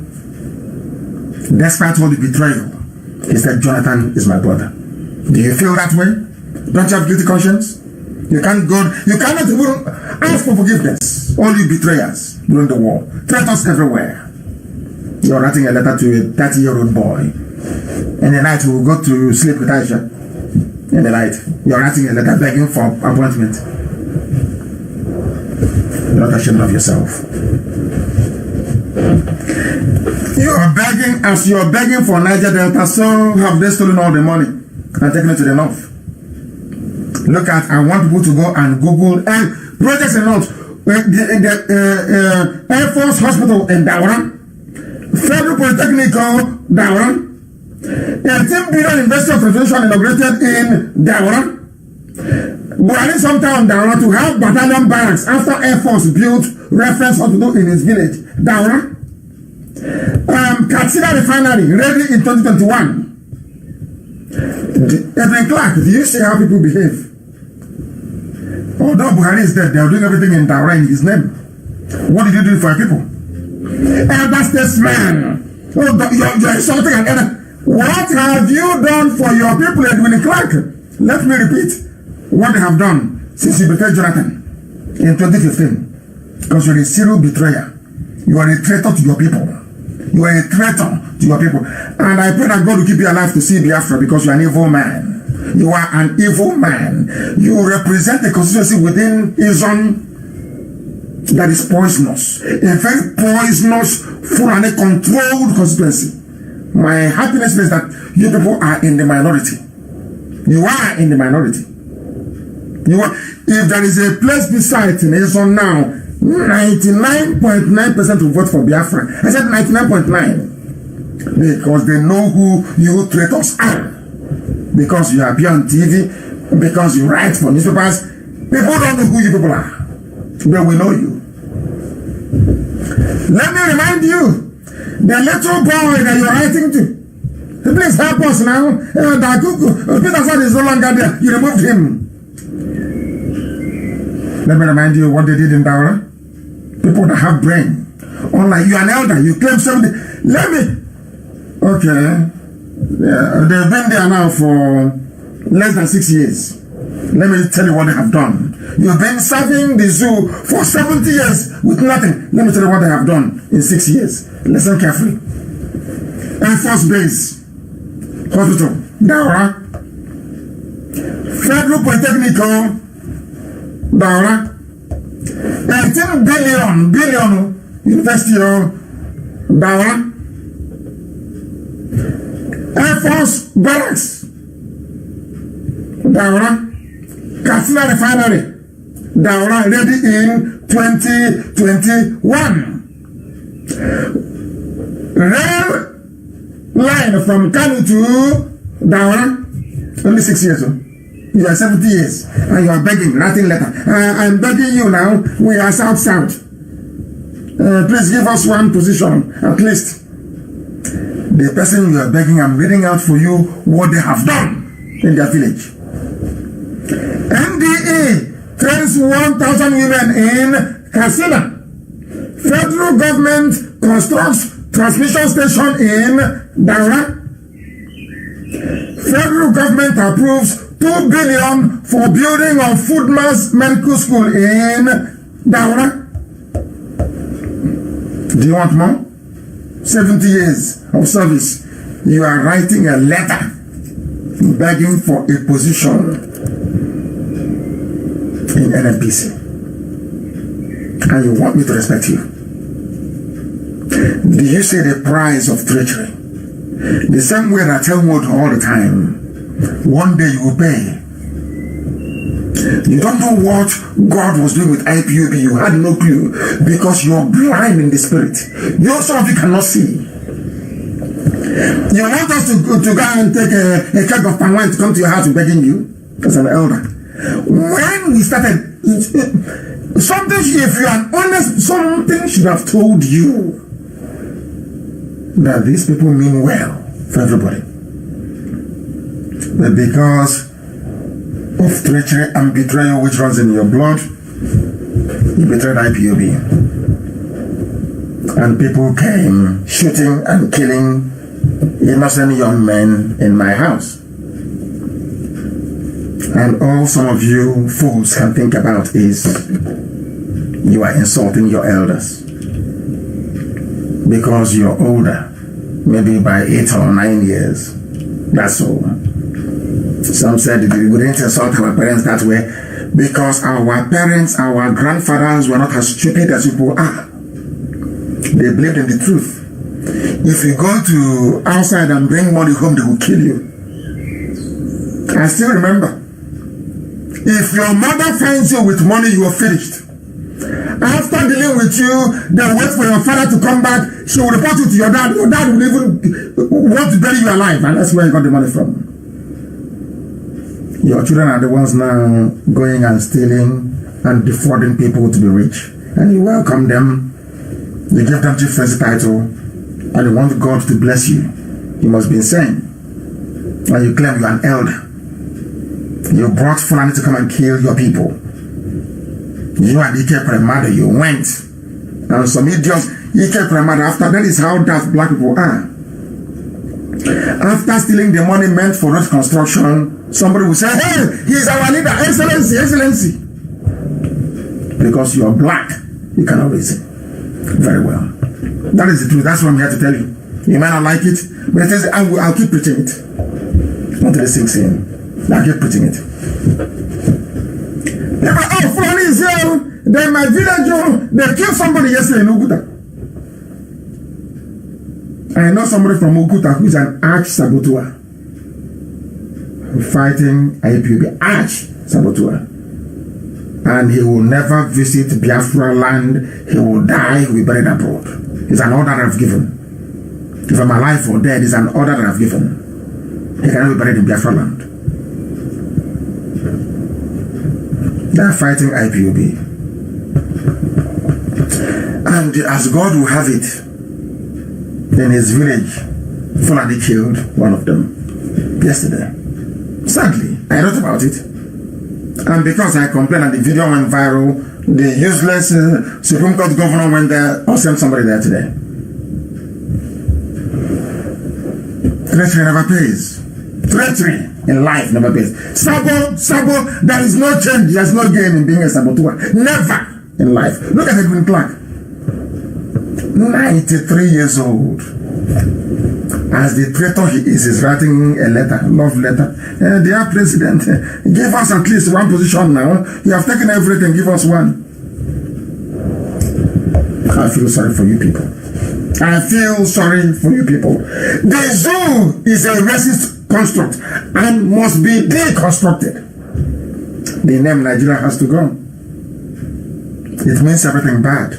Despite all the betrayal, he said, Jonathan is my brother. Do you feel that way? Don't you have guilty conscience? You cannot even ask for forgiveness. All you betrayers during the war. Traitors everywhere. You're writing a letter to a 30-year-old boy. In the night, he will go to sleep with Aisha. In the night, you're writing a letter begging for appointment. You're not ashamed of yourself. You're begging for Niger Delta, so have they stolen all the money and taken it to the north. Look at, I want people to go and Google and projects and notes. The Air Force Hospital in Daura, Federal Polytechnic Daura, 18 billion University of Revolution inaugurated in Daura, Buhari sometime Daura to have battalion barracks after Air Force built reference hospital in his village, Daura. Katsina Refinery ready in 2021. Edwin Clark, do you see how people behave? Although Buhari is dead, they are doing everything in Daura in his name. What did you do for your people? Elder statesman. You're insulting an elder. What have you done for your people, Edwin Clark? Let me repeat what they have done since you betrayed Jonathan in 2015. Because you're a serial betrayer. You are a traitor to your people. You are a traitor to your people. And I pray that God will keep you alive to see Biafra because you are an evil man. You are an evil man. You represent a constituency within Izon that is poisonous. A very poisonous, full and controlled constituency. My happiness is that you people are in the minority. You are in the minority. If there is a place beside Izon now, 99.9% will vote for Biafra. I said 99.9 because they know who you traitors are. Because you appear on TV, because you write for newspapers, people don't know who you people are. But we know you. Let me remind you, the little boy that you're writing to, please help us now. Peter Saad is no longer there. You removed him. Let me remind you what they did in Daura. People that have brain. Unlike you, an elder, you claim 70. Let me. Okay. Yeah, they've been there now for less than 6 years. Let me tell you what they have done. You've been serving the zoo for 70 years with nothing. Let me tell you what they have done in 6 years. Listen carefully. Air Force Base, Hospital, Daura. Federal Polytechnical, Daura. 18 billion, University of Daura. Air Force Barracks, Daura. Katsina Refinery, Daura, ready in 2021. Rail line from Kano to Daura, only 6 years old. You are 70 years and you are begging, writing letter. I'm begging you now, we are South. Please give us one position, at least. The person you are begging, I'm reading out for you what they have done in their village. NDA trains 1,000 women in Katsina. Federal government constructs transmission station in Daura. Federal government approves 2 billion for building of Foodmas Medical School in Daura. Do you want more? 70 years of service. You are writing a letter begging for a position in NNPC, and you want me to respect you. Do you see the price of treachery? The same way that I tell you all the time, one day you will pay. You don't know what God was doing with IPOB. You had no clue because you're blind in the spirit. Some of you cannot see. You want us to go and take a keg of palm wine to come to your house begging you as an elder. When we started, something, if you are honest, something should have told you that these people mean well for everybody. But because of treachery and betrayal which runs in your blood, you betrayed IPOB. And people came shooting and killing innocent young men in my house. And all some of you fools can think about is you are insulting your elders because you're older, maybe by 8 or 9 years. That's all. Some said we didn't insult our parents that way because our parents, our grandfathers were not as stupid as people are. They believed in the truth. If you go to outside and bring money home, they will kill you. I still remember. If your mother finds you with money, you are finished. After dealing with you, they'll wait for your father to come back. She will report you to your dad. Your dad will even want to bury you alive, and that's where you got the money from. Your children are the ones now going and stealing and defrauding people to be rich. And you welcome them. You give them chieftaincy title, and you want God to bless you. You must be insane. And you claim you are an elder. You brought Fulani to come and kill your people. You and Ike Premada, you went. And some idiots, Ike Premada, after that is how daft black people are. After stealing the money meant for road construction, somebody will say, hey, he's our leader, excellency, excellency. Because you are black, you cannot reason. Very well. That is the truth. That's what I'm here to tell you. You might not like it, but it is, I'll keep preaching it. Until it sinks in. I'll keep preaching it. Oh, Fulani is here. They're in my village. They killed somebody yesterday in Oguta. I know somebody from Oguta who is an arch saboteur. Fighting IPOB. Arch saboteur. And he will never visit Biafra land. He will die. He will be buried abroad. It's an order that I've given. If I'm alive or dead, it's an order that I've given. He cannot be buried in Biafra land. They are fighting IPOB. And as God will have it, in his village, Fulani killed one of them yesterday. Sadly, I wrote about it. And because I complained and the video went viral, The useless Supreme Court governor went there or sent somebody there today. Treachery never pays. Treachery in life never pays. Sabo, there is no change, there's no gain in being a saboteur. Never in life. Look at Edwin Clark. 93 years old. As the traitor he is writing a letter, love letter. Dear President, give us at least one position now. You have taken everything, give us one. I feel sorry for you people. I feel sorry for you people. The zoo is a racist construct and must be deconstructed. The name Nigeria has to go. It means everything bad.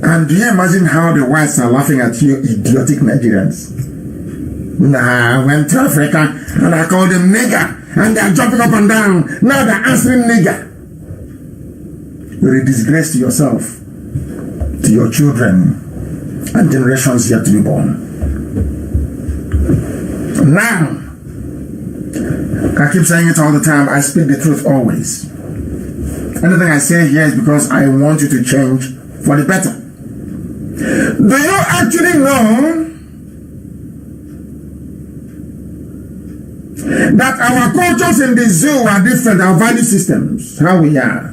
And do you imagine how the whites are laughing at you idiotic Nigerians? Nah, I went to Africa and I called them nigger and they're jumping up and down. Now they're answering nigger. You're a disgrace to yourself, to your children, and generations yet to be born. Now, I keep saying it all the time, I speak the truth always. Anything I say here is because I want you to change for the better. Do you actually know that our cultures in the zoo are different, our value systems, how we are?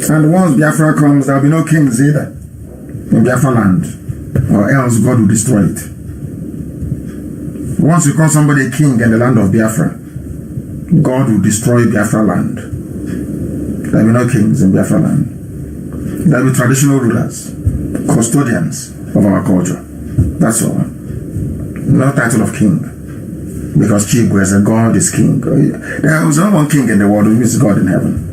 And once Biafra comes, there will be no kings either in Biafra land, or else God will destroy it. Once you call somebody a king in the land of Biafra, God will destroy Biafra land. There will be no kings in Biafra land. There will be traditional rulers, custodians of our culture. That's all. No title of king. Because Chigwe is a God is king. There is only one king in the world, which is God in heaven.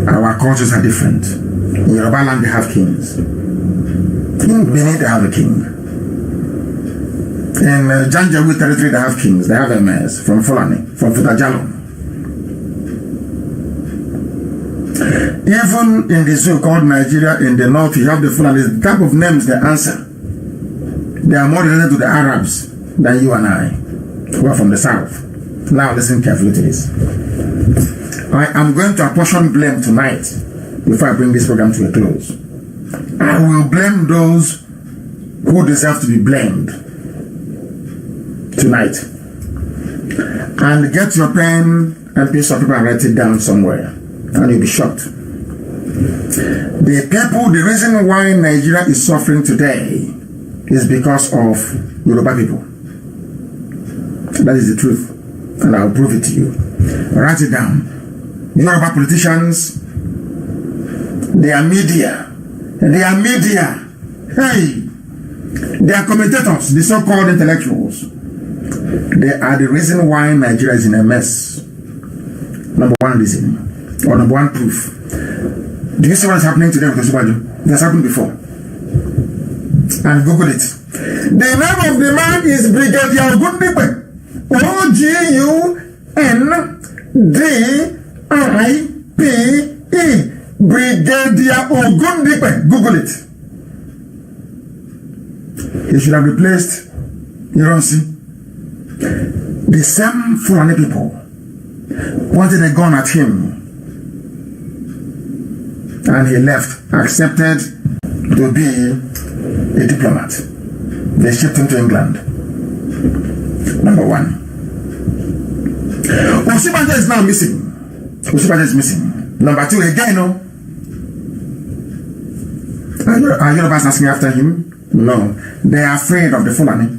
Our cultures are different. In Yoruba land, they have kings. In Benin, they have a king. In Janjaweed territory, they have kings. They have emirs from Fulani, from Futajalo. Even in the zoo called Nigeria in the north, you have the Fulani. The type of names they answer, they are more related to the Arabs than you and I, who are from the south. Now listen carefully to this. I am going to apportion blame tonight before I bring this program to a close. I will blame those who deserve to be blamed tonight. And get your pen and piece of paper and write it down somewhere. And you'll be shocked. The reason why Nigeria is suffering today is because of Yoruba people. That is the truth. And I'll prove it to you. Write it down. Yoruba politicians, their media, hey, they are commentators, the so-called intellectuals. They are the reason why Nigeria is in a mess. Number one reason, or number one proof. Do you see what is happening today with Osinbajo? It has happened before. And Google it. The name of the man is Brigadier Ogundipe. O-G-U-N-D-I-P-E. Brigadier Ogundipe. Google it. He should have replaced Ironsi. The same Fulani people wanted a gun at him. And he left, accepted to be a diplomat. They shipped him to England. Number one. Osinbajo is now missing. Osinbajo is missing. Number two, again, no. Are Yorubas asking after him? No. They are afraid of the Fulani.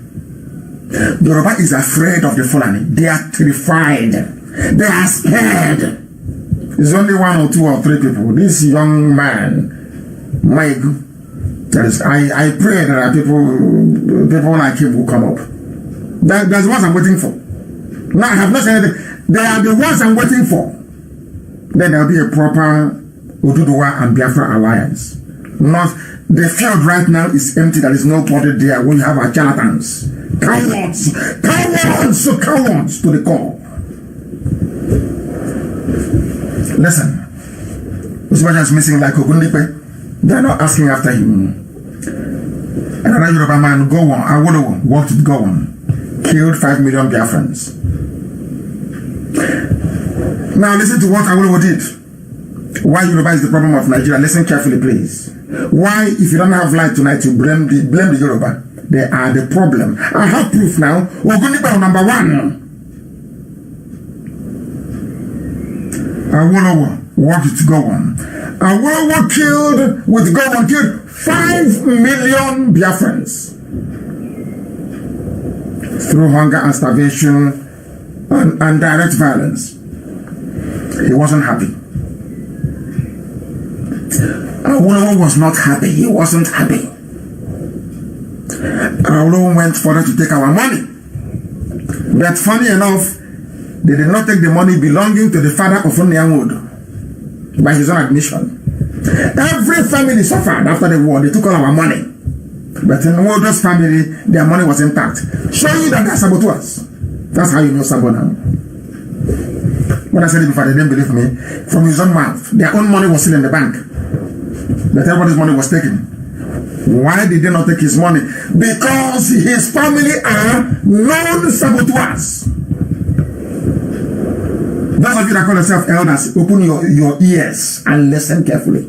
Yoruba is afraid of the Fulani. They are terrified. They are scared. It's only one or two or three people. This young man, Mike, that is, I pray that people like him will come up. That's what I'm waiting for. No, I have not said anything. They are the ones I'm waiting for. Then there will be a proper Oduduwa and Biafra alliance. Not the field right now is empty. There is no party there. We have our charlatans, cowards to the core. Listen, Osinbajo is missing like Ogundipe. They are not asking after him. Another Yoruba man, Gowon, Awolowo, worked with Gowon, killed 5 million Biafrans. Now listen to what Awolowo did. Why Yoruba is the problem of Nigeria. Listen carefully, please. Why, if you don't have light tonight, you blame the Yoruba. They are the problem. I have proof now. Oguniba number 1. Awolowo walked with Gowon. Awolowo killed 5 million Biafrans through hunger and starvation and direct violence. He wasn't happy. Awolowo was not happy. He wasn't happy. Awolowo went further to take our money. But funny enough, they did not take the money belonging to the father of Onyangwodo by his own admission. Every family suffered after the war. They took all our money. But in Nwodo's family, their money was intact. Showing you that they are saboteurs. That's how you know Sabo now. When I said it before, they didn't believe me. From his own mouth, their own money was still in the bank. But everybody's money was taken. Why did they not take his money? Because his family are known saboteurs. Those of you that call yourself elders, open your ears and listen carefully.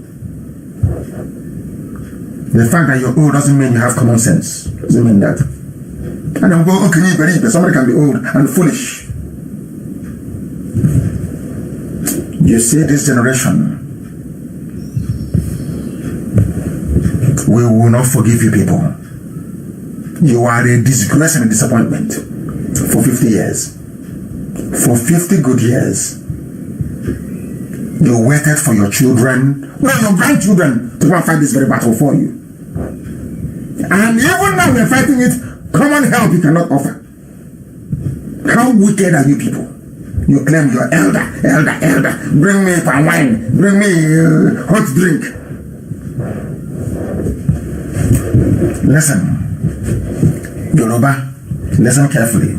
The fact that you're old doesn't mean you have common sense. Doesn't mean that. And then go, okay, you believe that somebody can be old and foolish. You see, this generation, we will not forgive you people. You are a disgrace and a disappointment for 50 years. For 50 good years. You waited for your children, no, your grandchildren, to go and fight this very battle for you. And even now we're fighting it, common help you cannot offer. How wicked are you people? You claim you're elder. Bring me palm wine, bring me hot drink. Listen, Yoruba, listen carefully.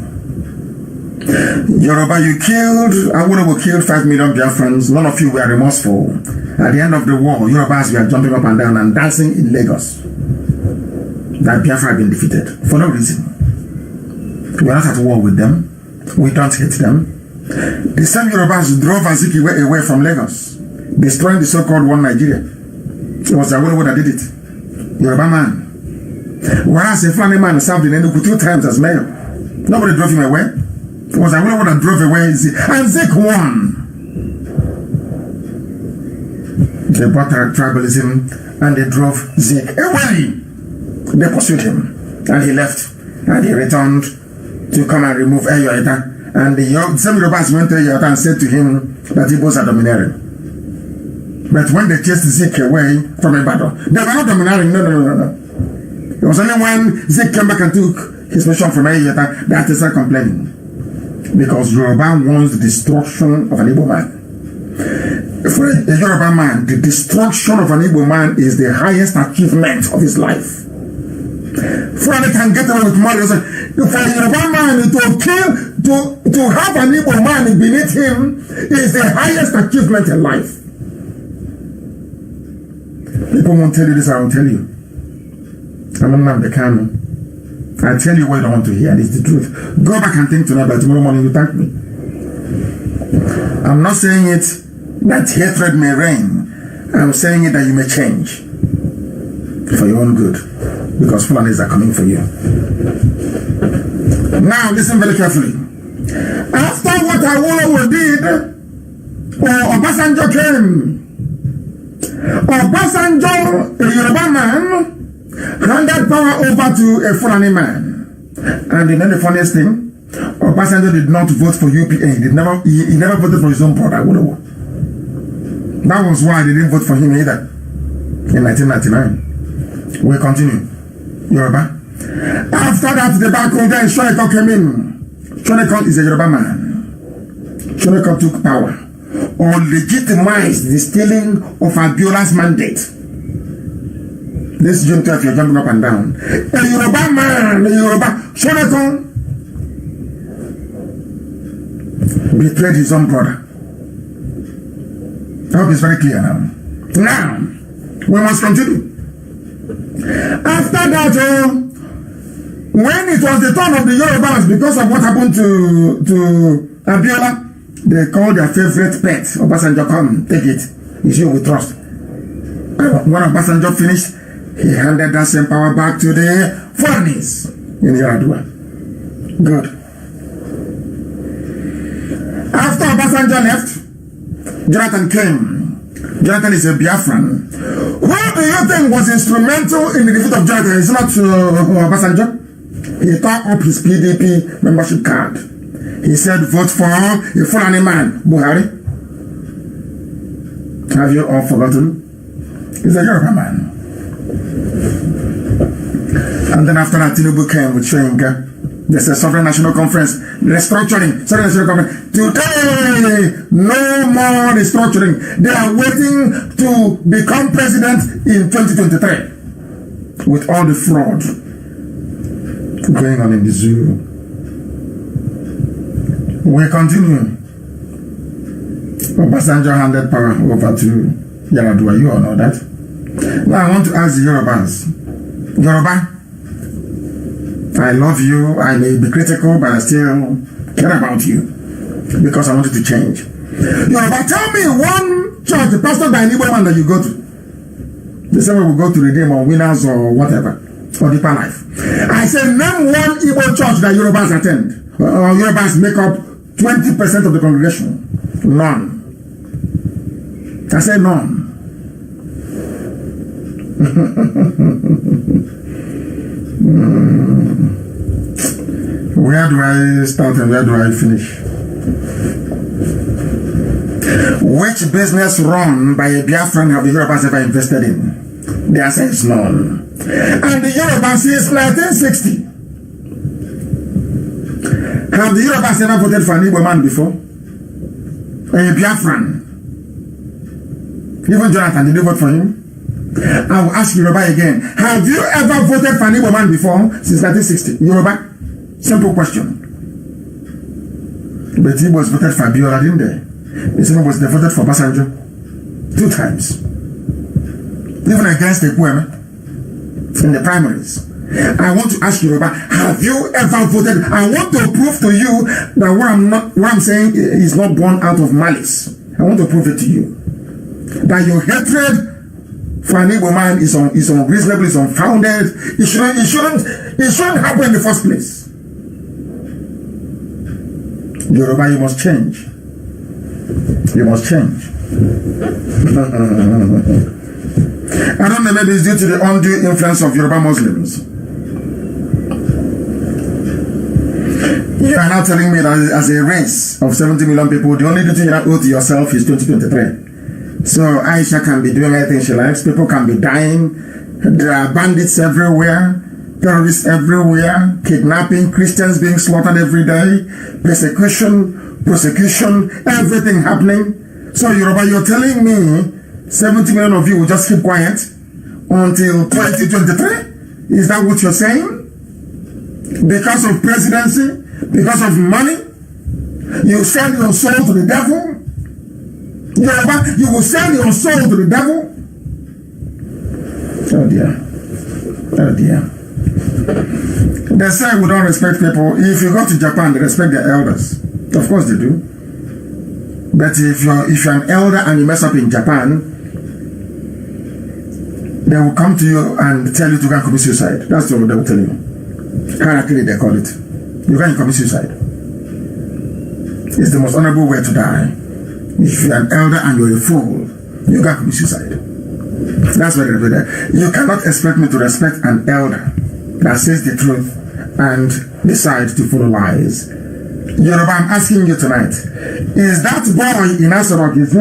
Yoruba, Awolowo killed 5 million Biafrans. None of you were remorseful. At the end of the war, Yorubas were jumping up and down and dancing in Lagos. That Biafra had been defeated for no reason. We are not at war with them. We don't hate them. The same Yorubas drove Azikiwe away from Lagos, destroying the so-called one Nigeria. It was Awolowo that did it. Yoruba man. Whereas a Fulani man served in Enugu 2 times as mayor. Nobody drove him away. It was Awolowo that drove away Zik. And Zik won. They brought tribalism and they drove Zik away. They pursued him. And he left. And he returned to come and remove Eyoita. And the same Yorubas went to Eyoita and said to him that Igbos are domineering. But when they chased Zik away from Ibadan, they were not domineering. No. It was only when Zik came back and took his mission from Eyoita that they started complaining. Because Yoruba wants the destruction of an Igbo man. For a Yoruba man, the destruction of an Igbo man is the highest achievement of his life. Fulani can get away with murder. For a Yoruba man to have an Igbo man beneath him is the highest achievement in life. People won't tell you this, I will tell you. I'm not the Kanu. I tell you what you don't want to hear, and it's the truth. Go back and think tonight, but tomorrow morning you thank me. I'm not saying it that hatred may reign. I'm saying it that you may change for your own good, because Fulanis are coming for you. Now listen very carefully. After what Awolowo did, Obasanjo came. Obasanjo, a Yoruba man, handed power over to a Fulani man. And you know the funniest thing? Obasanjo did not vote for UPA. He never voted for his own brother, Awolowo. That was why they didn't vote for him either in 1999. We continue. Yoruba. After that, the back home then Shoneko came in. Shoneko is a Yoruba man. Shoneko took power or legitimized the stealing of Abiola's mandate. This June 12th, you're jumping up and down. A Yoruba man, Shoneko betrayed his own brother. I hope it's very clear now. Now, we must continue. After that, when it was the turn of the Yorubas, because of what happened to Abiola, They call their favorite pet, Obasanjo, come, take it. It's you we trust. And when Obasanjo finished, he handed that same power back to the foreigners in Yar'Adua. Good. After Obasanjo left, Jonathan came. Jonathan is a Biafran. Who do you think was instrumental in the defeat of Jonathan? It's not Obasanjo. He tore up his PDP membership card. He said, vote for a Fulani man, Buhari. Have you all forgotten? He's a Yoruba man. And then after that, Tinubu came with Shoyinka. There's a Sovereign National Conference, restructuring, Sovereign National Conference. Today, no more restructuring. They are waiting to become president in 2023 with all the fraud going on in the zoo. We continue. Obasanjo handed power over to Yar'Adua. You all know that. Now I want to ask the Yorubas. Yoruba, I love you. I may be critical, but I still care about you because I want you to change. Yoruba, tell me one church, the pastor by any woman that you go to. The same way we go to Redeem or Winners or whatever, or Deeper Life. I say, name one Igbo church that Yorubas attend. Or Yorubas make up 20% of the congregation. None. I say none. Where do I start and where do I finish? Which business run by a Biafran have the Yorubas ever invested in? The answer is none. And the Yorubas since 1960. Have the Yorubas ever voted for an Igbo man before? A Biafran? Even Jonathan, did you vote for him? I will ask Yoruba again. Have you ever voted for an Igbo man before since 1960? Yoruba? Simple question. But he was voted for Abiola, didn't they? The same was they voted for Obasanjo 2 times. Even against the Kweme in the primaries. I want to ask Yoruba, have you ever voted? I want to prove to you that what I'm saying is not born out of malice. I want to prove it to you. That your hatred for an Igbo man is unreasonable, is unfounded. It shouldn't happen in the first place. Yoruba, you must change. You must change. I don't know, maybe it's due to the undue influence of Yoruba Muslims. You are now telling me that as a race of 70 million people, the only duty you owe to yourself is 2023. So Aisha can be doing anything she likes. People can be dying. There are bandits everywhere. Terrorists everywhere. Kidnapping. Christians being slaughtered every day. Persecution. Everything happening. So Yoruba, you're telling me 70 million of you will just keep quiet until 2023? Is that what you're saying? Because of presidency? Because of money? You sell your soul to the devil? Yoruba, you will sell your soul to the devil? Oh dear. Oh dear. They say we don't respect people. If you go to Japan, they respect their elders. Of course they do. But if you're an elder and you mess up in Japan, they will come to you and tell you to go and commit suicide. That's what they will tell you. Character, they call it. You can't commit suicide. It's the most honorable way to die. If you're an elder and you're a fool, you can't commit suicide. That's what they're there. You cannot expect me to respect an elder that says the truth and decides to follow lies. Yoruba, I'm asking you tonight, is that boy in Asarok, is he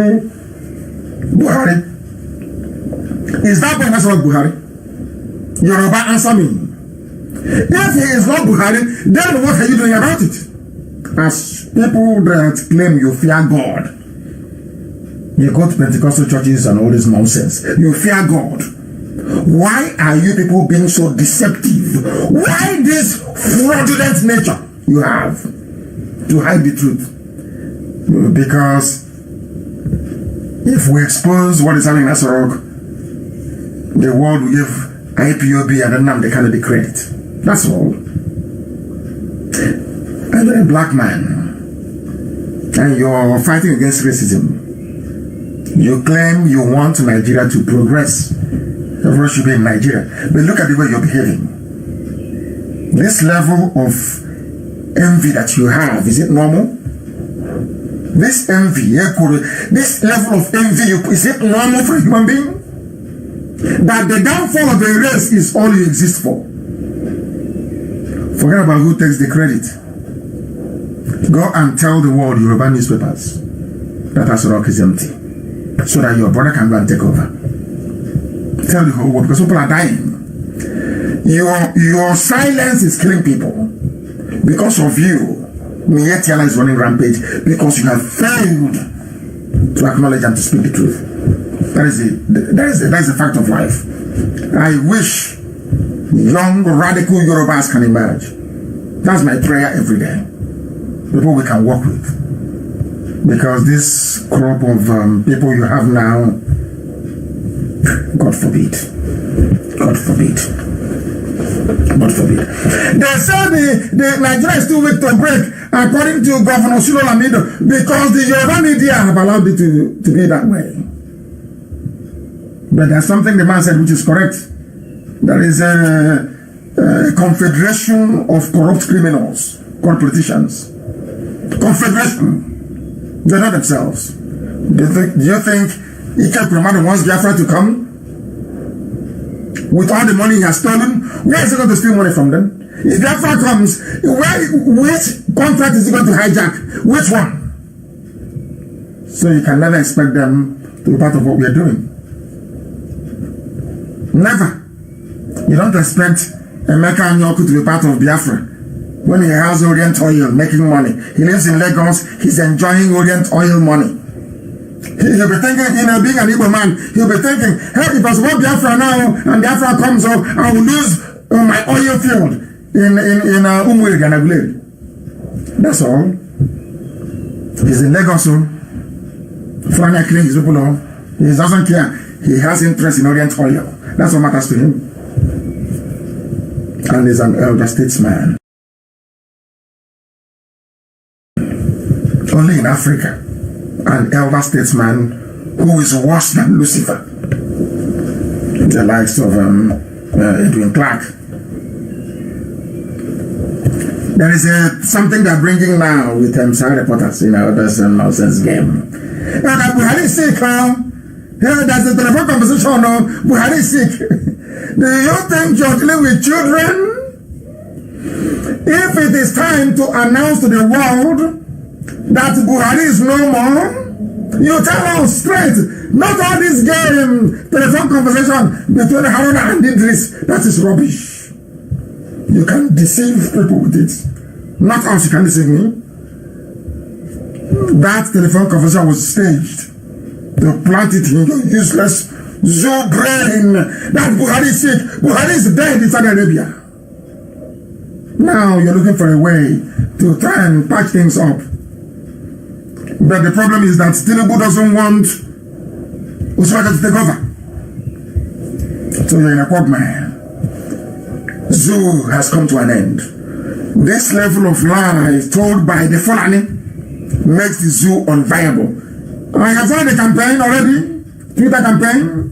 Buhari? Is that boy in Asarok Buhari? Yoruba, answer me. If he is not Buhari, then what are you doing about it? As people that claim you fear God, you go to Pentecostal churches and all this nonsense. You fear God. Why are you people being so deceptive? Why this fraudulent nature you have to hide the truth? Because if we expose what is happening in Asarok, the world will give IPOB and Nnamdi Kanu the credit. That's all. I'm a black man. and you're fighting against racism. You claim you want Nigeria to progress. Everyone should be in Nigeria. But look at the way you're behaving. This level of envy that you have, is it normal? This envy, this level of envy, is it normal for a human being? That the downfall of a race is all you exist for. Forget about who takes the credit. Go and tell the world, Yoruba newspapers, that Aso is empty, so that your brother can go and take over. Tell the whole world, because people are dying. Your silence is killing people. Because of you, Mietiala is running rampage, because you have failed to acknowledge and to speak the truth. That is a fact of life. I wish young radical Yorubas can emerge. That's my prayer every day. People we can work with. Because this crop of people you have now, God forbid. God forbid. God forbid. They say the Nigeria is too weak to break, according to Governor Sule Lamido, because the Yoruba media have allowed it to be that way. But there's something the man said which is correct. There is a confederation of corrupt criminals called politicians. Confederation. They're not themselves. Do you think Ike Kurumadu wants Biafra to come? With all the money he has stolen, where is he going to steal money from them? If Biafra comes, which contract is he going to hijack? Which one? So you can never expect them to be part of what we are doing. Never. You don't expect Emeka Anyoku to be part of Biafra when he has Orient Oil making money. He lives in Lagos, he's enjoying Orient Oil money. He'll be thinking, being an Igbo man, he'll be thinking, hey, if I support Biafra now, and Biafra comes up, I will lose my oil field in Umueri and Aguleri. That's all. He's in Lagos, Fulani killing his people, he doesn't care. He has interest in Orient Oil. That's what matters to him. And he's an elder statesman. Only in Africa, an elder statesman who is worse than Lucifer. The likes of Edwin Clark. There is something they're bringing now with Sahara reporters, this nonsense game. Buhari is sick, there's a telephone conversation, Buhari is sick. Do you think juggling with children? If it is time to announce to the world that Buhari is no more, you tell us straight, not all this game, telephone conversation between Haruna and Idris, that is rubbish. You can deceive people with it. Not us, you can deceive me. That telephone conversation was staged to plant it in your useless zoo brain that Buhari is sick. Buhari is dead in Saudi Arabia. Now you're looking for a way to try and patch things up. But the problem is that Tinubu doesn't want Usman to take over. So you're in a quagmire. Zoo has come to an end. This level of lies told by the Fulani makes the zoo unviable. I have run a campaign already, Twitter campaign,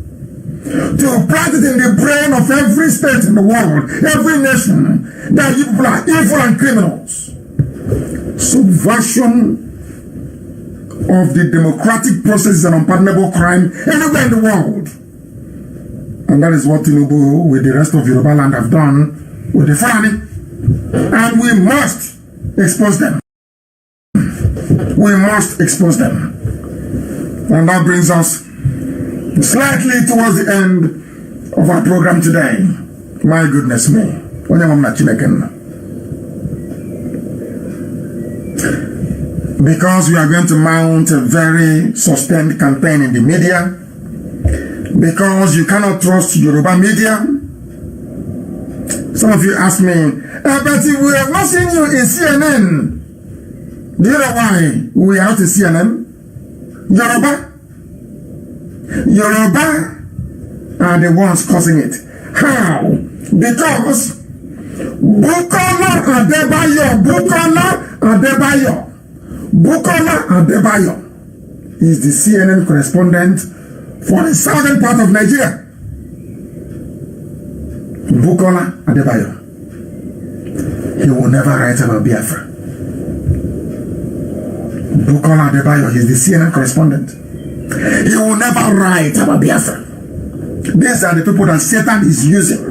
to plant it in the brain of every state in the world, every nation, that you people are evil and criminals. Subversion of the democratic process is an unpardonable crime anywhere in the world. And that is what Tinubu with the rest of Yoruba land have done with the Fulani. And we must expose them. We must expose them. And that brings us slightly towards the end of our program today. My goodness me. Because we are going to mount a very sustained campaign in the media. Because you cannot trust Yoruba media. Some of you ask me, but we have not seen you in CNN. Do you know why we are not in CNN? Yoruba are the ones causing it. How? Because Bukola Adebayo Bukola Adebayo is the CNN correspondent for the southern part of Nigeria. Bukola Adebayo. He will never write about Biafra. Bukola Adebayo is the CNN correspondent. He will never write about Biafra. These are the people that Satan is using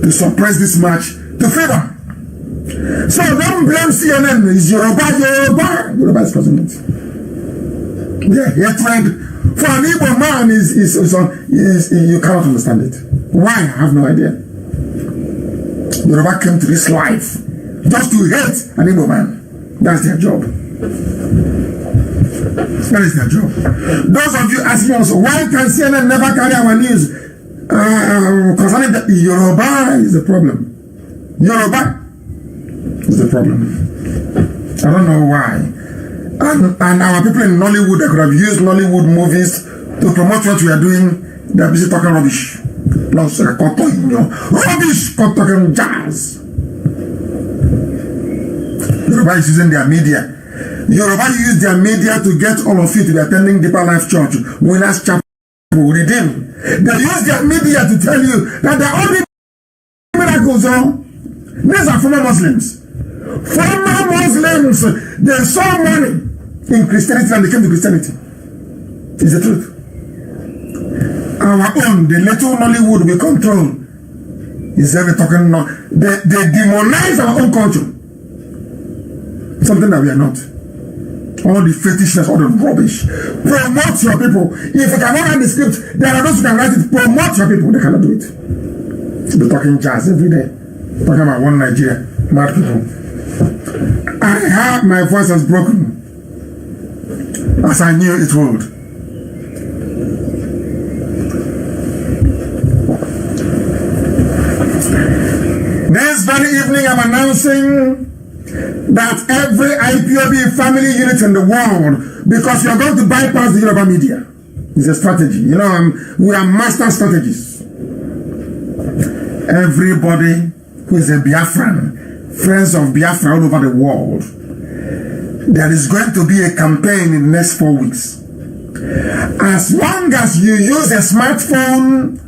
to suppress this march to freedom. So don't blame CNN. It's Yoruba. Yoruba is president. Their hatred for an Igbo man is you cannot understand it. Why? I have no idea. Yoruba came to this life just to hate an Igbo man. That's their job. That is their job. Those of you asking us, why can CNN never carry our news? Concerning the Yoruba is the problem. Yoruba is the problem. I don't know why. And our people in Nollywood, they could have used Nollywood movies to promote what we are doing. They're busy talking rubbish. Plus, rubbish, talking jazz. Yoruba is using their media. Yoruba use their media to get all of you to be attending Deeper Life Church, Winners Chapel, Redeem. They use their media to tell you that there are only miracles on. These are former Muslims. Former Muslims, they saw money in Christianity and they came to Christianity. It's the truth. Our own, the little Nollywood we control, is every talking no. They demonize our own culture. Something that we are not. All the fetishness, all the rubbish. Promote your people. If you cannot write the script, there are those who can write it. Promote your people. They cannot do it. They're talking jazz every day. Talking about one Nigeria. Mad people. I heard my voice was broken. As I knew it would. This very evening I'm announcing that every IPOB family unit in the world, because you are going to bypass the Yoruba media. It's a strategy. You know, we are master strategists. Everybody who is a Biafran, friends of Biafra all over the world, there is going to be a campaign in the next 4 weeks. As long as you use a smartphone,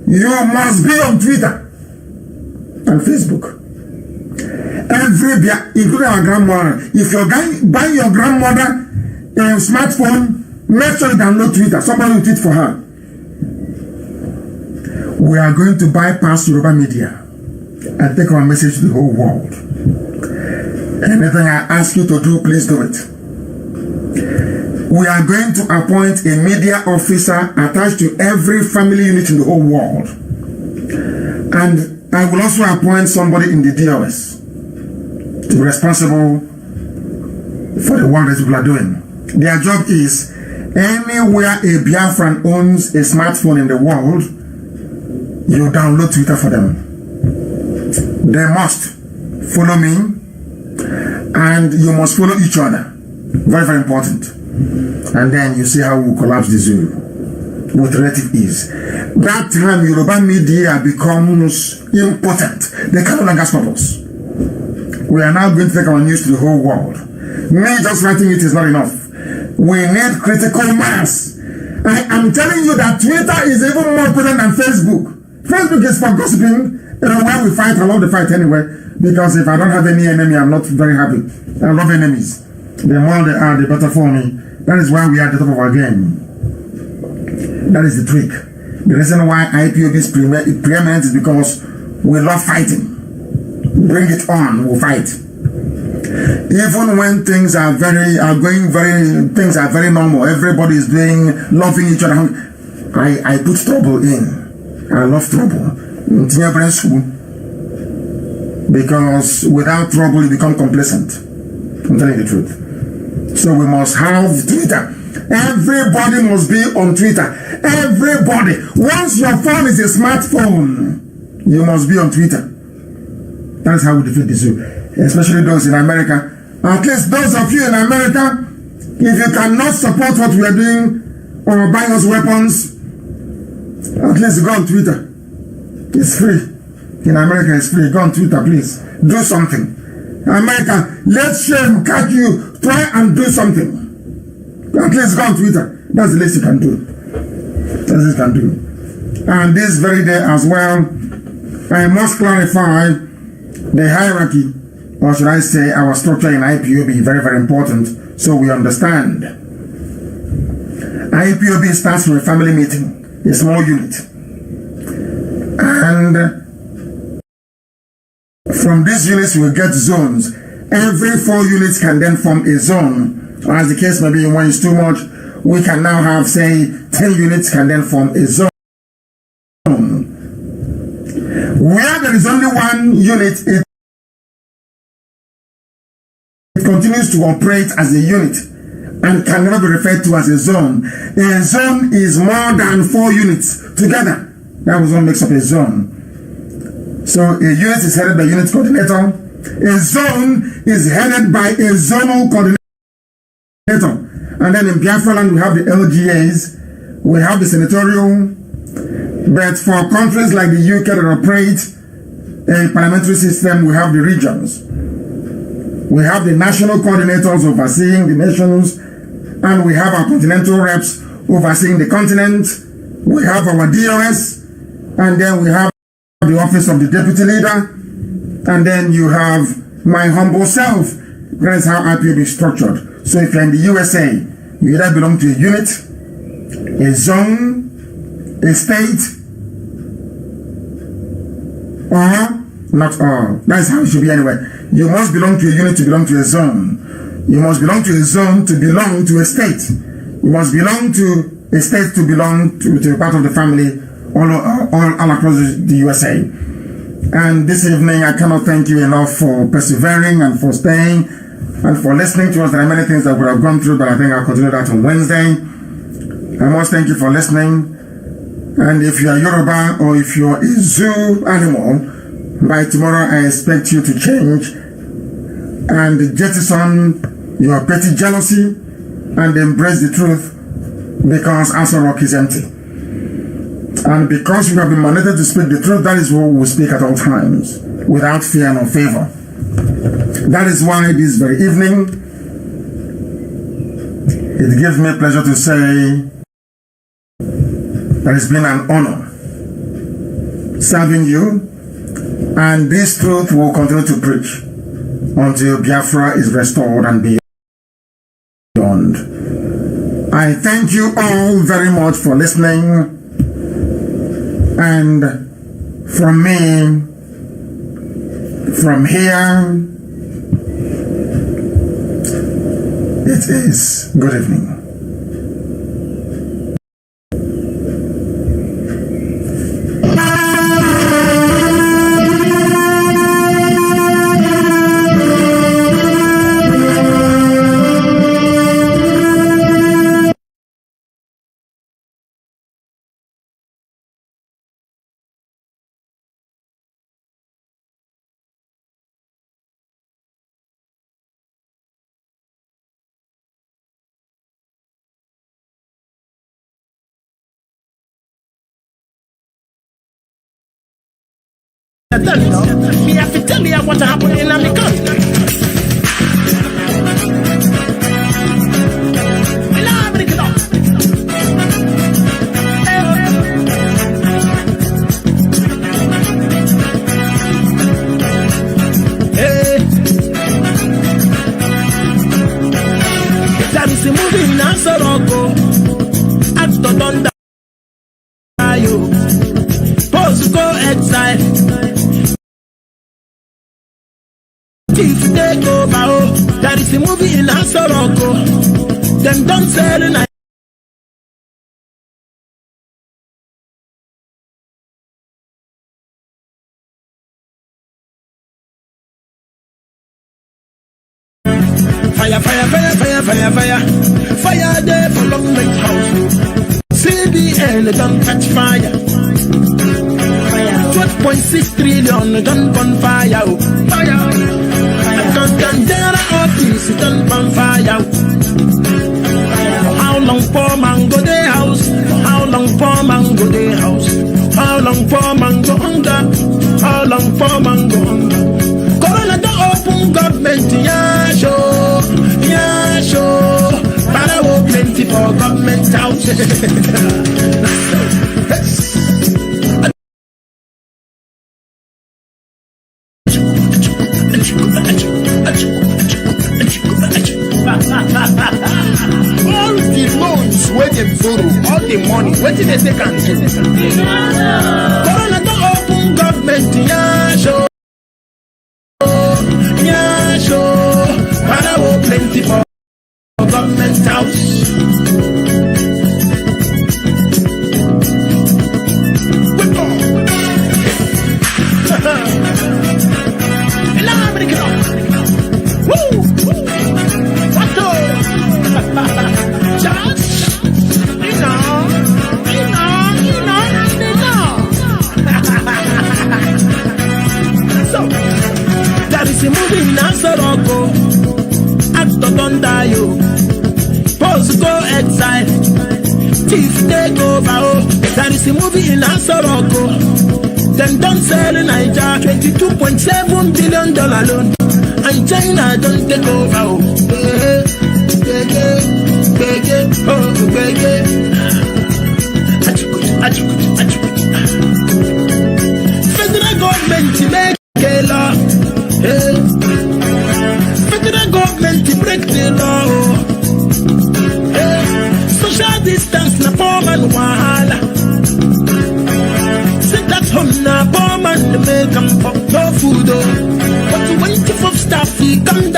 you must be on Twitter and Facebook. Including our grandmother. If you're buying your grandmother a smartphone, make sure you download Twitter. Somebody will tweet for her. We are going to bypass Yoruba media and take our message to the whole world. Anything I ask you to do, please do it. We are going to appoint a media officer attached to every family unit in the whole world. And I will also appoint somebody in the DOS to be responsible for the work that people are doing. Their job is, anywhere a Biafran owns a smartphone in the world, you download Twitter for them. They must follow me, and you must follow each other. Very, very important. And then you see how we collapse the zoo with relative ease. That time, Yoruba media becomes impotent. They can no longer stop us. We are now going to take our news to the whole world. Me just writing it is not enough. We need critical mass. I am telling you that Twitter is even more potent than Facebook. Facebook is for gossiping. When we fight, I love the fight anyway. Because if I don't have any enemy, I'm not very happy. I love enemies. The more they are, the better for me. That is why we are at the top of our game. That is the trick. The reason why IPOB is preeminent is because we love fighting. Bring it on, we'll fight. Even when things are very normal, everybody is loving each other. I put trouble in. I love trouble. Because without trouble, you become complacent. I'm telling you the truth. So we must have Twitter. Everybody must be on Twitter. Everybody. Once your phone is a smartphone, you must be on Twitter. That is how we defeat the zoo. Especially those in America. At least those of you in America, if you cannot support what we are doing or buying us weapons, at least go on Twitter. It's free. In America, it's free. Go on Twitter, please. Do something. America, let shame catch you. Try and do something. At least go on Twitter. That's the least you can do. That's the least you can do. And this very day as well, I must clarify the hierarchy, or should I say our structure in IPOB, very, very important, so we understand. IPOB starts from a family meeting, a small unit. And from these units, we get zones. Every 4 units can then form a zone. Or as the case may be, when it's too much, we can now have, say, 10 units can then form a zone. Where there is only one unit, it continues to operate as a unit and can never be referred to as a zone. A zone is more than 4 units together. That was what makes up a zone. So a unit is headed by a unit coordinator. A zone is headed by a zonal coordinator. And then in Biafra land we have the LGAs, we have the senatorial. But for countries like the UK that operate a parliamentary system, we have the regions. We have the national coordinators overseeing the nations, and we have our continental reps overseeing the continent. We have our DOS, and then we have the office of the deputy leader, and then you have my humble self. That's how IPOB is structured. So if you're in the USA, you either belong to a unit, a zone, a state, or not all. That's how it should be anyway. You must belong to a unit to belong to a zone. You must belong to a zone to belong to a state. You must belong to a state to belong to a part of the family all across the USA. And this evening, I cannot thank you enough for persevering and for staying and for listening to us. There are many things that we have gone through, but I think I'll continue that on Wednesday. I must thank you for listening. And if you are Yoruba or if you are a zoo animal, by tomorrow I expect you to change and jettison your petty jealousy and embrace the truth, because Aso Rock is empty. And because you have been mandated to speak the truth, that is what we speak at all times, without fear nor favor. That is why this very evening, it gives me pleasure to say that it's been an honor serving you, and this truth will continue to preach until Biafra is restored and beyond. I thank you all very much for listening, and from me, from here, it is good evening. Me have to tell you what happened in my country. That is a movie in Nasaroko. Actor don't die. Post go exile. If they go over, that is a movie in Asoroko. Them don't say the night. Fire, fire, fire, fire, fire, fire. Fire there for long night house. CBN don't catch fire. 12.6 trillion don't burn fire. Fire. Gandera office done on fire. How long for mango day house? How long for mango day house? How long for mango hunger? How long for mango hunger? Corona don't open God. government house. All the loans where they borrow, all the money, where did they take and do? Corona don't open government, yeah, show. Yeah, show. Para plenty for government house. The movie in Asoroko, actor don't die, oh. Post go exile, thief take over, oh. That is the movie in Asoroko. Them don't sell in Nigeria, $22.7 billion loan, and China don't take over, oh. Federal government make a law. Federal government to break the law. Social distance na poor man wahala. Sit at home na poor man to make up for no food. But when chief of staff he come